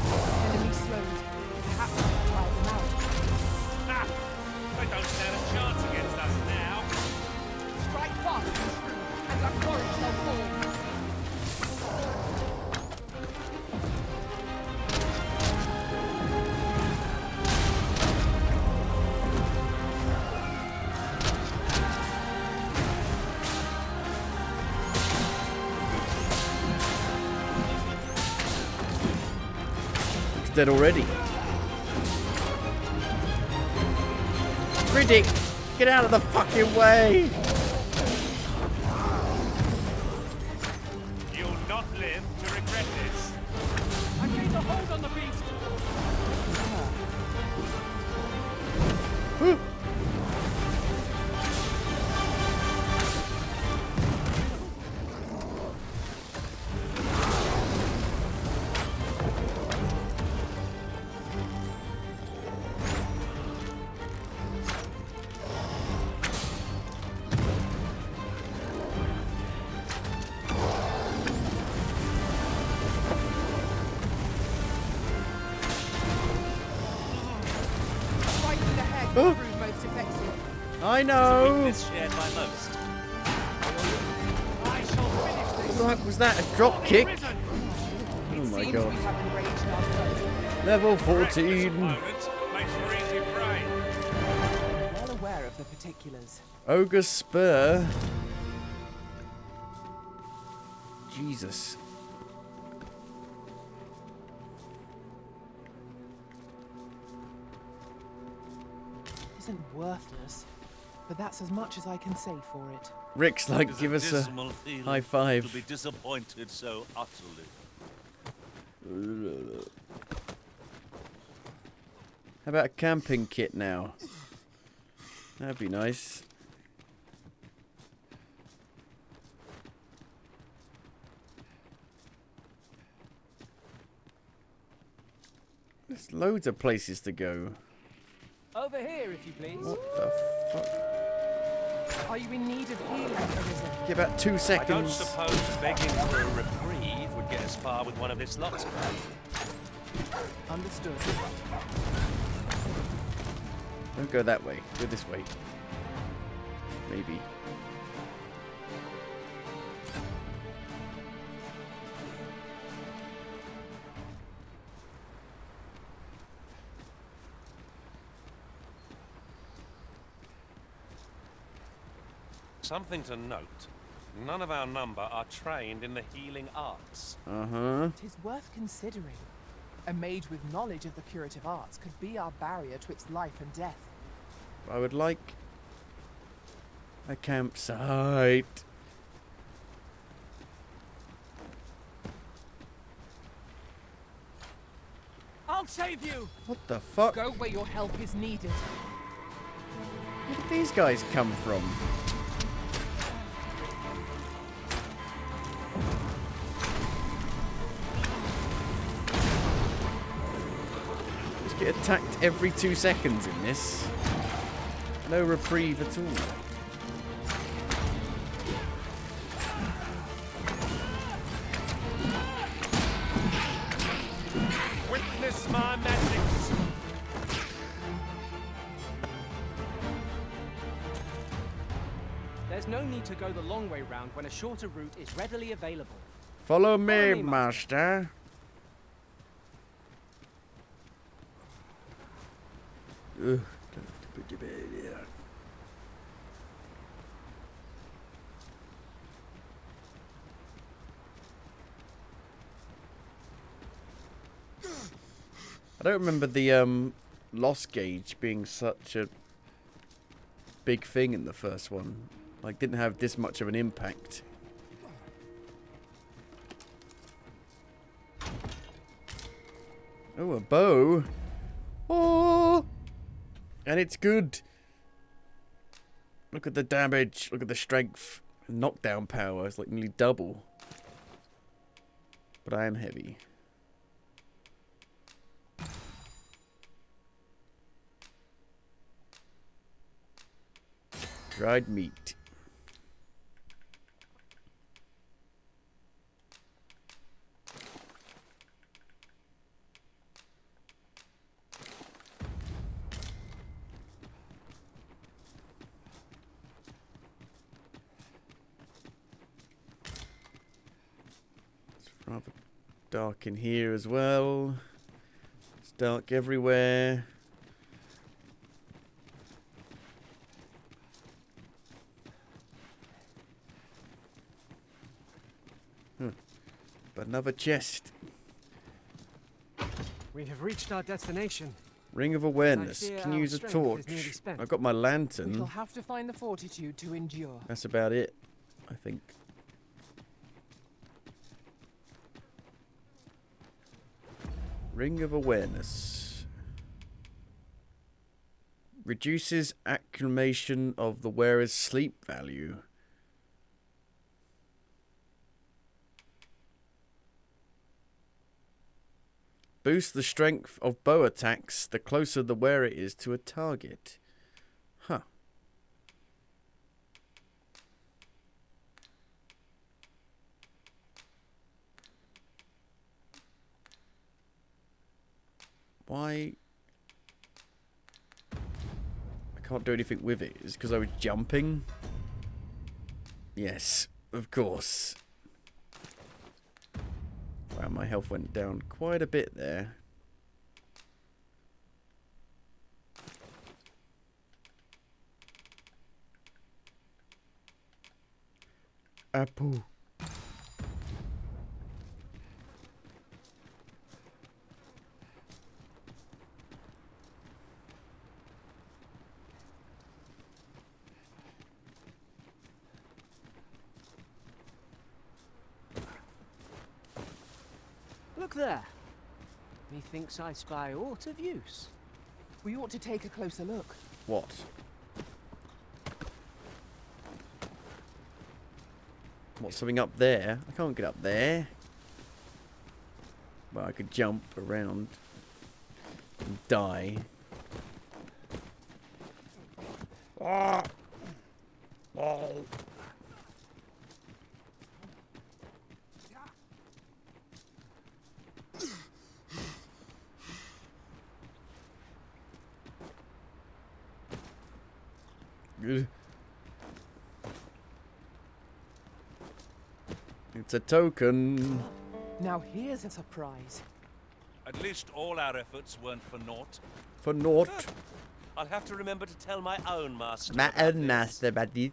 R: Enemy slows. Perhaps we can try them out.
F: Ah! They don't stand a chance against us now.
R: Strike fast and true, and our courage shall fall.
A: Dead already. Riddick, get out of the fucking way!
F: You'll not live to regret this.
R: I gained a hold on the beast.
A: I know.
F: Weakness shared by most.
R: I shall finish
A: What
R: this.
A: the heck was that? A drop kick? Oh my
R: Seems
A: god.
R: we have enraged our foe.
A: Level 14.
R: Well aware of the particulars.
A: Ogre Spur. Jesus.
R: Isn't worthless, but that's as much as I can say for it.
A: Rick's like,
F: It's
A: give us a
F: dismal feeling
A: high five.
F: To be disappointed so utterly.
A: How about a camping kit now? That'd be nice. There's loads of places to go.
R: Over here, if you please.
A: What the fuck?
R: Are you in need of healing, Arisen?
A: Get about 2
F: I don't
A: seconds.
F: suppose begging for a reprieve would get us far with one of this lot.
R: Understood.
A: Don't go that way. Go this way. Maybe.
F: Something to note. None of our number are trained in the healing arts.
A: Uh-huh.
R: It is worth considering. A mage with knowledge of the curative arts could be our barrier twixt life and death.
A: I would like a campsite.
R: I'll save you!
A: What the fuck?
R: Go where your help is needed.
A: Where did these guys come from? Just get attacked every 2 seconds in this. No reprieve at all.
V: There's no need to go the long way round when a shorter route is readily available.
A: Follow me, master. Ugh, don't have to put your bed here. I don't remember the loss gauge being such a big thing in the first one. Like, didn't have this much of an impact. Oh, a bow. Oh! And it's good. Look at the damage. Look at the strength. Knockdown power. It's like nearly double. But I am heavy. Dried meat. It's rather dark in here as well. It's dark everywhere. But another chest.
V: We have reached our destination.
A: Ring of awareness.
V: I fear
A: Can
V: our
A: use a
V: strength is
A: torch.
V: nearly spent.
A: I've got my
V: We
A: lantern.
V: shall have to find the fortitude to endure.
A: That's about it, I think. Ring of awareness. Reduces accumulation of the wearer's sleep value. Boost the strength of bow attacks the closer the wearer is to a target. Huh. Why? I can't do anything with it. Is it because I was jumping? Yes, of course. Wow, my health went down quite a bit there. Apple.
V: Look there. Methinks I spy aught of use.
G: We ought to take a closer look.
A: What? What, something up there? I can't get up there. Well, I could jump around and die. Ah! Oh. Good. It's a token.
G: Now here's a surprise.
F: At least all our efforts weren't for naught.
A: For naught.
F: I'll have to remember to tell my own master.
A: My
F: about
A: own
F: this.
A: master about it.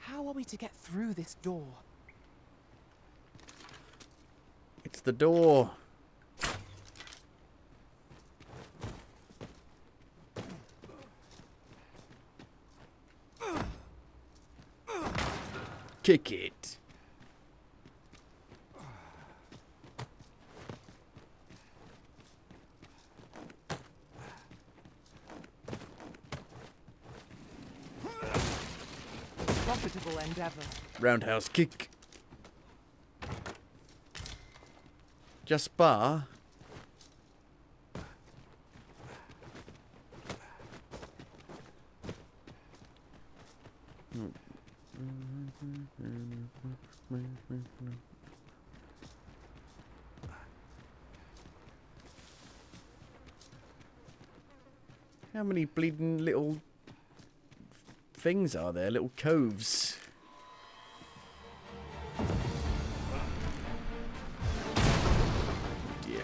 G: How are we to get through this door?
A: It's the door. Kick it.
G: Profitable endeavor.
A: Roundhouse kick. Just bar. How many bleeding little things are there? Little coves. Dear.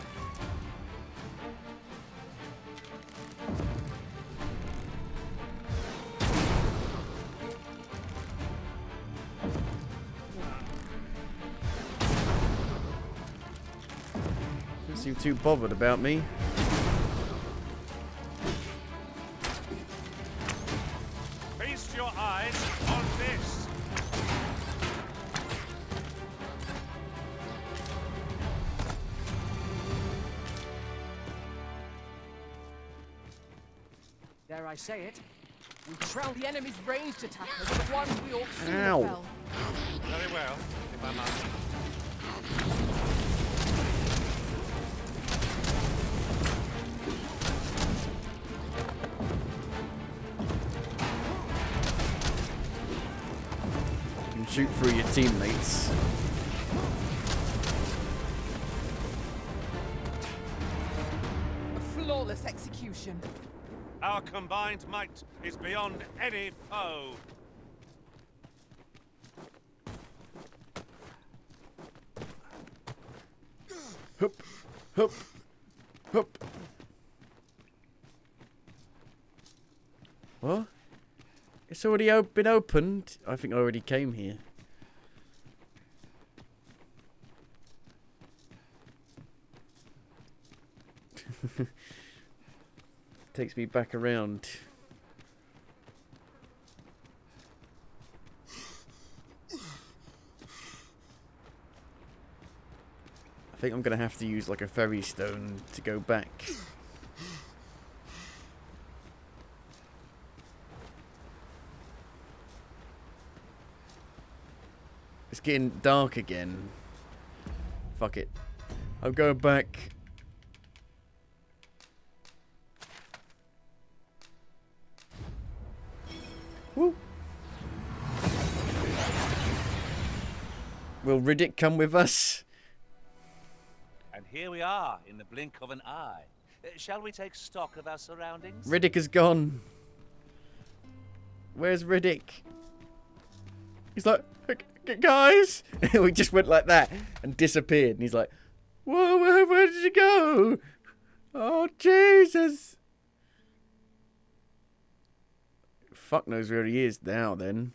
A: Don't seem too bothered about me.
F: Feast your eyes on this.
V: Dare I say it? We trounced the enemy's ranged attackers, the ones we all soon
A: Ow.
V: fell.
F: Very well, if I must.
A: You can shoot through your teammates.
R: A flawless execution.
F: Our combined might is beyond any foe.
A: Hup, hup, hup. What? It's already been opened. I think I already came here. Takes me back around. I think I'm gonna have to use like a ferry stone to go back. It's getting dark again. Fuck it. I'm going back. Woo. Will Riddick come with us?
F: And here we are, in the blink of an eye. Shall we take stock of our surroundings?
A: Riddick is gone. Where's Riddick? He's like, guys! We just went like that and disappeared. And he's like, whoa, where did you go? Oh, Jesus. Fuck knows where he is now, then.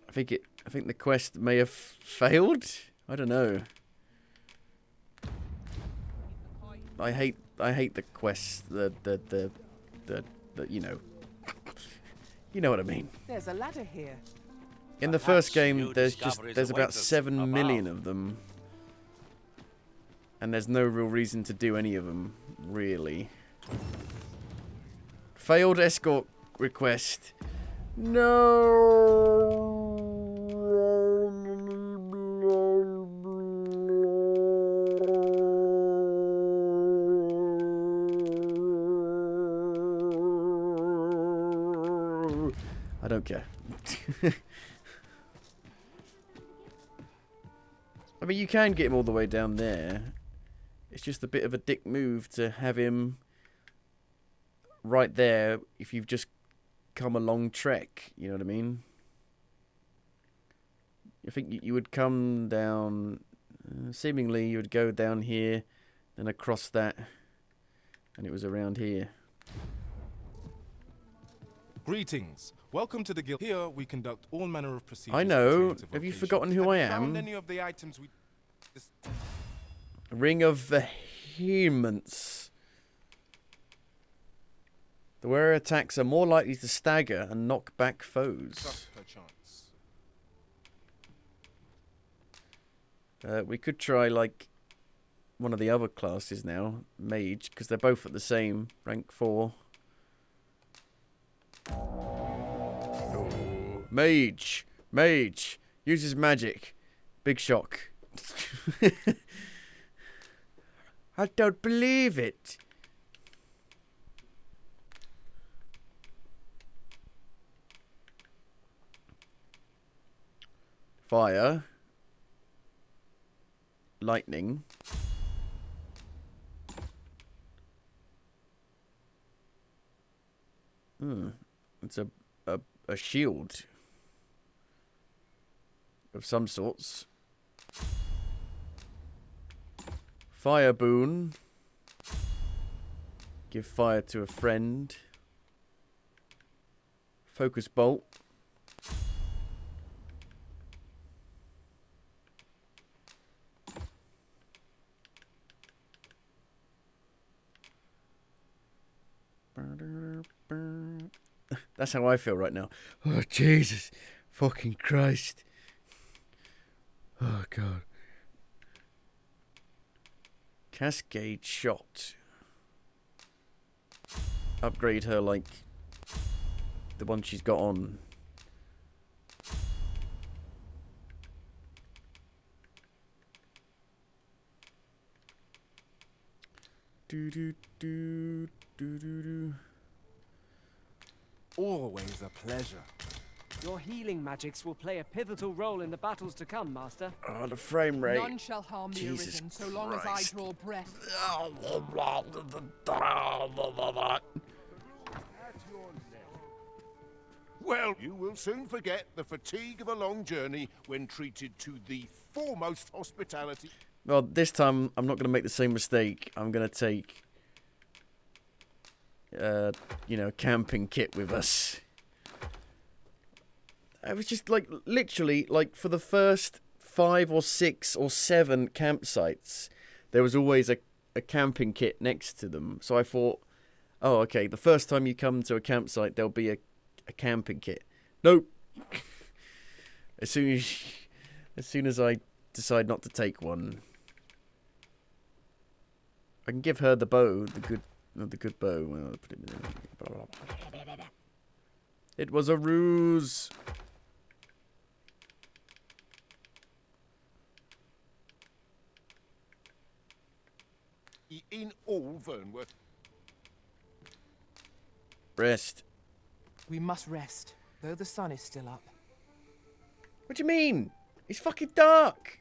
A: I think the quest may have failed. I don't know. I hate the quest. The you know. You know what I mean.
V: There's a ladder here.
A: In the first game, there's about 7 million of them. And there's no real reason to do any of them, really. Failed escort request. No. I don't care. I mean, you can get him all the way down there. It's just a bit of a dick move to have him right there if you've just come a long trek. You know what I mean? I think you would come down... seemingly, you would go down here, then across that, and it was around here.
T: Greetings. Welcome to the guild. Here we conduct all manner of procedures.
A: I know.
T: for
A: Have you
T: occasions.
A: forgotten who I
T: Have you found
A: am?
T: any of the items we...
A: Ring of Vehemence. The wearer attacks are more likely to stagger and knock back foes.
T: Trust her chance.
A: We could try, like, one of the other classes now. Mage, because they're both at the same. Rank 4. Oh. Mage. Mage. Uses magic. Big shock. I don't believe it. fire, lightning, it's a shield of some sorts. Fire boon. Give fire to a friend. Focus bolt. That's how I feel right now. Oh, Jesus. Fucking Christ. Oh, God. Cascade shot. Upgrade her like the one she's got on. Do do do do do do.
S: Always a pleasure.
V: Your healing magics will play a pivotal role in the battles to come, Master.
A: Oh, the frame rate.
R: None shall harm the
A: Jesus
R: Arisen so long as I
A: Christ.
R: draw breath.
P: Well, you will soon forget the fatigue of a long journey when treated to the foremost hospitality.
A: Well, this time I'm not going to make the same mistake. I'm going to take, you know, camping kit with us. I was just like, literally, like for the first 5 or 6 or 7 campsites, there was always a camping kit next to them. So I thought, oh, okay, the first time you come to a campsite, there'll be a camping kit. Nope. As soon as I decide not to take one, I can give her the bow, the good bow. Well, I'll put it in. It was a ruse.
P: In all Vernworth.
A: Rest.
G: We must rest, though the sun is still up.
A: What do you mean? It's fucking dark.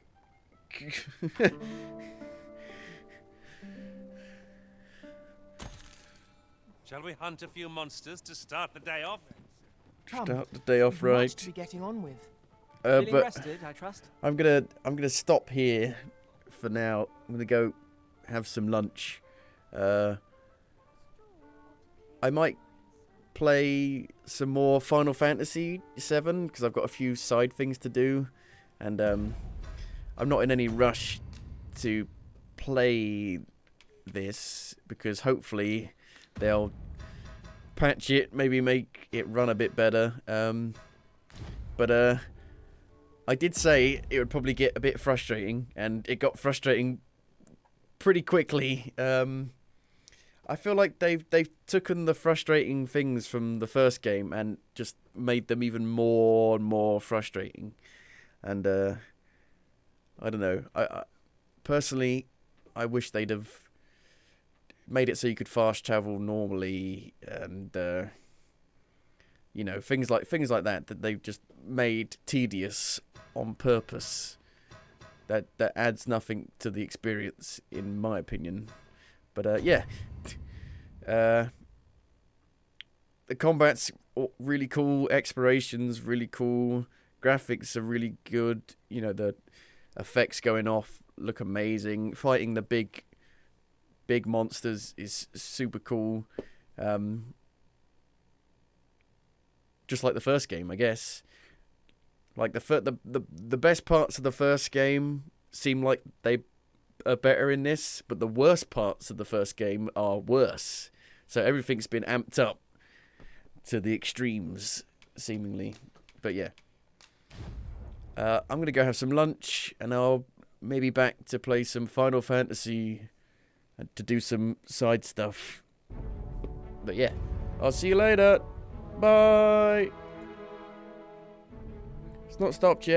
F: Shall we hunt a few monsters to start the day off?
G: Come.
A: Start the day off
G: We've much
A: right.
G: to be getting on with.
V: Feeling
A: But
V: rested, I trust?
A: I'm gonna stop here for now. I'm gonna go have some lunch. I might play some more Final Fantasy VII because I've got a few side things to do, and I'm not in any rush to play this because hopefully they'll patch it, maybe make it run a bit better. But I did say it would probably get a bit frustrating, and it got frustrating pretty quickly. I feel like they've taken the frustrating things from the first game and just made them even more and more frustrating. And I don't know. I personally, I wish they'd have made it so you could fast travel normally, and you know, things like that they've just made tedious on purpose. That adds nothing to the experience, in my opinion. But yeah. The combat's really cool, exploration's really cool, graphics are really good, you know, the effects going off look amazing, fighting the big monsters is super cool, just like the first game, I guess. Like the best parts of the first game seem like they are better in this, but the worst parts of the first game are worse. So everything's been amped up to the extremes, seemingly. But yeah. I'm going to go have some lunch, and I'll maybe back to play some Final Fantasy and to do some side stuff. But yeah, I'll see you later. Bye. It's not stopped yet.